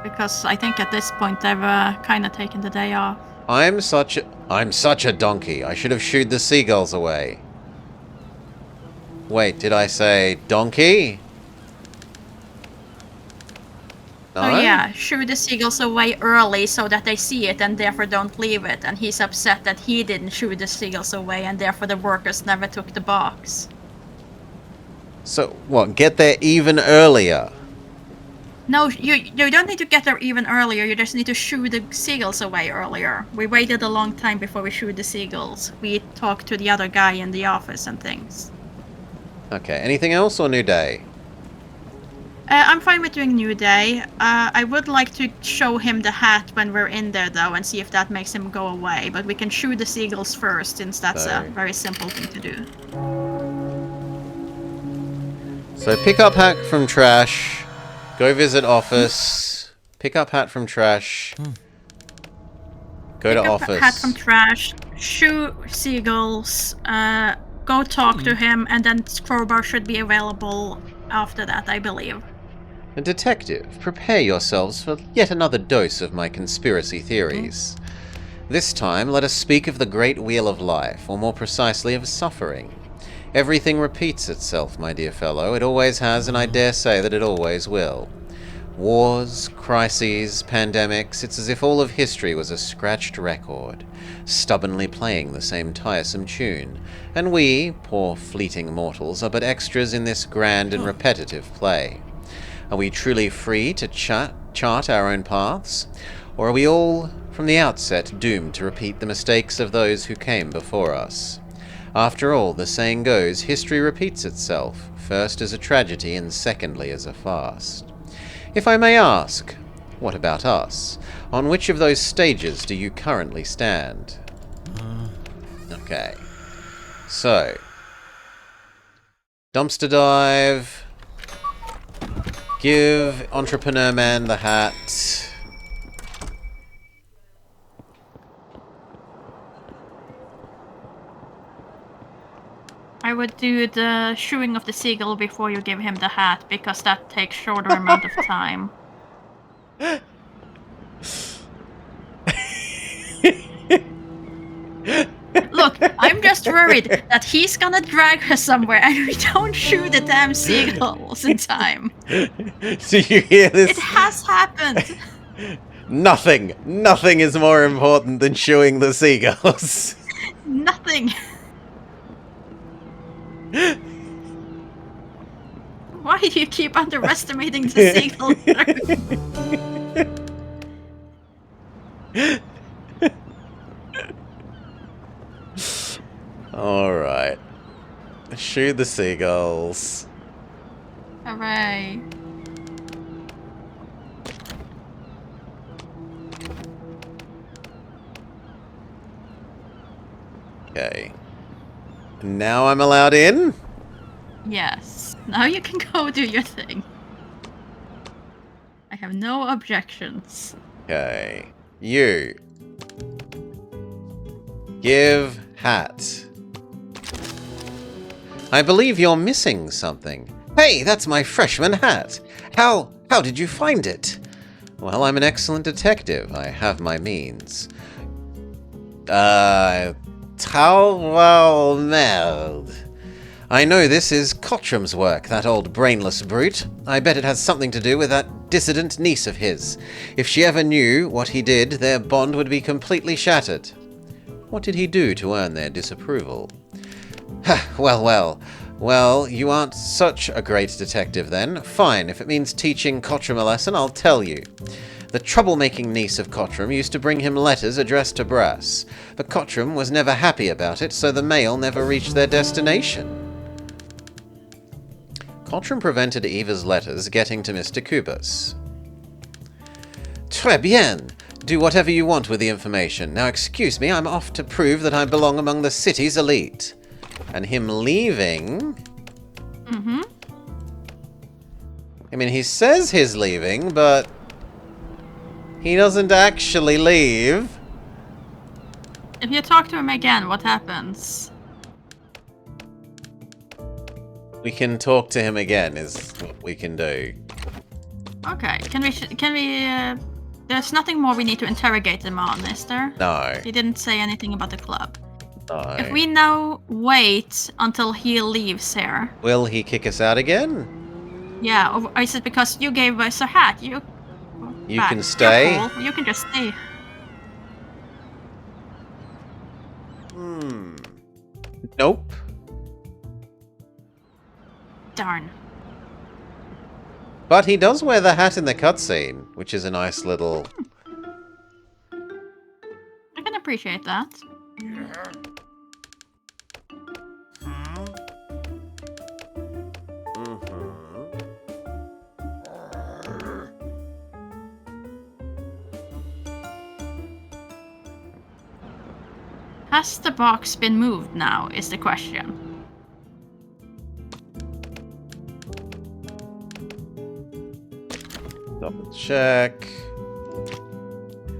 S2: Because I think at this point they've kind of taken the day off.
S1: I'm such a donkey. I should have shooed the seagulls away. Wait, did I say donkey? No?
S2: Oh yeah, shoo the seagulls away early so that they see it and therefore don't leave it. And he's upset that he didn't shoo the seagulls away and therefore the workers never took the box.
S1: So, what, get there even earlier?
S2: No, you don't need to get there even earlier, you just need to shoo the seagulls away earlier. We waited a long time before we shooed the seagulls. We talked to the other guy in the office and things.
S1: Okay, anything else or new day?
S2: I'm fine with doing New Day. I would like to show him the hat when we're in there though and see if that makes him go away. But we can shoot the seagulls first since that's a very simple thing to do.
S1: So pick up hat from trash, go visit office, pick up hat from trash, go to office.
S2: Hat from trash, shoot seagulls, go talk to him, and then crowbar should be available after that, I believe.
S1: Detective, prepare yourselves for yet another dose of my conspiracy theories. This time, let us speak of the great wheel of life, or more precisely of suffering. Everything repeats itself, my dear fellow. It always has, and I dare say that it always will. Wars, crises, pandemics, it's as if all of history was a scratched record, stubbornly playing the same tiresome tune, and we, poor fleeting mortals, are but extras in this grand and repetitive play. Are we truly free to chart our own paths, or are we all, from the outset, doomed to repeat the mistakes of those who came before us? After all, the saying goes, history repeats itself, first as a tragedy and secondly as a farce. If I may ask, what about us? On which of those stages do you currently stand? Okay. So, dumpster dive. Give Entrepreneur Man the hat.
S2: I would do the shoeing of the seagull before you give him the hat, because that takes shorter amount of time. Look, I'm just worried that he's gonna drag her somewhere and we don't shoot the damn seagulls in time.
S1: Do you hear this?
S2: It has happened.
S1: Nothing is more important than shoeing the seagulls.
S2: Nothing. Why do you keep underestimating the seagull?
S1: Alright. Shoot the seagulls.
S2: Hooray.
S1: Okay. Now I'm allowed in?
S2: Yes. Now you can go do your thing. I have no objections.
S1: Okay. You. Give hat. I believe you're missing something. Hey, that's my freshman hat. How did you find it? Well, I'm an excellent detective. I have my means. Well, merde. I know this is Cottram's work, that old brainless brute. I bet it has something to do with that dissident niece of his. If she ever knew what he did, their bond would be completely shattered. What did he do to earn their disapproval? Well, you aren't such a great detective then. Fine, if it means teaching Cottram a lesson, I'll tell you. The troublemaking niece of Cottram used to bring him letters addressed to Brass, but Cottram was never happy about it, so the mail never reached their destination. Cottram prevented Eva's letters getting to Mr. Kubus. Très bien! Do whatever you want with the information. Now excuse me, I'm off to prove that I belong among the city's elite. And him leaving...
S2: Mm-hmm.
S1: I mean, he says he's leaving, but... he doesn't actually leave.
S2: If you talk to him again, what happens?
S1: We can talk to him again, is what we can do.
S2: Okay, can we, there's nothing more we need to interrogate him on, is there?
S1: No.
S2: He didn't say anything about the club.
S1: No.
S2: If we now wait until he leaves here.
S1: Will he kick us out again?
S2: Yeah, or is it because you gave us a hat? You
S1: can stay?
S2: You're cool. You can just stay.
S1: Nope.
S2: Darn.
S1: But he does wear the hat in the cutscene, which is a nice little...
S2: I can appreciate that. Has the box been moved now, is the question.
S1: Double check.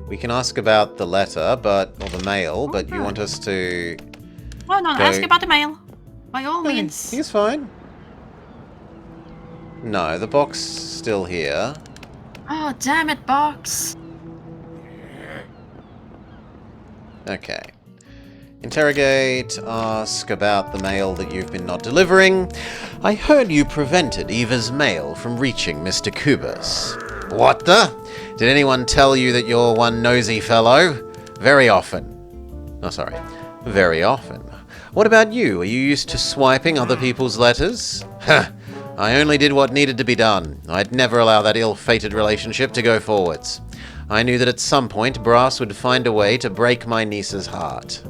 S1: We can ask about the letter, or the mail, but you want us to...
S2: Oh, no,
S1: go...
S2: ask about the mail. By all means.
S1: He's fine. No, the box is still here.
S2: Oh, damn it, box.
S1: Okay. Interrogate, ask about the mail that you've been not delivering. I heard you prevented Eva's mail from reaching Mr. Kubus. What the? Did anyone tell you that you're one nosy fellow? Very often. Oh, sorry. Very often. What about you? Are you used to swiping other people's letters? Huh. I only did what needed to be done. I'd never allow that ill-fated relationship to go forwards. I knew that at some point Brass would find a way to break my niece's heart.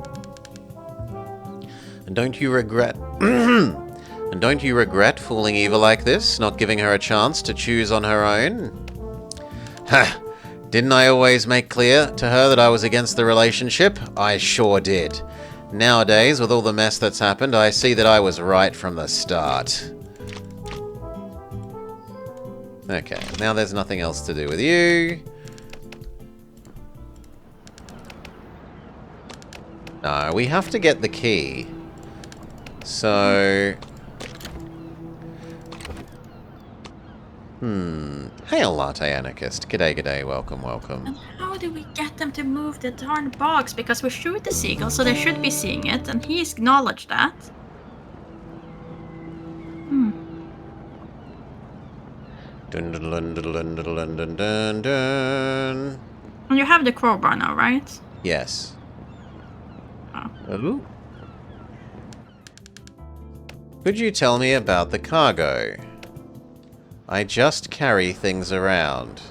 S1: And don't you regret... And don't you regret fooling Eva like this, not giving her a chance to choose on her own? Ha! Didn't I always make clear to her that I was against the relationship? I sure did. Nowadays, with all the mess that's happened, I see that I was right from the start. Okay, now there's nothing else to do with you. No, we have to get the key. So... Hail, Latte Anarchist. G'day, g'day. Welcome, welcome.
S2: And how do we get them to move the darn box? Because we shoot the seagull, so they should be seeing it, and he's acknowledged that.
S1: Dun dun dun dun dun dun dun dun dun.
S2: And you have the crowbar now, right?
S1: Yes.
S2: Oh.
S1: Ooh. Could you tell me about the cargo? I just carry things around.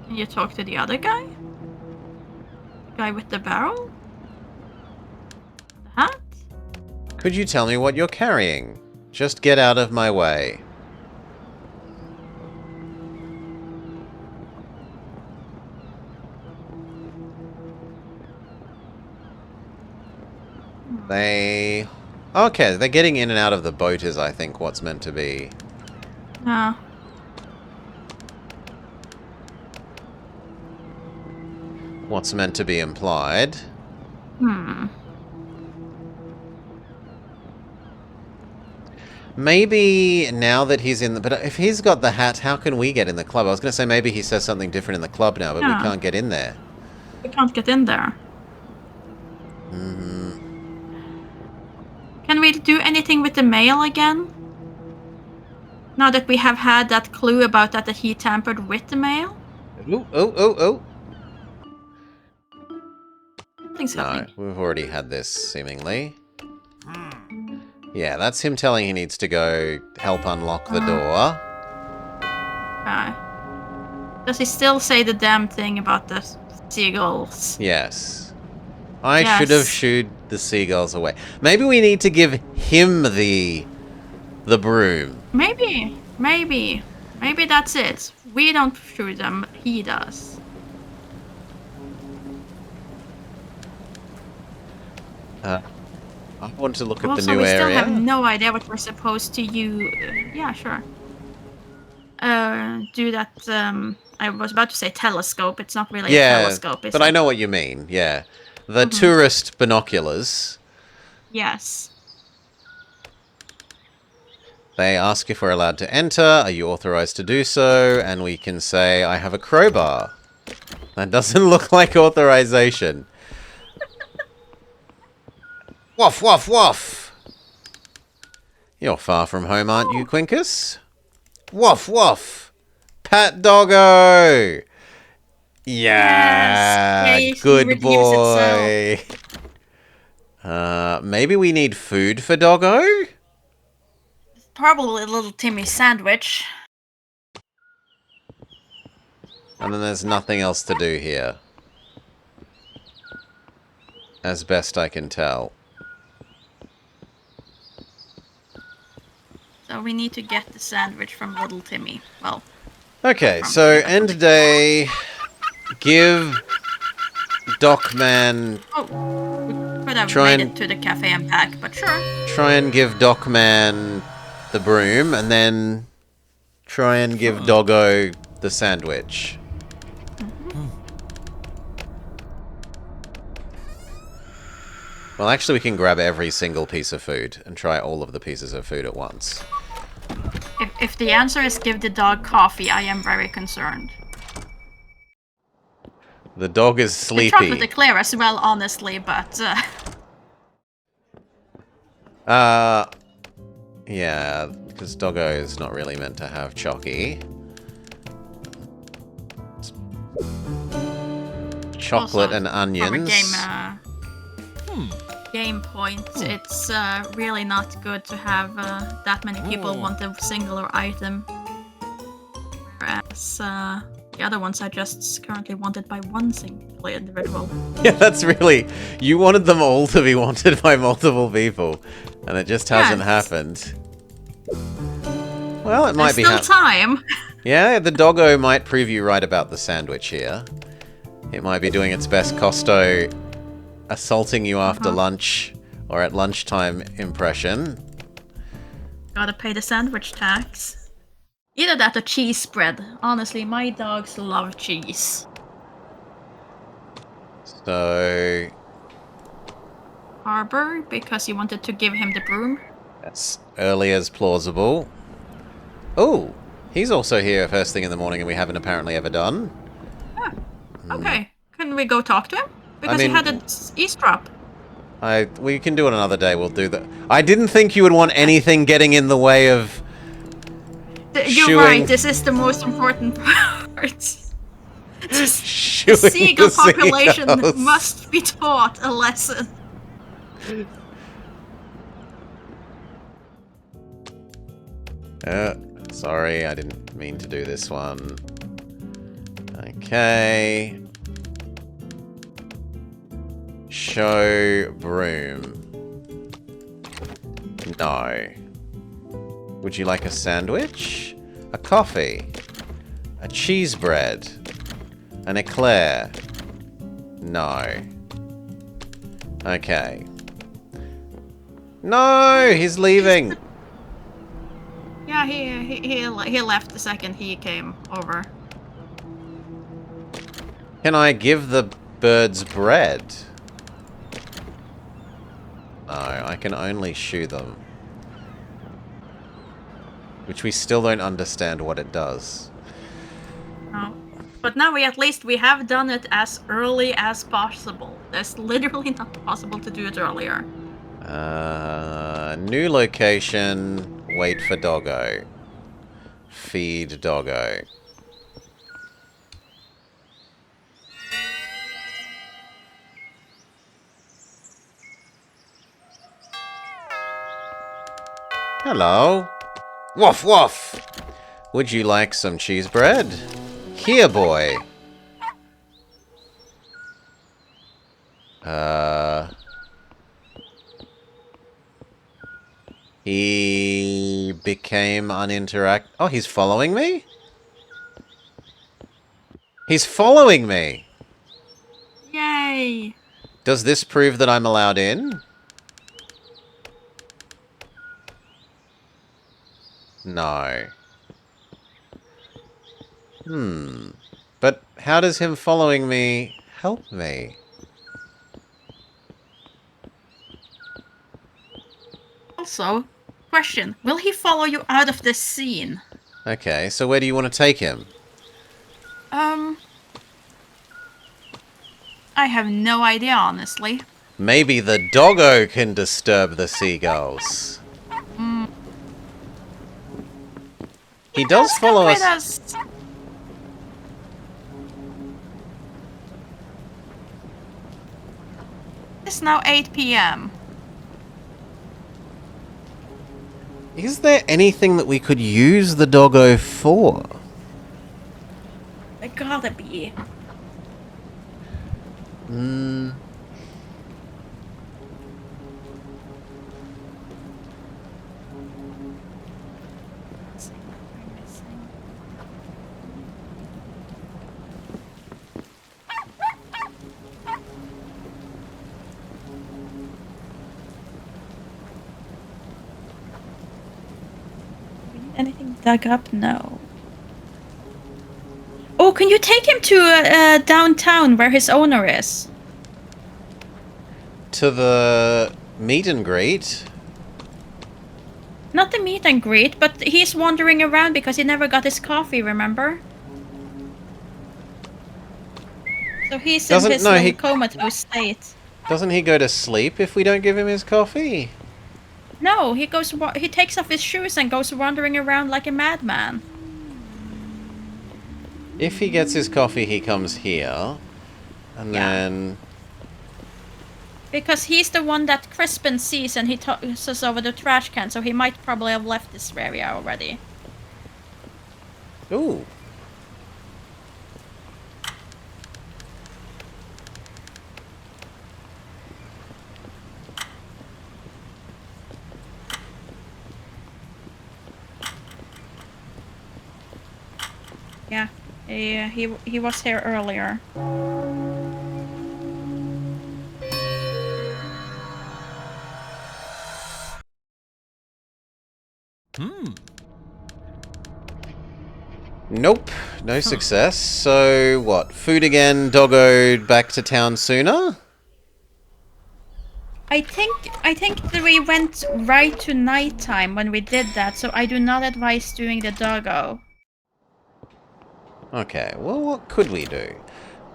S2: Can you talk to the other guy? The guy with the barrel? The hat?
S1: Could you tell me what you're carrying? Just get out of my way. They... Okay, they're getting in and out of the boat is, I think, what's meant to be.
S2: No.
S1: What's meant to be implied. Maybe now that he's in the... But if he's got the hat, how can we get in the club? I was going to say maybe he says something different in the club now, but we can't get in there.
S2: We can't get in there. Can we do anything with the mail again? Now that we have had that clue about that he tampered with the mail?
S1: Oh.
S2: Nothing's
S1: No,
S2: happening.
S1: we've already had this, seemingly. Yeah, that's him telling he needs to go help unlock the door.
S2: Does he still say the damn thing about the seagulls?
S1: Yes. I should have shooed the seagulls away. Maybe we need to give him the broom.
S2: Maybe that's it. We don't shoot them, he does.
S1: I want to look at
S2: Also,
S1: the new
S2: we still
S1: area.
S2: have no idea what we're supposed to use. Yeah, sure. Do that. I was about to say telescope. It's not really a telescope, is
S1: but
S2: it?
S1: I know what you mean. Yeah, the tourist binoculars.
S2: Yes.
S1: They ask if we're allowed to enter. Are you authorized to do so? And we can say, I have a crowbar. That doesn't look like authorization. Woof, woof, woof. You're far from home, aren't you, Quinkus? Woof, woof. Pat doggo. Yeah,
S2: Yes.
S1: good boy. Maybe we need food for doggo?
S2: Probably a little Timmy sandwich.
S1: And then there's nothing else to do here. As best I can tell.
S2: So we need to get the sandwich from little Timmy. Well.
S1: Okay, so end day. Give Docman...
S2: Oh, we could have
S1: Try
S2: made
S1: and-
S2: it to the cafe and pack, but sure.
S1: Try and give Docman the broom, and then try and give Doggo the sandwich. Well, actually, we can grab every single piece of food and try all of the pieces of food at once.
S2: If the answer is give the dog coffee, I am very concerned.
S1: The dog is
S2: The
S1: sleepy.
S2: chocolate eclair as well, honestly, but...
S1: Yeah, because Doggo is not really meant to have Chocky. Chocolate
S2: also,
S1: and onions.
S2: From a game point, it's really not good to have that many people want a singular item. Whereas the other ones are just currently wanted by one single individual.
S1: Yeah, that's really... You wanted them all to be wanted by multiple people, and it just hasn't happened. Well, it might be...
S2: There's still time!
S1: Yeah, the Doggo might prove you right about the sandwich here. It might be doing its best Costo assaulting you after lunch or at lunchtime impression.
S2: Gotta pay the sandwich tax. Either that or cheese spread. Honestly, my dogs love cheese.
S1: So...
S2: Harbor, because you wanted to give him the broom.
S1: That's early as plausible. Oh, he's also here first thing in the morning and we haven't apparently ever done.
S2: Ah, okay. Can we go talk to him? Because he had an eavesdrop.
S1: We can do it another day. We'll do that. I didn't think you would want anything getting in the way of...
S2: You're right, this is the most important part. The seagull population must be taught a lesson.
S1: Sorry, I didn't mean to do this one. Okay. Show broom. No. Would you like a sandwich? A coffee? A cheese bread? An eclair? No. Okay. No, he's leaving.
S2: Yeah, he left the second he came over.
S1: Can I give the birds bread? No, I can only shoo them. Which we still don't understand what it does.
S2: No. But now at least we have done it as early as possible. It's literally not possible to do it earlier.
S1: New location. Wait for Doggo. Feed Doggo. Hello. Woof woof. Would you like some cheese bread? Here, boy. He became uninteract. Oh, he's following me? He's following me!
S2: Yay!
S1: Does this prove that I'm allowed in? No. But how does him following me help me?
S2: Also, question, will he follow you out of this scene?
S1: Okay, so where do you want to take him?
S2: I have no idea, honestly.
S1: Maybe the Doggo can disturb the seagulls. He does follow us.
S2: It's now 8 p.m.
S1: Is there anything that we could use the Doggo for?
S2: There gotta be. Anything dug up? No. Oh, can you take him to downtown where his owner is?
S1: to the meet and greet.
S2: Not the meet and greet, but he's wandering around because he never got his coffee, remember? So he's in his little comatose state.
S1: Doesn't he go to sleep if we don't give him his coffee?
S2: No, he takes off his shoes and goes wandering around like a madman.
S1: If he gets his coffee, he comes here. And then...
S2: Because he's the one that Crispin sees and he tosses over the trash can, so he might probably have left this area already.
S1: Ooh.
S2: Yeah, he was here earlier.
S1: Nope, no success. So what? Food again, doggoed back to town sooner?
S2: I think that we went right to nighttime when we did that, so I do not advise doing the doggo.
S1: Okay, well, what could we do?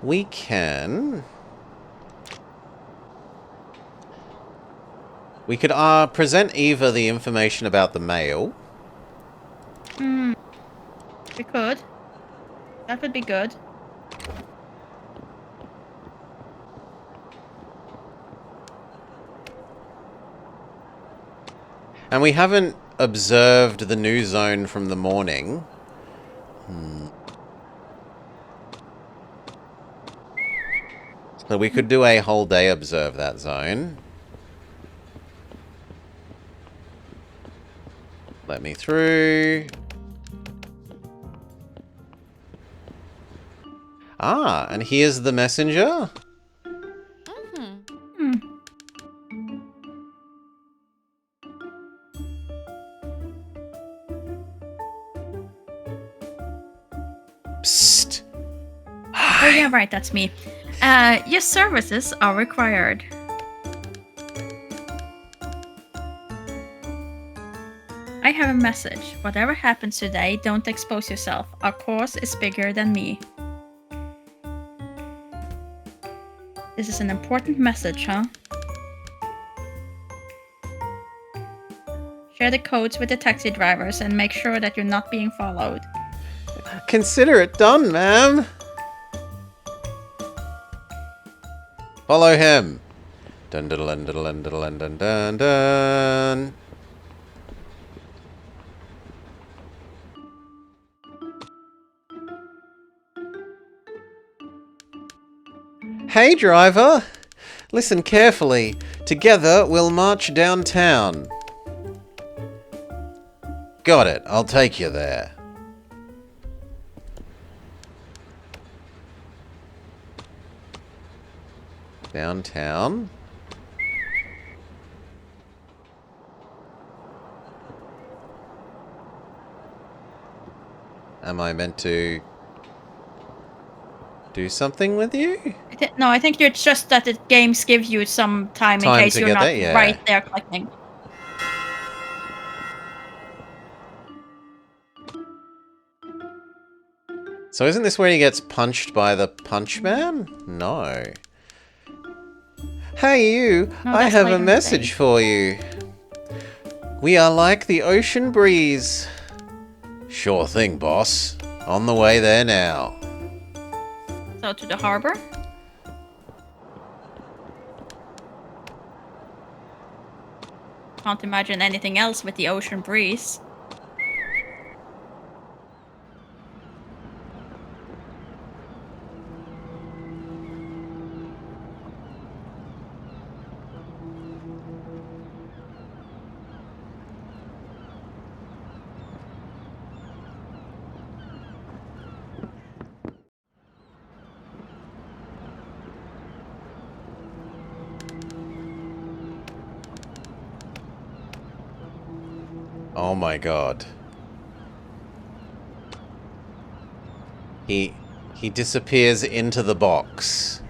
S1: We can... We could present Eva the information about the mail.
S2: We could. That would be good.
S1: And we haven't observed the new zone from the morning. So we could do a whole day observe that zone. Let me through. Ah, and here's the messenger. Psst.
S2: Oh yeah, right, that's me. Your services are required. I have a message. Whatever happens today, don't expose yourself. Our cause is bigger than me. This is an important message, huh? Share the codes with the taxi drivers and make sure that you're not being followed.
S1: Consider it done, ma'am. Follow him. Dun dun dun dun dun dun dun dun dun. Hey, driver. Listen carefully. Together, we'll march downtown. Got it. I'll take you there. Downtown. Am I meant to do something with you?
S2: No, I think it's just that the games give you some time in case
S1: to
S2: you're
S1: get
S2: not
S1: there, yeah.
S2: right there clicking.
S1: So isn't this where he gets punched by the punch man? No. Hey you,
S2: No,
S1: I
S2: that's
S1: have
S2: later
S1: a
S2: in the
S1: message
S2: day.
S1: for you. We are like the ocean breeze. Sure thing, boss. On the way there now.
S2: So to the harbor? Can't imagine anything else with the ocean breeze.
S1: Oh my god. He disappears into the box.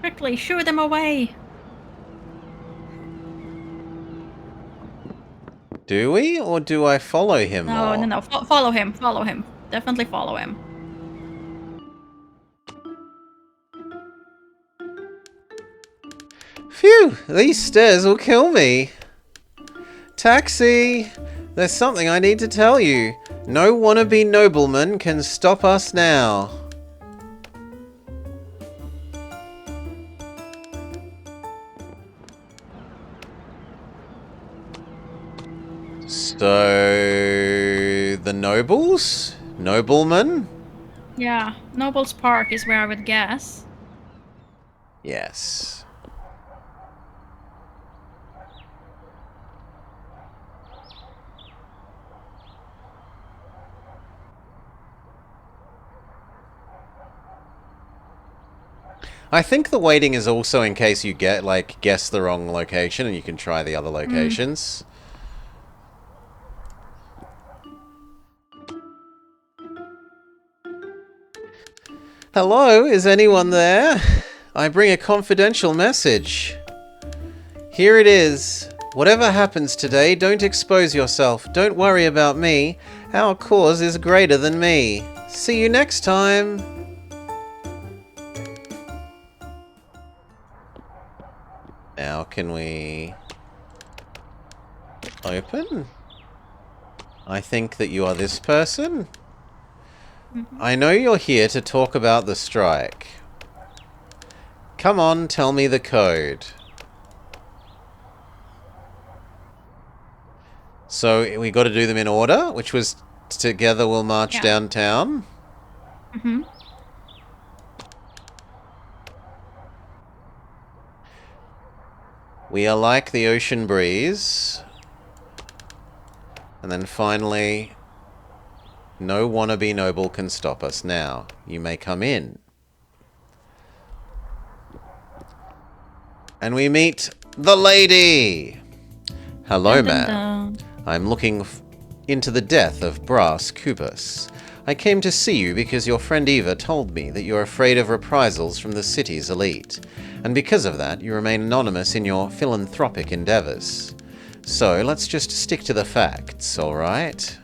S2: Quickly, shoo them away!
S1: Do we, or do I follow him
S2: No,
S1: more?
S2: no, no. Follow him. Follow him. Definitely follow him.
S1: Phew! These stairs will kill me! Taxi! There's something I need to tell you. No wannabe nobleman can stop us now. So... the nobles? Noblemen?
S2: Yeah, Noble's Park is where I would guess.
S1: Yes. I think the waiting is also in case you get, like, guess the wrong location and you can try the other locations. Hello, is anyone there? I bring a confidential message. Here it is. Whatever happens today, don't expose yourself. Don't worry about me. Our cause is greater than me. See you next time. Now can we open? I think that you are this person. I know you're here to talk about the strike. Come on, tell me the code. So we got to do them in order, which was together we'll march downtown.
S2: Mm-hmm.
S1: We are like the ocean breeze. And then finally, no wannabe noble can stop us now. You may come in. And we meet the lady. Hello, ma'am. I'm looking into the death of Brass Kubus. I came to see you because your friend Eva told me that you're afraid of reprisals from the city's elite. And because of that, you remain anonymous in your philanthropic endeavors. So, let's just stick to the facts, alright?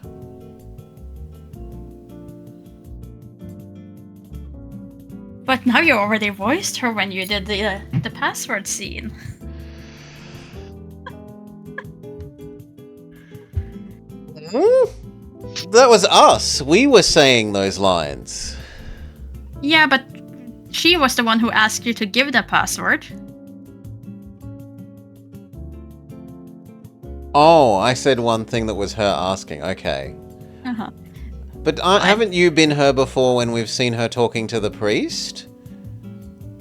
S2: But now you already voiced her when you did the password scene.
S1: That was us. We were saying those lines.
S2: Yeah, but she was the one who asked you to give the password.
S1: Oh, I said one thing that was her asking. Okay.
S2: Uh-huh.
S1: But haven't you been her before when we've seen her talking to the priest?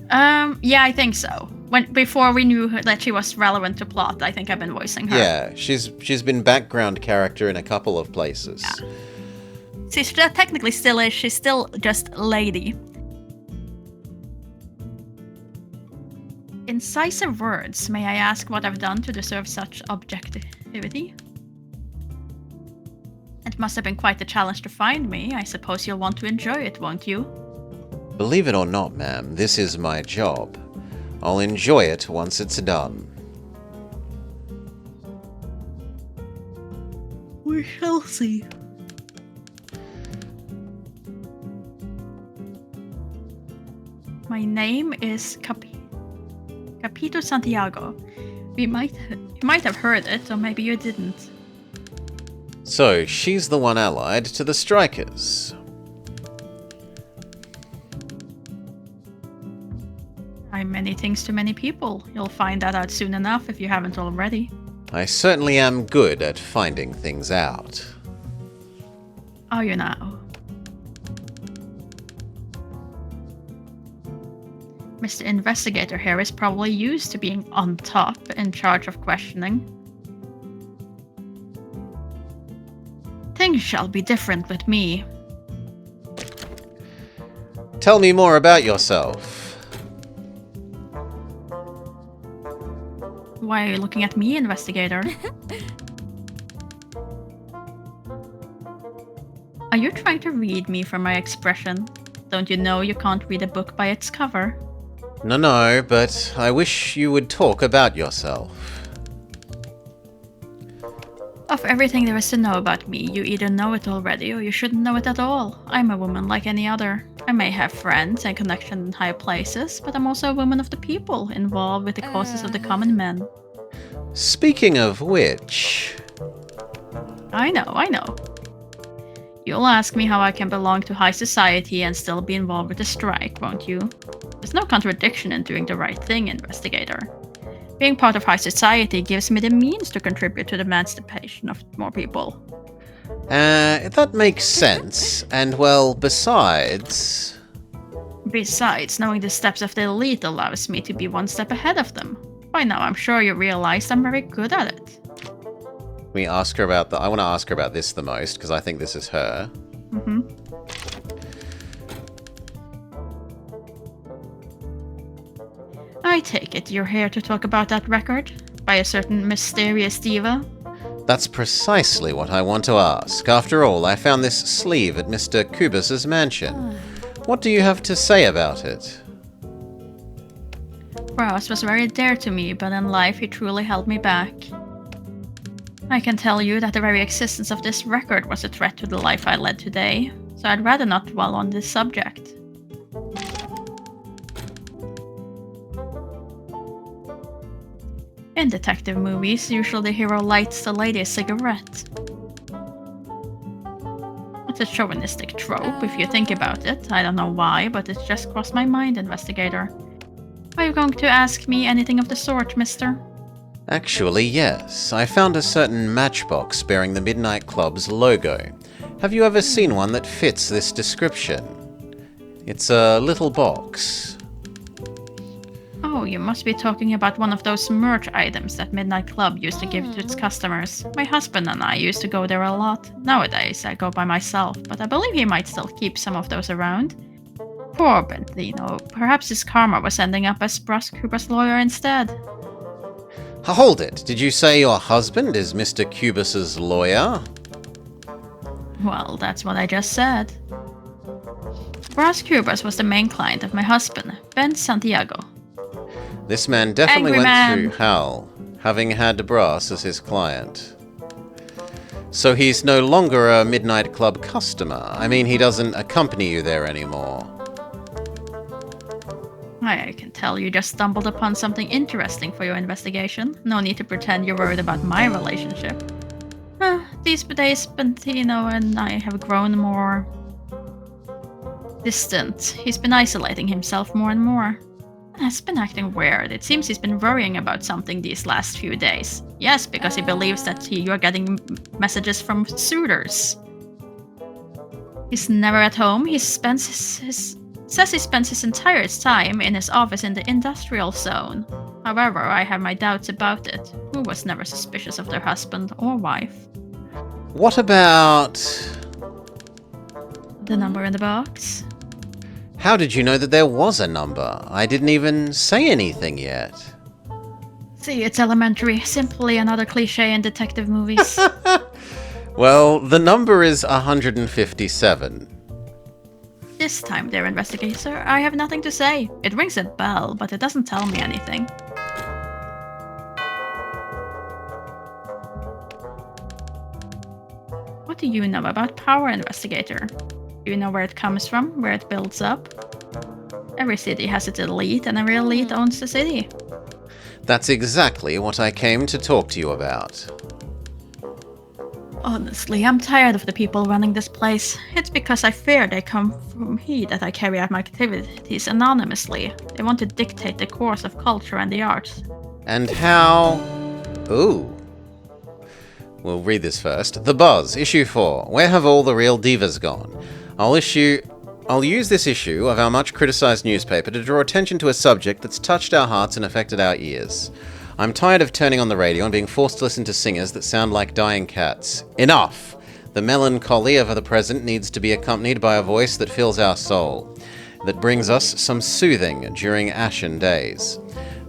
S2: Yeah, I think so. Before we knew that she was relevant to plot, I think I've been voicing her.
S1: Yeah, she's been background character in a couple of places.
S2: Yeah. See, she technically still is. She's still just lady. Incisive words. May I ask what I've done to deserve such objectivity? It must have been quite a challenge to find me. I suppose you'll want to enjoy it, won't you?
S1: Believe it or not, ma'am, this is my job. I'll enjoy it once it's done.
S2: We shall see. My name is Capito Santiago. You might have heard it, or maybe you didn't.
S1: So, she's the one allied to the strikers.
S2: I'm many things to many people. You'll find that out soon enough if you haven't already.
S1: I certainly am good at finding things out.
S2: Are you now? Mr. Investigator here is probably used to being on top, in charge of questioning. Things shall be different with me.
S1: Tell me more about yourself.
S2: Why are you looking at me, Investigator? Are you trying to read me from my expression? Don't you know you can't read a book by its cover?
S1: No, but I wish you would talk about yourself.
S2: Of everything there is to know about me, you either know it already or you shouldn't know it at all. I'm a woman like any other. I may have friends and connections in high places, but I'm also a woman of the people, involved with the causes of the common men.
S1: Speaking of which...
S2: I know. You'll ask me how I can belong to high society and still be involved with the strike, won't you? There's no contradiction in doing the right thing, investigator. Being part of high society gives me the means to contribute to the emancipation of more people.
S1: That makes sense. And well, besides...
S2: Besides, knowing the steps of the elite allows me to be one step ahead of them. By now, I'm sure you realize I'm very good at it.
S1: We ask her about I want to ask her about this the most, because I think this is her.
S2: Mm-hmm. I take it you're here to talk about that record? By a certain mysterious diva?
S1: That's precisely what I want to ask. After all, I found this sleeve at Mr. Kubus's mansion. What do you have to say about it?
S2: Rouse was very dear to me, but in life he truly held me back. I can tell you that the very existence of this record was a threat to the life I led today, so I'd rather not dwell on this subject. In detective movies, usually the hero lights the lady a cigarette. It's a chauvinistic trope, if you think about it. I don't know why, but it just crossed my mind, investigator. Are you going to ask me anything of the sort, mister?
S1: Actually, yes. I found a certain matchbox bearing the Midnight Club's logo. Have you ever seen one that fits this description? It's a little box.
S2: Oh, you must be talking about one of those merch items that Midnight Club used to give to its customers. My husband and I used to go there a lot. Nowadays, I go by myself, but I believe he might still keep some of those around. Poor Bentino. Perhaps his karma was ending up as Brass Cooper's lawyer instead.
S1: Hold it! Did you say your husband is Mr. Kubus's lawyer?
S2: Well, that's what I just said. Brass Cubas was the main client of my husband, Ben Santiago.
S1: This man definitely
S2: Angry
S1: went
S2: man.
S1: through hell, having had Brass as his client. So he's no longer a Midnight Club customer. I mean, he doesn't accompany you there anymore.
S2: I can tell you just stumbled upon something interesting for your investigation. No need to pretend you're worried about my relationship. These days, Bentino and I have grown more distant. He's been isolating himself more and more. Has been acting weird. It seems he's been worrying about something these last few days. Yes, because he believes that you're getting messages from suitors. He's never at home. He spends says he spends his entire time in his office in the industrial zone. However, I have my doubts about it. Who was never suspicious of their husband or wife?
S1: What about...
S2: The number in the box?
S1: How did you know that there was a number? I didn't even say anything yet.
S2: See, it's elementary. Simply another cliche in detective movies.
S1: Well, the number is 157.
S2: This time, dear investigator, I have nothing to say. It rings a bell, but it doesn't tell me anything. What do you know about power, investigator? Do you know where it comes from, where it builds up? Every city has its elite, and every elite owns the city.
S1: That's exactly what I came to talk to you about.
S2: Honestly, I'm tired of the people running this place. It's because I fear they come from me that I carry out my activities anonymously. They want to dictate the course of culture and the arts.
S1: And how... Ooh. We'll read this first. The Buzz, Issue 4. Where have all the real divas gone? I'll use this issue of our much criticized newspaper to draw attention to a subject that's touched our hearts and affected our ears. I'm tired of turning on the radio and being forced to listen to singers that sound like dying cats. Enough! The melancholy of the present needs to be accompanied by a voice that fills our soul, that brings us some soothing during ashen days,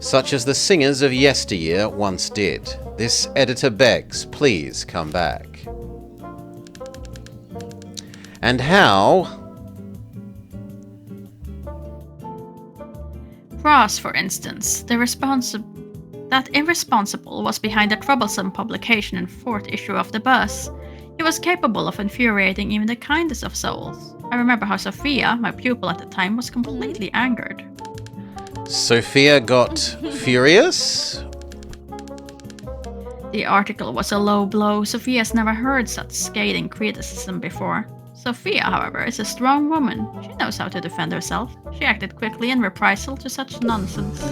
S1: such as the singers of yesteryear once did. This editor begs, please come back. And how...
S2: Ross, for instance, that irresponsible was behind the troublesome publication in 4th issue of the Buzz. He was capable of infuriating even the kindest of souls. I remember how Sophia, my pupil at the time, was completely angered.
S1: Sophia got furious?
S2: The article was a low blow. Sophia's never heard such scathing criticism before. Sophia, however, is a strong woman. She knows how to defend herself. She acted quickly in reprisal to such nonsense.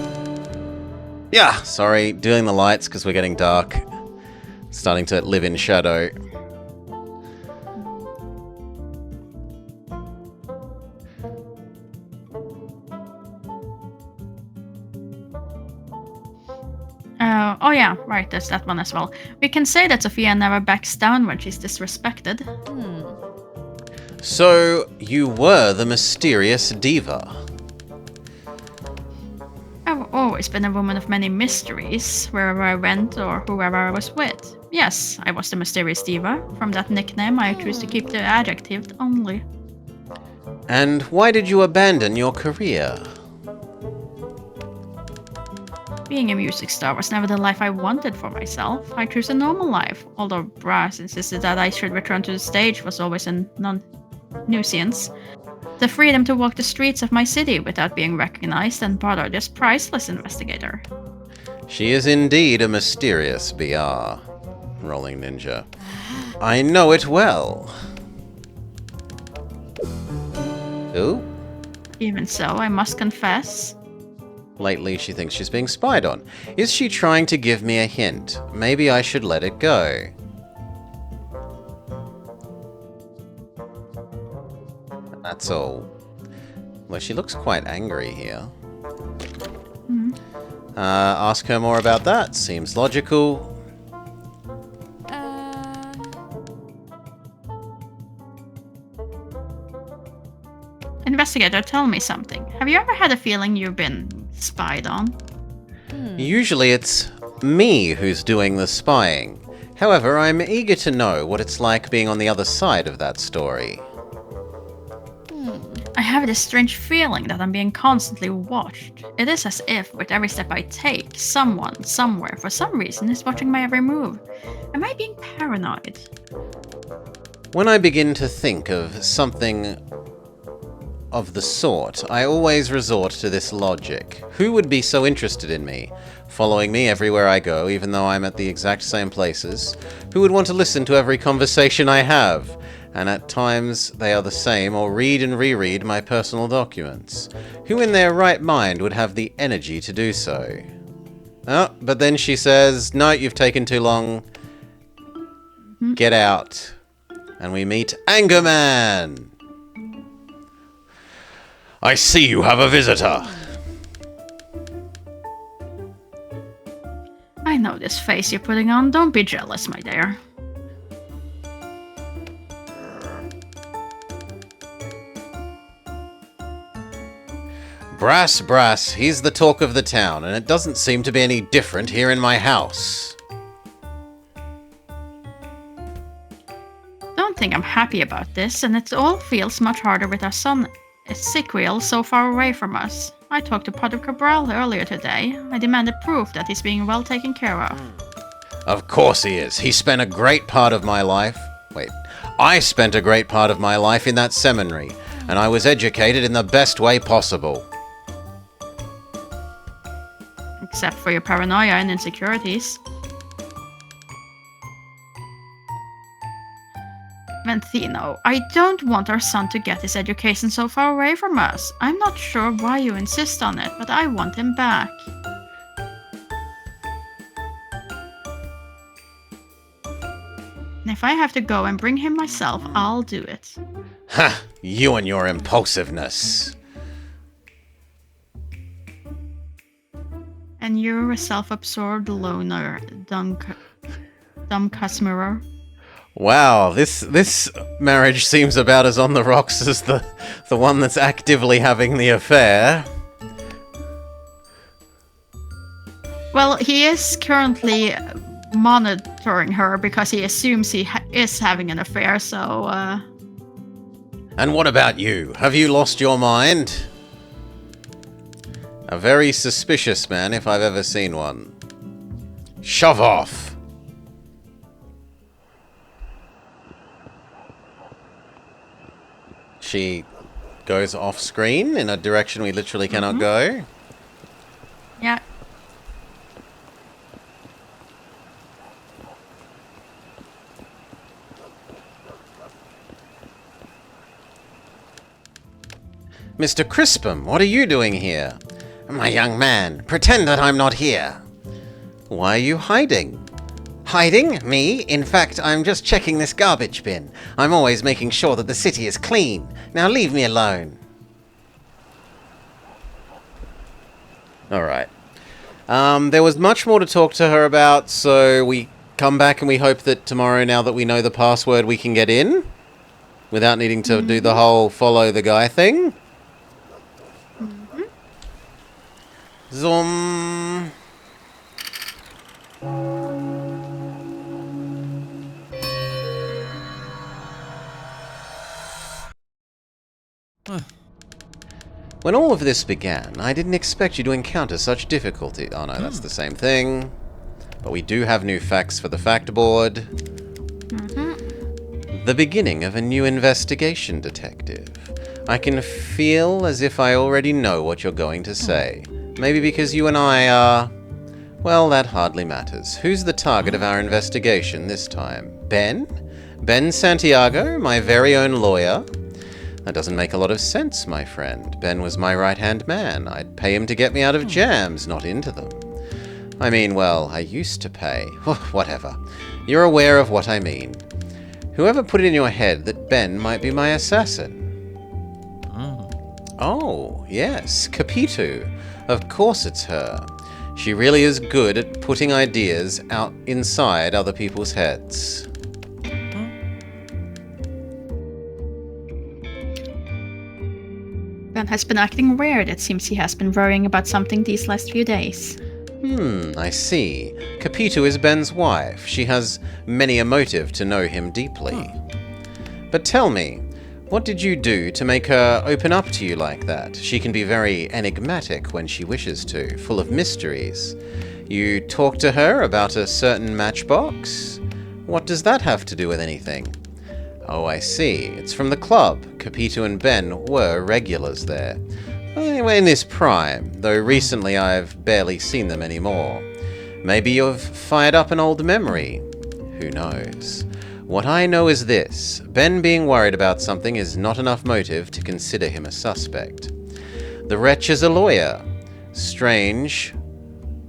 S1: Yeah, sorry, doing the lights because we're getting dark. Starting to live in shadow.
S2: Oh yeah, right, there's that one as well. We can say that Sophia never backs down when she's disrespected.
S1: So, you were the mysterious diva.
S2: I've always been a woman of many mysteries, wherever I went or whoever I was with. Yes, I was the mysterious diva. From that nickname, I choose to keep the adjective only.
S1: And why did you abandon your career?
S2: Being a music star was never the life I wanted for myself. I chose a normal life, although Brass insisted that I should return to the stage was always a non-nuisance. The freedom to walk the streets of my city without being recognized and bothered is priceless, investigator.
S1: She is indeed a mysterious BR. Rolling Ninja. I know it well. Ooh.
S2: Even so, I must confess.
S1: Lately, she thinks she's being spied on. Is she trying to give me a hint? Maybe I should let it go. That's all. Well, she looks quite angry here. Ask her more about that. Seems logical.
S2: Investigator, tell me something. Have you ever had a feeling you've been spied on?
S1: Usually it's me who's doing the spying. However, I'm eager to know what it's like being on the other side of that story.
S2: I have this strange feeling that I'm being constantly watched. It is as if, with every step I take, someone, somewhere, for some reason, is watching my every move. Am I being paranoid?
S1: When I begin to think of something of the sort, I always resort to this logic. Who would be so interested in me, following me everywhere I go, even though I'm at the exact same places? Who would want to listen to every conversation I have? And at times they are the same, or read and reread my personal documents. Who in their right mind would have the energy to do so? Oh, but then she says, no, you've taken too long. Get out. And we meet Angerman. I see you have a visitor.
S2: I know this face you're putting on. Don't be jealous, my dear.
S1: Brass, he's the talk of the town, and it doesn't seem to be any different here in my house.
S2: Don't think I'm happy about this, and it all feels much harder with our son Ezekiel so far away from us. I talked to Padre Cabral earlier today. I demanded proof that he's being well taken care of.
S1: Of course he is. He spent a great part of my life... Wait. I spent a great part of my life in that seminary, and I was educated in the best way possible.
S2: Except for your paranoia and insecurities. Ventino, I don't want our son to get his education so far away from us. I'm not sure why you insist on it, but I want him back. And if I have to go and bring him myself, I'll do it.
S1: Ha! You and your impulsiveness.
S2: And you're a self-absorbed loner, dumb customer.
S1: Wow, this marriage seems about as on the rocks as the one that's actively having the affair.
S2: Well, he is currently monitoring her because he assumes he is having an affair, so...
S1: And what about you? Have you lost your mind? A very suspicious man if I've ever seen one. Shove off! She goes off screen in a direction we literally cannot go.
S2: Yeah.
S1: Mr. Crispum, what are you doing here? My young man, pretend that I'm not here. Why are you hiding? Hiding? Me? In fact, I'm just checking this garbage bin. I'm always making sure that the city is clean. Now leave me alone. Alright. There was much more to talk to her about, so we come back and we hope that tomorrow, now that we know the password, we can get in. Without needing to do the whole follow the guy thing. Zoom. When all of this began, I didn't expect you to encounter such difficulty. Oh no, that's the same thing. But we do have new facts for the fact board. The beginning of a new investigation, detective. I can feel as if I already know what you're going to say. Maybe because you and I are... Well, that hardly matters. Who's the target of our investigation this time? Ben? Ben Santiago, my very own lawyer? That doesn't make a lot of sense, my friend. Ben was my right-hand man. I'd pay him to get me out of jams, not into them. I mean, well, I used to pay. Whatever. You're aware of what I mean. Whoever put it in your head that Ben might be my assassin? Oh, yes, Capitu. Of course it's her. She really is good at putting ideas out inside other people's heads.
S2: Ben has been acting weird. It seems he has been worrying about something these last few days.
S1: I see. Capitu is Ben's wife. She has many a motive to know him deeply. But tell me, what did you do to make her open up to you like that? She can be very enigmatic when she wishes to, full of mysteries. You talked to her about a certain matchbox? What does that have to do with anything? Oh, I see. It's from the club. Capitu and Ben were regulars there. Anyway, in this prime, though recently I've barely seen them anymore. Maybe you've fired up an old memory. Who knows? What I know is this. Ben being worried about something is not enough motive to consider him a suspect. The wretch is a lawyer. Strange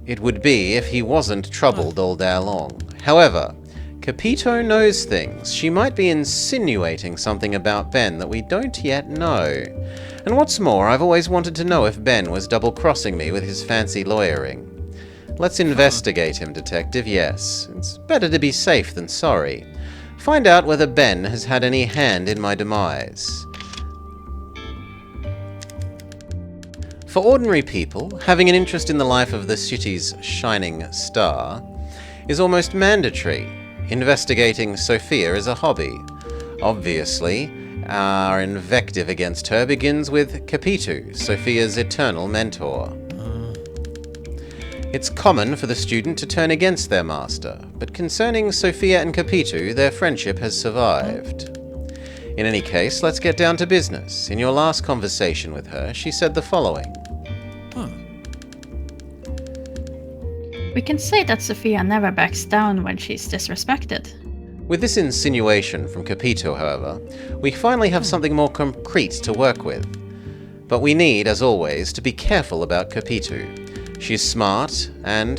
S1: it would be if he wasn't troubled all day long. However, Capito knows things. She might be insinuating something about Ben that we don't yet know. And what's more, I've always wanted to know if Ben was double-crossing me with his fancy lawyering. Let's investigate him, detective, yes. It's better to be safe than sorry. Find out whether Ben has had any hand in my demise. For ordinary people, having an interest in the life of the city's shining star is almost mandatory. Investigating Sophia is a hobby. Obviously, our invective against her begins with Capitu, Sophia's eternal mentor. It's common for the student to turn against their master, but concerning Sophia and Capitu, their friendship has survived. In any case, let's get down to business. In your last conversation with her, she said the following.
S2: We can say that Sophia never backs down when she's disrespected.
S1: With this insinuation from Capitu, however, we finally have something more concrete to work with. But we need, as always, to be careful about Capitu. She's smart, and,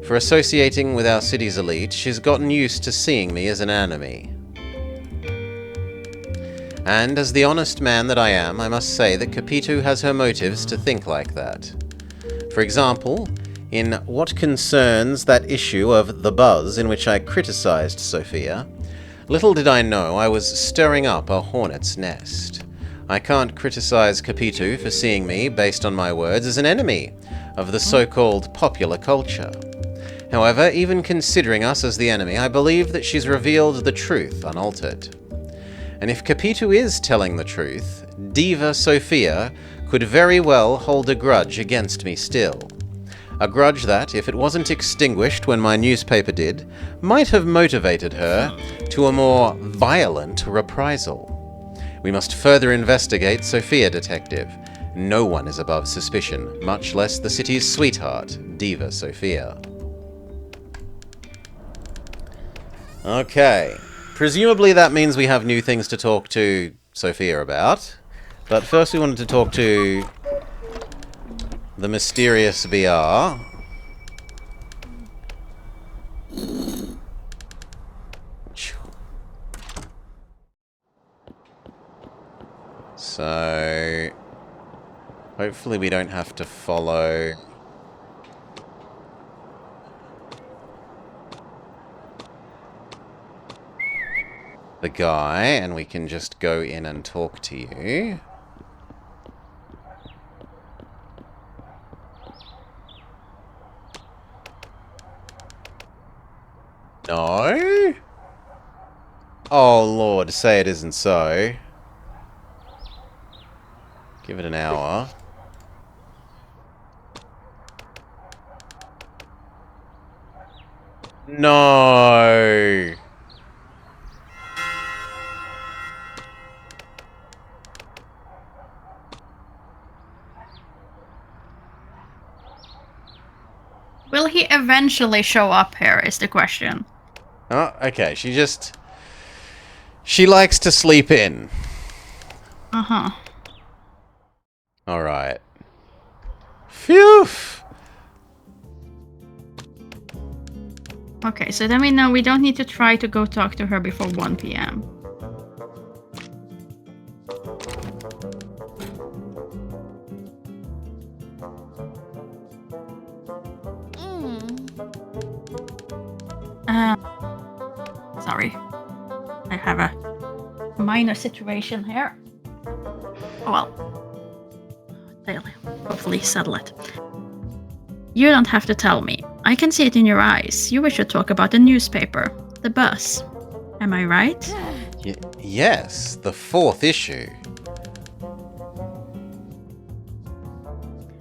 S1: for associating with our city's elite, she's gotten used to seeing me as an enemy. And, as the honest man that I am, I must say that Capitu has her motives to think like that. For example, in what concerns that issue of The Buzz in which I criticized Sophia, little did I know I was stirring up a hornet's nest. I can't criticize Capitu for seeing me, based on my words, as an enemy of the so-called popular culture. However, even considering us as the enemy, I believe that she's revealed the truth unaltered. And if Capitu is telling the truth, Diva Sophia could very well hold a grudge against me still. A grudge that, if it wasn't extinguished when my newspaper did, might have motivated her to a more violent reprisal. We must further investigate Sophia, Detective. No one is above suspicion, much less the city's sweetheart, Diva Sophia. Okay. Presumably that means we have new things to talk to Sophia about. But first we wanted to talk to the mysterious BR. So hopefully we don't have to follow the guy, and we can just go in and talk to you. No? Oh Lord, say it isn't so. Give it an hour. No!
S2: Will he eventually show up here, is the question.
S1: Oh, okay, she likes to sleep in.
S2: Uh-huh.
S1: Alright. Phew!
S2: Okay, so then we know we don't need to try to go talk to her before 1 p.m. Sorry. I have a minor situation here. Oh well. They'll hopefully settle it. You don't have to tell me. I can see it in your eyes. You wish to talk about the newspaper. The bus. Am I right?
S1: Yes, the 4th issue.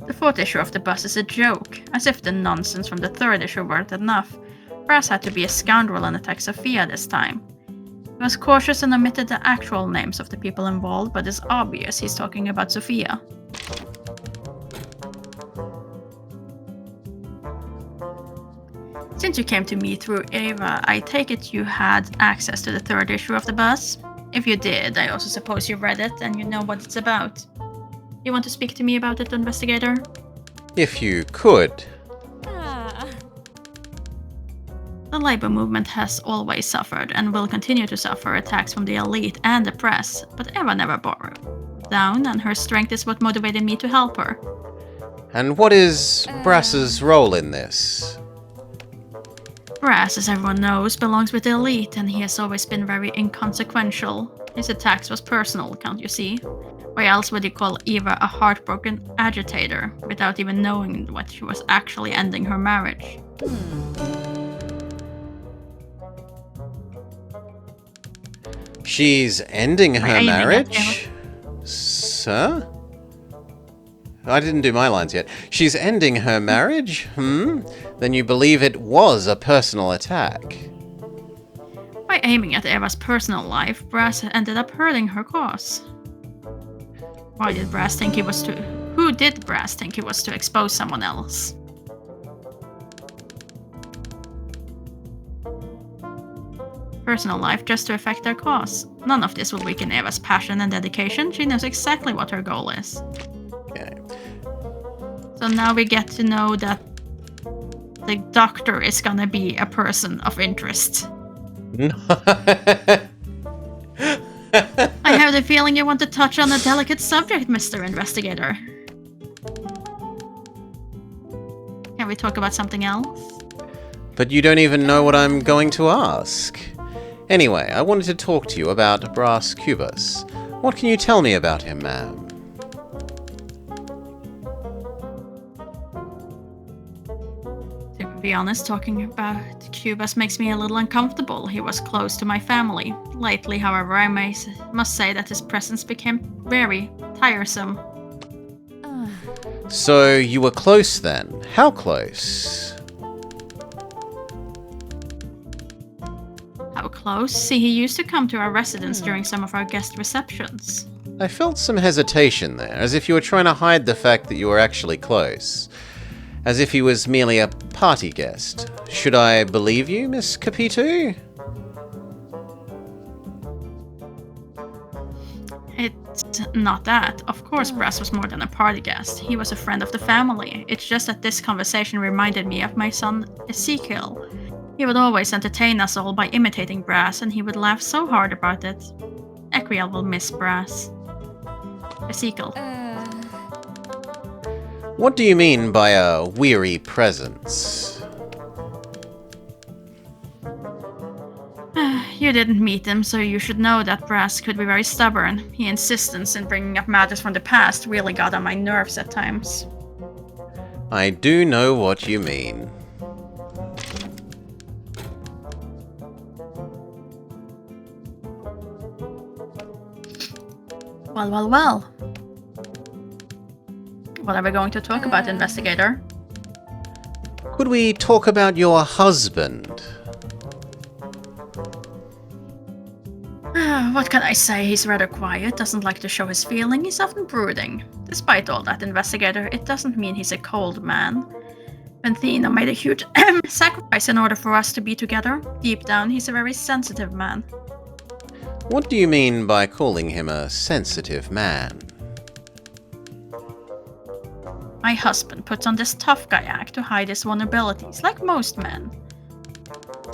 S2: The 4th issue of the bus is a joke. As if the nonsense from the 3rd issue weren't enough. Brass had to be a scoundrel and attack Sophia this time. He was cautious and omitted the actual names of the people involved, but it's obvious he's talking about Sophia. Since you came to me through Ava, I take it you had access to the 3rd issue of the bus? If you did, I also suppose you read it and you know what it's about. You want to speak to me about it, investigator?
S1: If you could.
S2: The labor movement has always suffered and will continue to suffer attacks from the elite and the press, but Eva never bore down, and her strength is what motivated me to help her.
S1: And what is Brass's role in this?
S2: Brass, as everyone knows, belongs with the elite, and he has always been very inconsequential. His attacks was personal, can't you see? Why else would you call Eva a heartbroken agitator, without even knowing what she was actually ending her marriage?
S1: She's ending her
S2: aiming
S1: marriage? Sir? I didn't do my lines yet. She's ending her marriage? Then you believe it was a personal attack?
S2: By aiming at Eva's personal life, Brass ended up hurting her cause. Why did Brass think he was to... Who did Brass think he was to expose someone else? Personal life just to affect their cause. None of this will weaken Eva's passion and dedication. She knows exactly what her goal is.
S1: Okay.
S2: So now we get to know that the doctor is gonna be a person of interest. I have the feeling you want to touch on a delicate subject, Mr. Investigator. Can we talk about something else?
S1: But you don't even know what I'm going to ask. Anyway, I wanted to talk to you about Brass Cubus. What can you tell me about him, ma'am?
S2: To be honest, talking about Cubus makes me a little uncomfortable. He was close to my family. Lately, however, I must say that his presence became very tiresome.
S1: So you were close then? How close?
S2: How close? See, he used to come to our residence during some of our guest receptions.
S1: I felt some hesitation there, as if you were trying to hide the fact that you were actually close. As if he was merely a party guest. Should I believe you, Miss Capitu?
S2: It's not that. Of course, Brass was more than a party guest. He was a friend of the family. It's just that this conversation reminded me of my son, Ezekiel. He would always entertain us all by imitating Brass, and he would laugh so hard about it. Equiel will miss Brass. Ezekiel.
S1: What do you mean by a weary presence?
S2: You didn't meet him, so you should know that Brass could be very stubborn. His insistence in bringing up matters from the past really got on my nerves at times.
S1: I do know what you mean.
S2: Well. What are we going to talk about, investigator?
S1: Could we talk about your husband?
S2: What can I say? He's rather quiet, doesn't like to show his feeling, he's often brooding. Despite all that, investigator, it doesn't mean he's a cold man. Benthino made a huge sacrifice in order for us to be together. Deep down, he's a very sensitive man.
S1: What do you mean by calling him a sensitive man?
S2: My husband puts on this tough guy act to hide his vulnerabilities, like most men. ...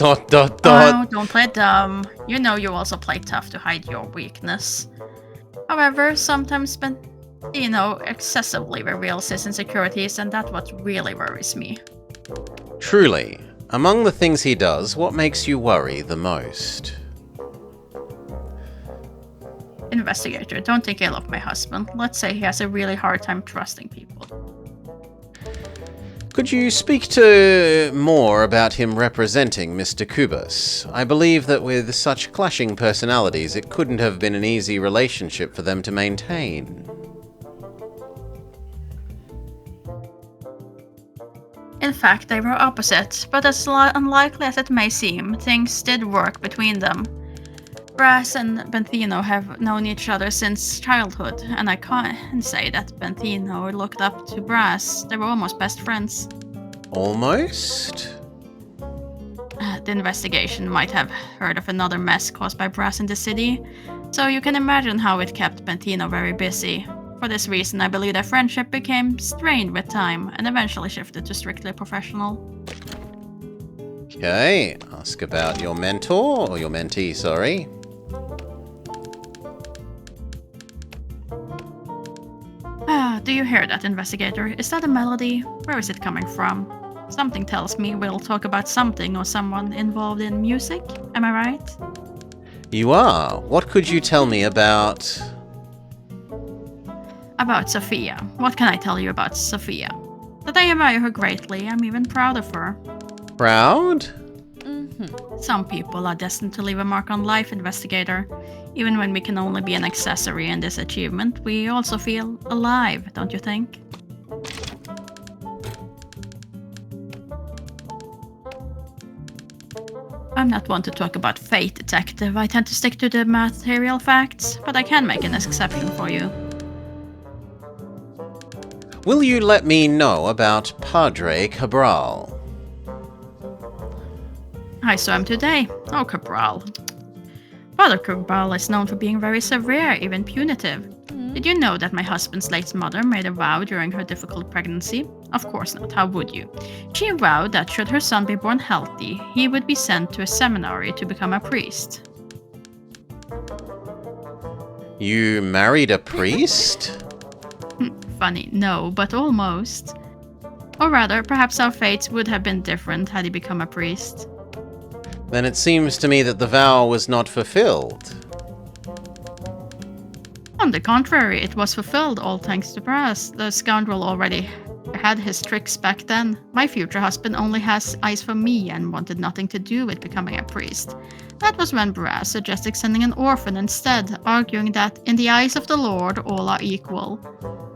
S2: Oh, don't play dumb. You know you also play tough to hide your weakness. However, sometimes Benthino excessively reveals his insecurities, and that's what really worries me.
S1: Truly, among the things he does, what makes you worry the most?
S2: Investigator, don't think ill of my husband. Let's say he has a really hard time trusting people.
S1: Could you speak to more about him representing Mr. Kubus? I believe that with such clashing personalities, it couldn't have been an easy relationship for them to maintain.
S2: In fact, they were opposite, but as unlikely as it may seem, things did work between them. Brass and Benthino have known each other since childhood, and I can't say that Benthino looked up to Brass. They were almost best friends.
S1: Almost?
S2: The investigation might have heard of another mess caused by Brass in the city, so you can imagine how it kept Benthino very busy. For this reason, I believe their friendship became strained with time, and eventually shifted to strictly professional.
S1: Okay, ask about your mentor, or your mentee, sorry.
S2: Do you hear that, investigator? Is that a melody? Where is it coming from? Something tells me we'll talk about something or someone involved in music. Am I right?
S1: You are. What could you tell me about...
S2: About Sophia. What can I tell you about Sophia? That I admire her greatly. I'm even proud of her.
S1: Proud?
S2: Some people are destined to leave a mark on life, investigator. Even when we can only be an accessory in this achievement, we also feel alive, don't you think? I'm not one to talk about fate, detective. I tend to stick to the material facts, but I can make an exception for you.
S1: Will you let me know about Padre Cabral?
S2: I saw him today. Oh, Cabral. Father Cabral is known for being very severe, even punitive. Did you know that my husband's late mother made a vow during her difficult pregnancy? Of course not, how would you? She vowed that should her son be born healthy, he would be sent to a seminary to become a priest.
S1: You married a priest?
S2: Funny, no, but almost. Or rather, perhaps our fates would have been different had he become a priest.
S1: Then it seems to me that the vow was not fulfilled.
S2: On the contrary, it was fulfilled, all thanks to Brass. The scoundrel already had his tricks back then. My future husband only has eyes for me and wanted nothing to do with becoming a priest. That was when Brass suggested sending an orphan instead, arguing that in the eyes of the Lord all are equal.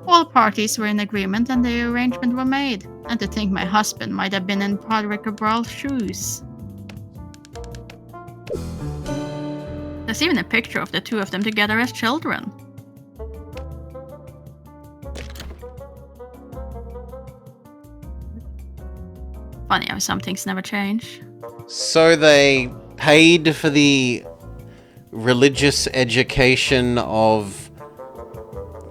S2: All parties were in agreement and the arrangement were made. And to think my husband might have been in Padre Cabral's shoes. There's even a picture of the two of them together as children. Funny how some things never change.
S1: So they paid for the religious education of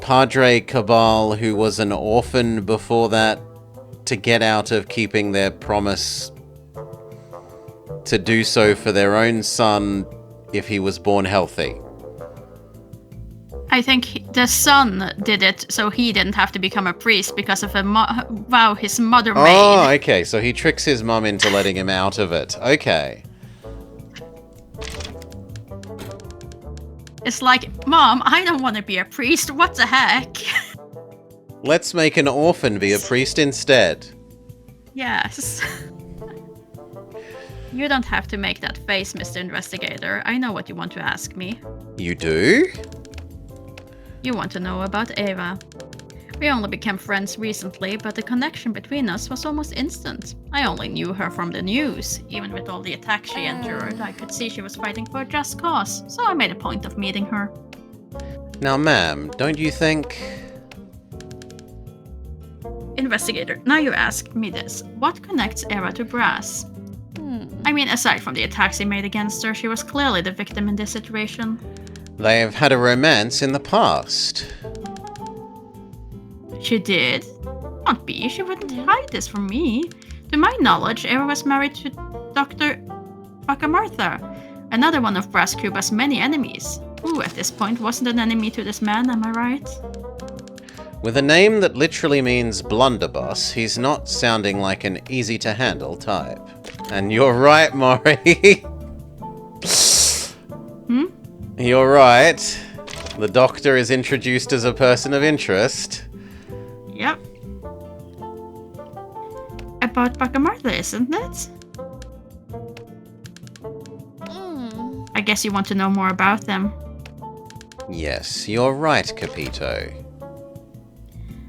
S1: Padre Cabal, who was an orphan before that, to get out of keeping their promise to do so for their own son if he was born healthy.
S2: I think the son did it so he didn't have to become a priest because of a vow his mother made.
S1: Oh, okay, so he tricks his mum into letting him out of it. Okay.
S2: It's like, Mom, I don't want to be a priest. What the heck?
S1: Let's make an orphan be a priest instead.
S2: Yes. You don't have to make that face, Mr. Investigator. I know what you want to ask me.
S1: You do?
S2: You want to know about Eva. We only became friends recently, but the connection between us was almost instant. I only knew her from the news. Even with all the attacks she endured, I could see she was fighting for a just cause, so I made a point of meeting her.
S1: Now, ma'am, don't you think...
S2: Investigator, now you ask me this. What connects Eva to Brass? I mean, aside from the attacks he made against her, she was clearly the victim in this situation.
S1: They've had a romance in the past.
S2: She did? Can't be, she wouldn't hide this from me. To my knowledge, Eva was married to Dr. Bakamartha, another one of Brass Cuba's many enemies. Who, at this point, wasn't an enemy to this man, am I right?
S1: With a name that literally means blunderbuss, he's not sounding like an easy-to-handle type. And you're right, Maury. You're right. The doctor is introduced as a person of interest.
S2: Yep. About Bakamartha, isn't it? I guess you want to know more about them.
S1: Yes, you're right, Capito.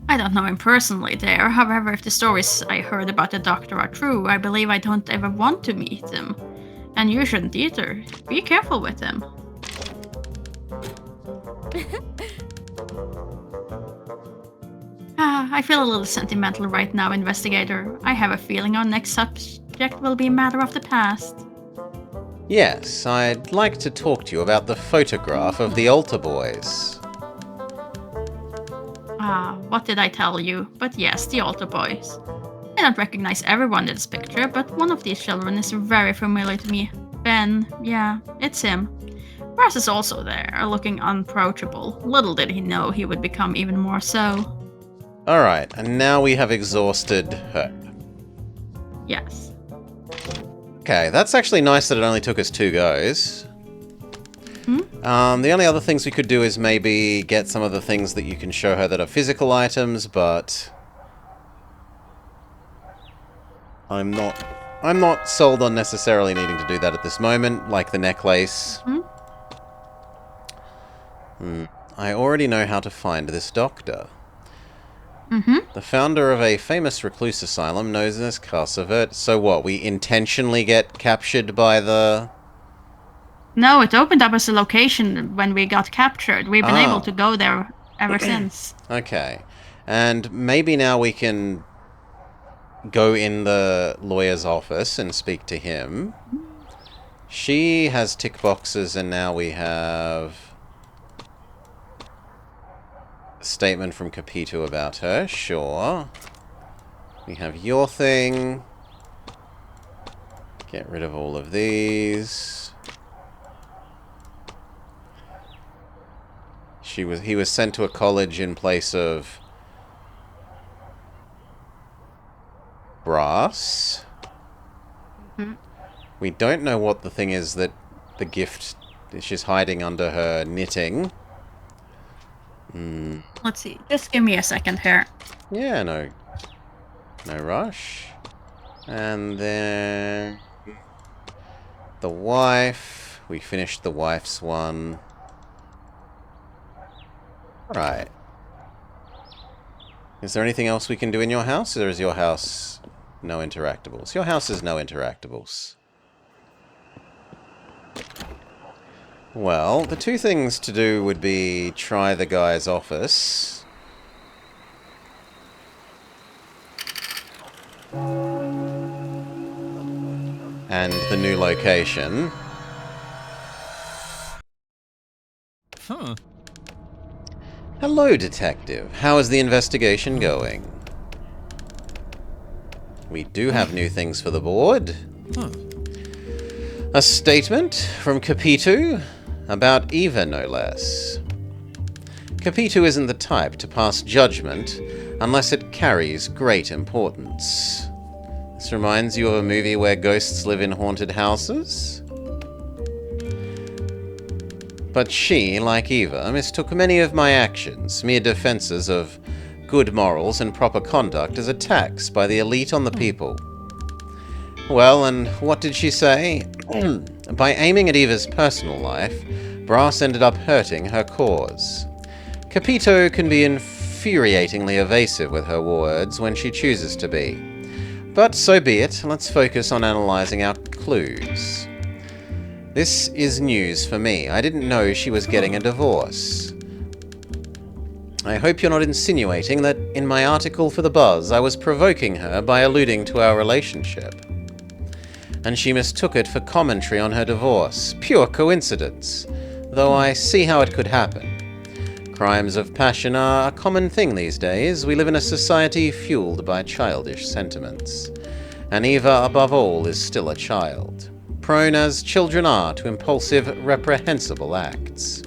S2: I don't know him personally there. However, if the stories I heard about the doctor are true, I believe I don't ever want to meet him. And you shouldn't either. Be careful with him. I feel a little sentimental right now, Investigator. I have a feeling our next subject will be a matter of the past.
S1: Yes, I'd like to talk to you about the photograph of the altar boys.
S2: What did I tell you? But yes, the altar boys. I don't recognize everyone in this picture, but one of these children is very familiar to me. Ben, yeah, it's him. Brass is also there, looking unapproachable. Little did he know he would become even more so.
S1: Alright, and now we have exhausted her.
S2: Yes.
S1: Okay, that's actually nice that it only took us 2 goes. The only other things we could do is maybe get some of the things that you can show her that are physical items, but... I'm not sold on necessarily needing to do that at this moment, like the necklace. I already know how to find this doctor. The founder of a famous recluse asylum known as Carsavert. So what, we intentionally get captured by the...
S2: No, it opened up as a location when we got captured. We've been able to go there ever since.
S1: Okay. And maybe now we can go in the lawyer's office and speak to him. She has tick boxes, and now we have a statement from Capito about her. Sure. We have your thing. Get rid of all of these. He was sent to a college in place of Brass. We don't know what the thing is that the gift she's hiding under her knitting.
S2: Let's see. Just give me a second here.
S1: Yeah, no No rush. And then... the wife. We finished the wife's one. Right. Is there anything else we can do in your house, or is your house no interactables? Your house is no interactables. Well, the two things to do would be try the guy's office. And the new location.
S3: Huh.
S1: Hello, detective. How is the investigation going? We do have new things for the board.
S3: Huh.
S1: A statement from Capitu about Eva, no less. Capitu isn't the type to pass judgment unless it carries great importance. This reminds you of a movie where ghosts live in haunted houses? But she, like Eva, mistook many of my actions, mere defenses of good morals and proper conduct, as attacks by the elite on the people. Well, and what did she say? By aiming at Eva's personal life, Brass ended up hurting her cause. Capito can be infuriatingly evasive with her words when she chooses to be. But so be it, let's focus on analysing our clues. This is news for me. I didn't know she was getting a divorce. I hope you're not insinuating that in my article for the Buzz I was provoking her by alluding to our relationship. And she mistook it for commentary on her divorce. Pure coincidence, though I see how it could happen. Crimes of passion are a common thing these days. We live in a society fueled by childish sentiments. And Eva, above all, is still a child, prone as children are to impulsive, reprehensible acts.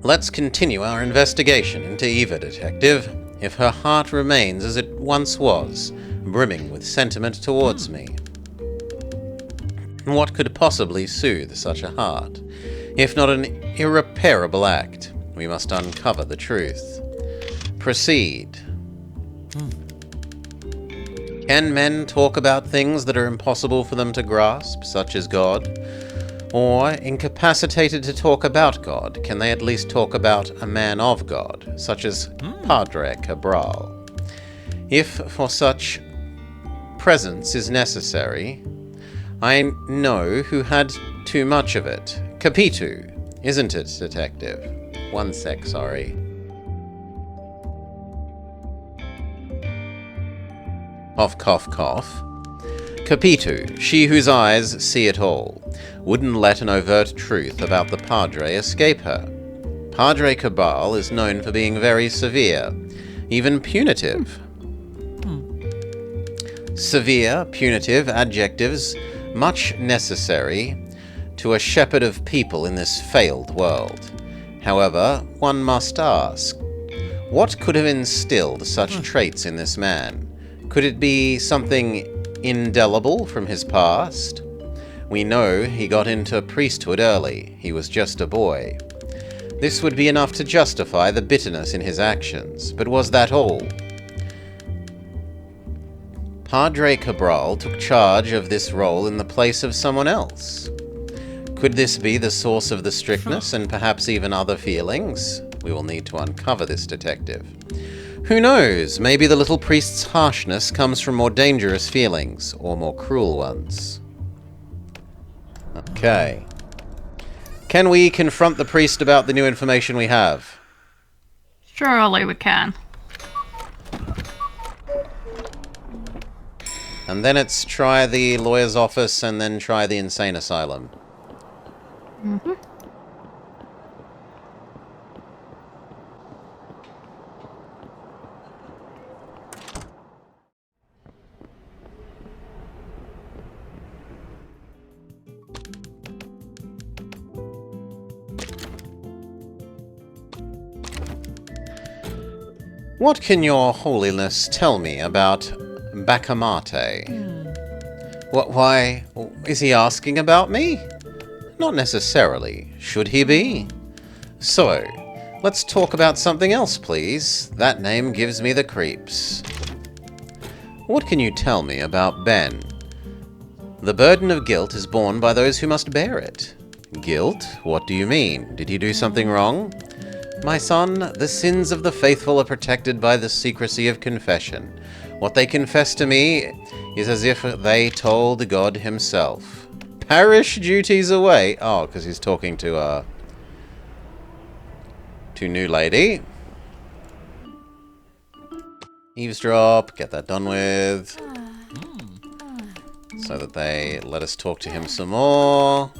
S1: Let's continue our investigation into Eva, detective. If her heart remains as it once was, brimming with sentiment towards me. What could possibly soothe such a heart? If not an irreparable act, we must uncover the truth. Proceed. Can men talk about things that are impossible for them to grasp, such as God? Or, incapacitated to talk about God, can they at least talk about a man of God, such as Padre Cabral? If for such presence is necessary, I know who had too much of it. Capitu, isn't it, detective? One sec, sorry. Cough, cough, cough. Capitu, she whose eyes see it all, wouldn't let an overt truth about the Padre escape her. Padre Cabral is known for being very severe, even punitive. Severe, punitive adjectives, much necessary to a shepherd of people in this failed world. However, one must ask, what could have instilled such traits in this man? Could it be something indelible from his past? We know he got into priesthood early. He was just a boy. This would be enough to justify the bitterness in his actions. But was that all? Padre Cabral took charge of this role in the place of someone else. Could this be the source of the strictness and perhaps even other feelings? We will need to uncover this, detective. Who knows? Maybe the little priest's harshness comes from more dangerous feelings, or more cruel ones. Okay. Can we confront the priest about the new information we have?
S2: Surely we can.
S1: And then it's try the lawyer's office and then try the insane asylum.
S2: Mm-hmm.
S1: What can your holiness tell me about Bacamarte? What, why, is he asking about me? Not necessarily. Should he be? So, Let's talk about something else, please. That name gives me the creeps. What can you tell me about Ben? The burden of guilt is borne by those who must bear it. Guilt? What do you mean? Did he do something wrong? My son, the sins of the faithful are protected by the secrecy of confession. What they confess to me is as if they told God himself. Parish duties away. Oh, because he's talking to new lady. Eavesdrop, get that done with. So that they let us talk to him some more.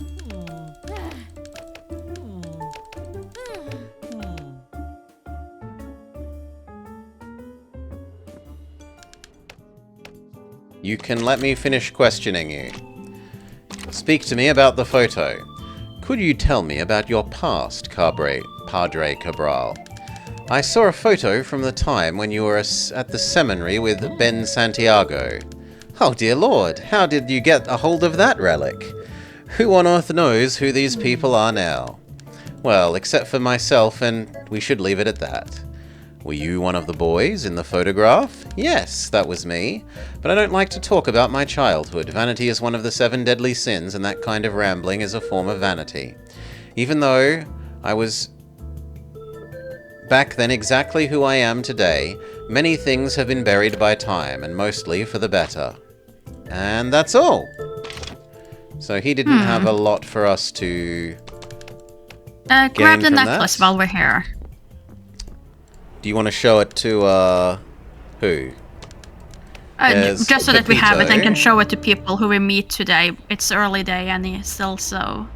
S1: You can let me finish questioning you. Speak to me about the photo. Could you tell me about your past, Padre Cabral? I saw a photo from the time when you were at the seminary with Ben Santiago. Oh dear Lord, how did you get a hold of that relic? Who on earth knows who these people are now? Well, except for myself, and we should leave it at that. Were you one of the boys in the photograph? Yes, that was me. But I don't like to talk about my childhood. Vanity is one of the 7 deadly sins, and that kind of rambling is a form of vanity. Even though I was back then exactly who I am today, many things have been buried by time, and mostly for the better. And that's all. So he didn't have a lot for us to
S2: grab the necklace while we're here.
S1: Do you want to show it to, who?
S2: Just so that we have it and
S1: Pepito.
S2: can show it to people who we meet today. It's early day and he's still so...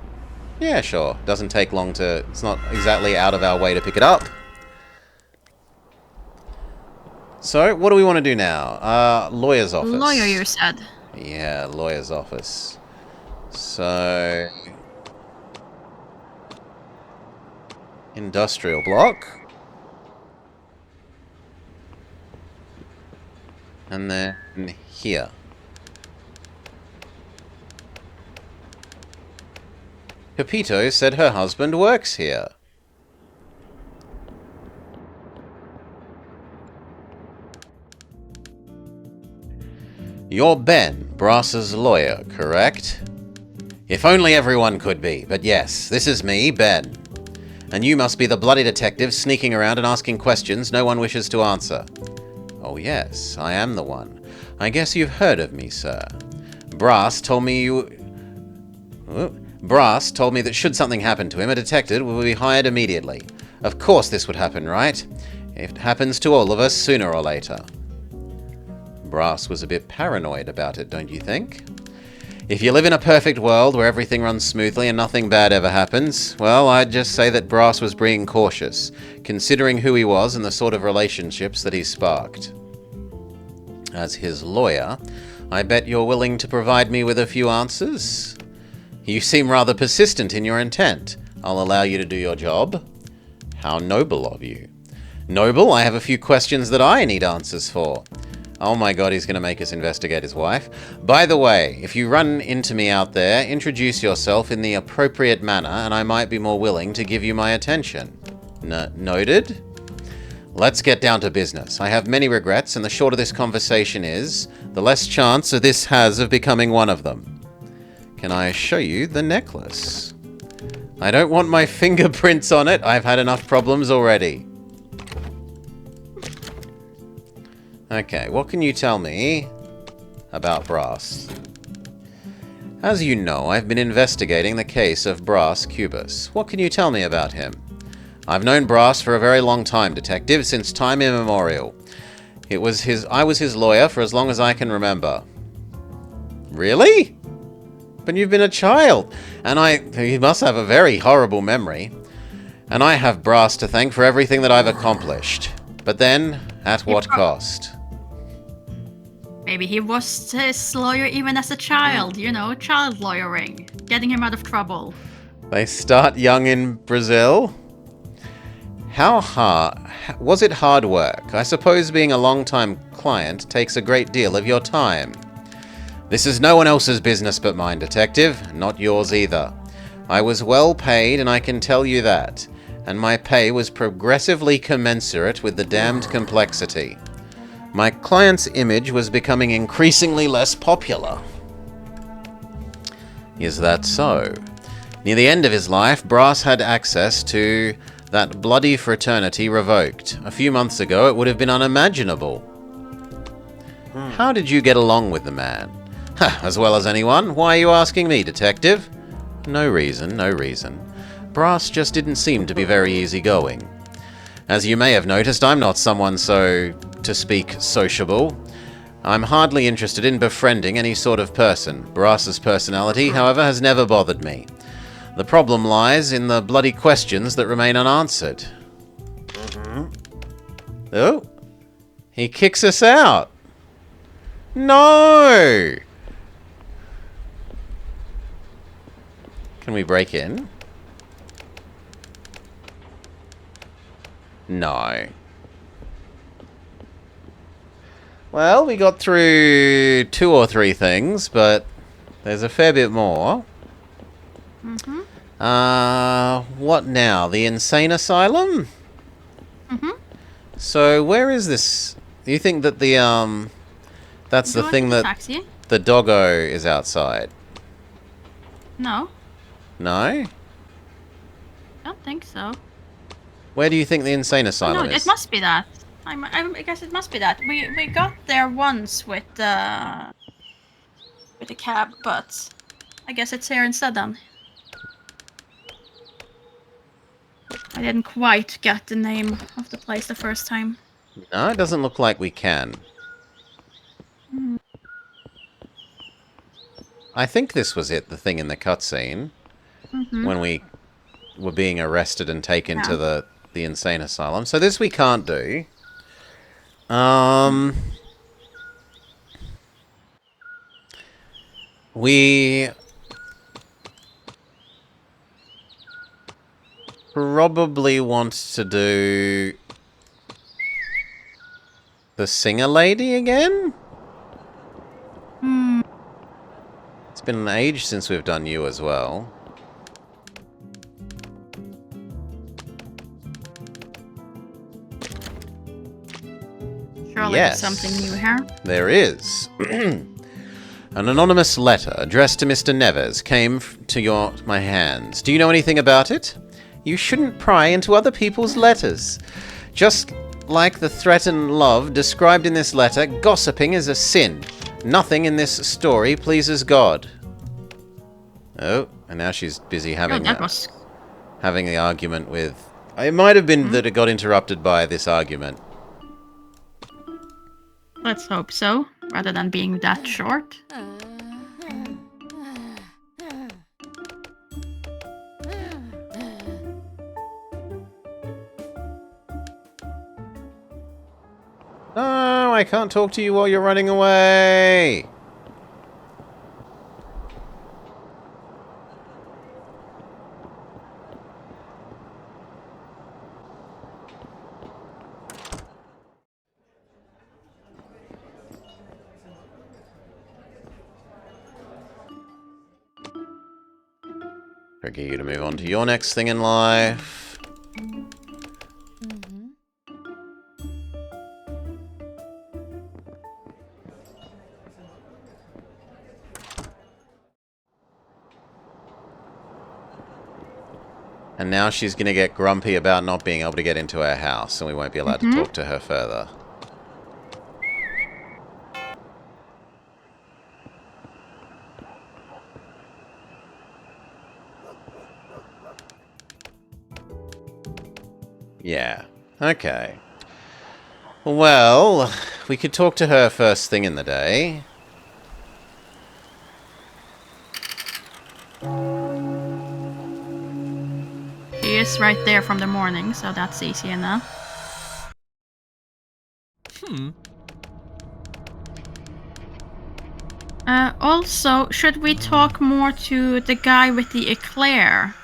S1: Yeah, sure. Doesn't take long to... It's not exactly out of our way to pick it up. So, what do we want to do now? Lawyer's office.
S2: Lawyer, you said.
S1: Yeah, lawyer's office. So... Industrial block. And then here. Pepito said her husband works here. You're Ben, Brass's lawyer, correct? If only everyone could be, but yes, this is me, Ben. And you must be the bloody detective sneaking around and asking questions no one wishes to answer. Oh yes, I am the one. I guess you've heard of me, sir. Brass told me that should something happen to him, a detective will be hired immediately. Of course this would happen, right? It happens to all of us sooner or later. Brass was a bit paranoid about it, don't you think? If you live in a perfect world where everything runs smoothly and nothing bad ever happens, well, I'd just say that Brass was being cautious, considering who he was and the sort of relationships that he sparked. As his lawyer, I bet you're willing to provide me with a few answers? You seem rather persistent in your intent. I'll allow you to do your job. How noble of you. Noble, I have a few questions that I need answers for. Oh my god, he's going to make us investigate his wife. By the way, if you run into me out there, introduce yourself in the appropriate manner and I might be more willing to give you my attention. Noted? Let's get down to business. I have many regrets, and the shorter this conversation is, the less chance this has of becoming one of them. Can I show you the necklace? I don't want my fingerprints on it. I've had enough problems already. Okay, what can you tell me about Brass? As you know, I've been investigating the case of Brass Cubus. What can you tell me about him? I've known Brass for a very long time, detective, since time immemorial. I was his lawyer for as long as I can remember. Really? But you've been a child, and he must have a very horrible memory. And I have Brass to thank for everything that I've accomplished. But then, at what cost?
S2: Maybe he was his lawyer even as a child, you know, child lawyering. Getting him out of trouble.
S1: They start young in Brazil? Was it hard work? I suppose being a long-time client takes a great deal of your time. This is no one else's business but mine, detective. Not yours either. I was well paid, and I can tell you that. and my pay was progressively commensurate with the damned complexity. My client's image was becoming increasingly less popular. Is that so? Near the end of his life, Brass had access to that bloody fraternity revoked. A few months ago, it would have been unimaginable. How did you get along with the man? As well as anyone. Why are you asking me, detective? No reason, no reason. Brass just didn't seem to be very easygoing. As you may have noticed, I'm not someone so, to speak, sociable. I'm hardly interested in befriending any sort of person. Brass's personality, however, has never bothered me. The problem lies in the bloody questions that remain unanswered. Oh, he kicks us out. No! Can we break in? No. Well, we got through 2 or 3 things, but there's a fair bit more.
S2: Mm-hmm.
S1: What now? The insane asylum?
S2: Mm-hmm.
S1: So, where is this? You think that the, that's the thing that
S2: Taxi?
S1: the doggo is outside?
S2: No,
S1: No?
S2: I don't think so.
S1: Where do you think the insane asylum
S2: No,
S1: is?
S2: it must be that. I guess it must be that. We got there once with the cab, but I guess it's here instead then. I didn't quite get the name of the place the first time.
S1: No, it doesn't look like we can. I think this was it, the thing in the cutscene.
S2: Mm-hmm.
S1: When we were being arrested and taken to the insane asylum. So this we can't do. We probably want to do the singer lady again?
S2: Hmm.
S1: It's been an age since we've done you as well.
S2: Surely
S1: Yes.
S2: there's something new here.
S1: There is. An anonymous letter addressed to Mr. Neves came to my hands. Do you know anything about it? You shouldn't pry into other people's letters. Just like the threatened love described in this letter, gossiping is a sin. Nothing in this story pleases God. Oh, and now she's busy having having the argument with... It might have been that it got interrupted by this argument.
S2: Let's hope so, rather than being that short.
S1: No, I can't talk to you while you're running away. Trigger you to move on to your next thing in life. And now she's going to get grumpy about not being able to get into her house, and we won't be allowed to talk to her further. Yeah. Okay. Well, we could talk to her first thing in the day.
S2: She is right there from the morning, so that's easy enough. Also, should we talk more to the guy with the eclair?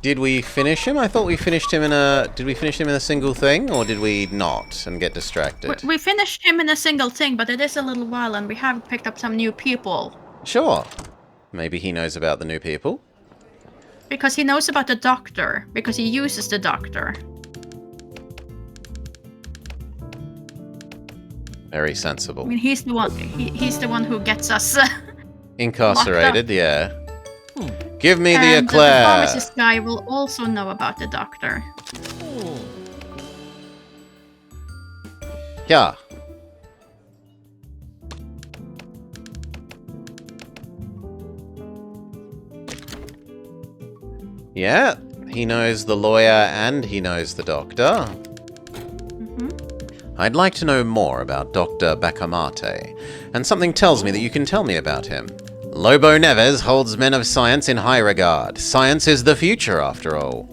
S1: Did we finish him? I thought we finished him in a... Did we finish him in a single thing, or did we not and get distracted?
S2: We finished him in a single thing, but it is a little while and we have picked up some new people.
S1: Sure. Maybe he knows about the new people.
S2: Because he knows about the doctor. Because he uses the doctor.
S1: Very sensible.
S2: I mean, he's the one. He's the one who gets us
S1: Incarcerated, yeah.
S3: Hmm.
S1: Give me the
S2: and the
S1: eclair.
S2: pharmacist guy will also know about the doctor.
S3: Oh.
S1: Yeah. Yeah, he knows the lawyer and he knows the doctor. I'd like to know more about Dr. Bacamarte, and something tells me that you can tell me about him. Lobo Neves holds men of science in high regard. Science is the future, after all.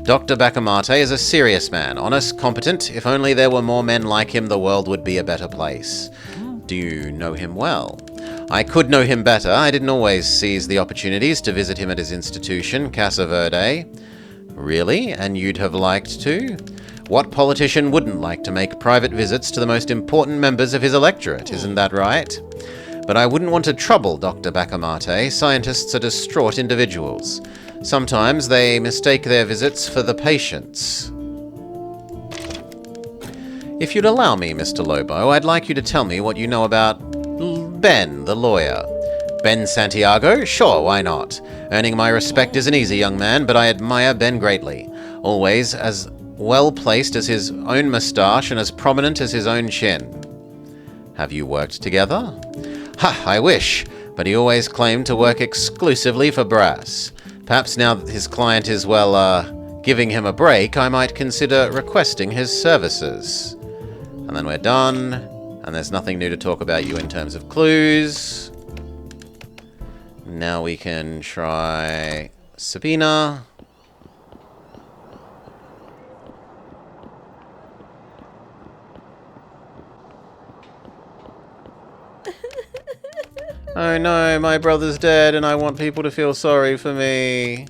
S1: Dr. Bacamarte is a serious man, honest, competent. If only there were more men like him, the world would be a better place. Do you know him well? I could know him better. I didn't always seize the opportunities to visit him at his institution, Casa Verde. Really? And you'd have liked to? What politician wouldn't like to make private visits to the most important members of his electorate, isn't that right? But I wouldn't want to trouble Dr. Bacamarte. Scientists are distraught individuals. Sometimes they mistake their visits for the patient's. If you'd allow me, Mr. Lobo, I'd like you to tell me what you know about Ben, the lawyer. Ben Santiago? Sure, why not? Earning my respect is an easy young man, but I admire Ben greatly. Always as well-placed as his own moustache and as prominent as his own chin. Have you worked together? Ha, I wish, but he always claimed to work exclusively for Brass. Perhaps now that his client is, giving him a break, I might consider requesting his services. And then we're done, and there's nothing new to talk about you in terms of clues. Now we can try Sabina. Oh no, my brother's dead and I want people to feel sorry for me.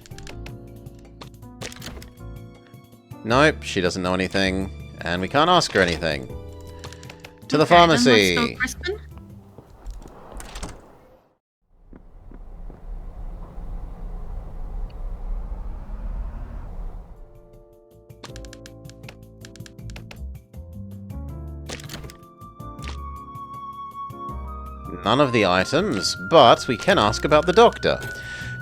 S1: Nope, she doesn't know anything. And we can't ask her anything. To the pharmacy.
S2: Then let's go Crispin.
S1: None of the items, but we can ask about the doctor.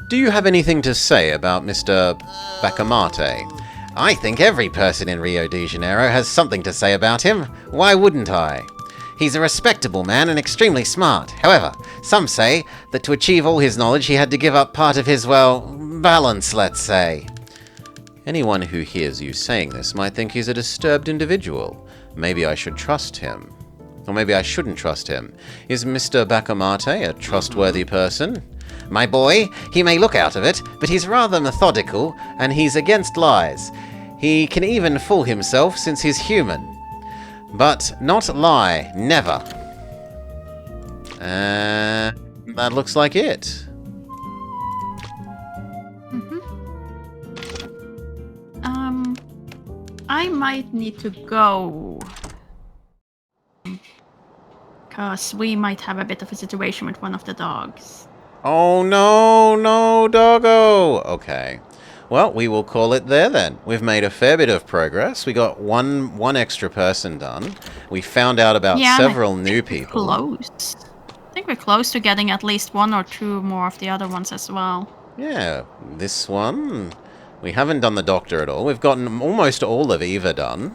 S1: Do you have anything to say about Mr. Bacamarte? I think every person in Rio de Janeiro has something to say about him. Why wouldn't I? He's a respectable man and extremely smart. However, some say that to achieve all his knowledge he had to give up part of his, balance, let's say. Anyone who hears you saying this might think he's a disturbed individual. Maybe I should trust him. Or maybe I shouldn't trust him. Is Mr. Bacamarte a trustworthy person? My boy, he may look out of it, but he's rather methodical, and he's against lies. He can even fool himself since he's human. But not lie, never. That looks like it.
S2: I might need to go. Because we might have a bit of a situation with one of the dogs.
S1: Oh no, doggo! Okay. Well, we will call it there then. We've made a fair bit of progress. We got one extra person done. We found out about several new people.
S2: Close. I think we're close to getting at least one or two more of the other ones as well.
S1: Yeah, this one. We haven't done the doctor at all. We've gotten almost all of Eva done.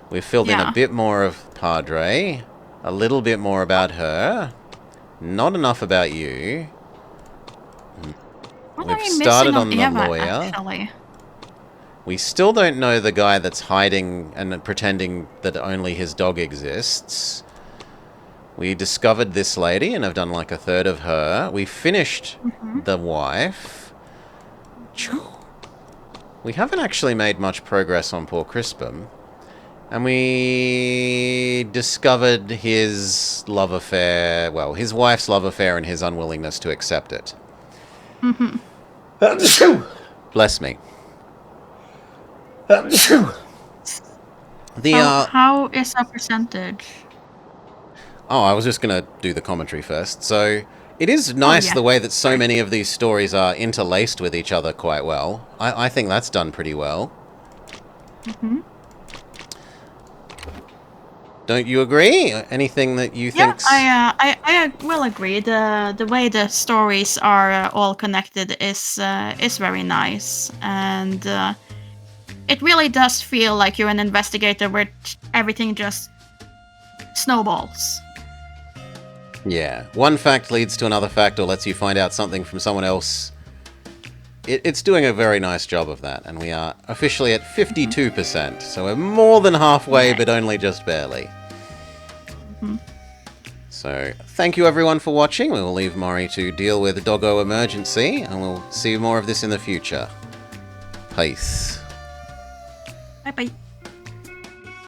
S1: We've filled in a bit more of Padre. A little bit more about her. Not enough about you.
S2: What
S1: We've started on the
S2: Eva,
S1: lawyer.
S2: actually?
S1: We still don't know the guy that's hiding and pretending that only his dog exists. We discovered this lady and have done like a third of her. We finished the wife. We haven't actually made much progress on poor Crispin. And we discovered his love affair, his wife's love affair and his unwillingness to accept it. Bless me.
S2: How is our percentage?
S1: Oh, I was just going to do the commentary first. So, It is nice
S2: yeah.
S1: the way that so many of these stories are interlaced with each other quite well. I think that's done pretty well.
S2: Mm-hmm.
S1: Don't you agree? Anything that you think?
S2: I will agree. The way the stories are all connected is very nice, and it really does feel like you're an investigator where everything just snowballs.
S1: Yeah. One fact leads to another fact or lets you find out something from someone else. It's doing a very nice job of that, and we are officially at 52%, so we're more than halfway, but only just barely.
S2: Mm-hmm.
S1: So, thank you everyone for watching. We will leave Maury to deal with the doggo emergency, and we'll see more of this in the future. Peace.
S2: Bye bye.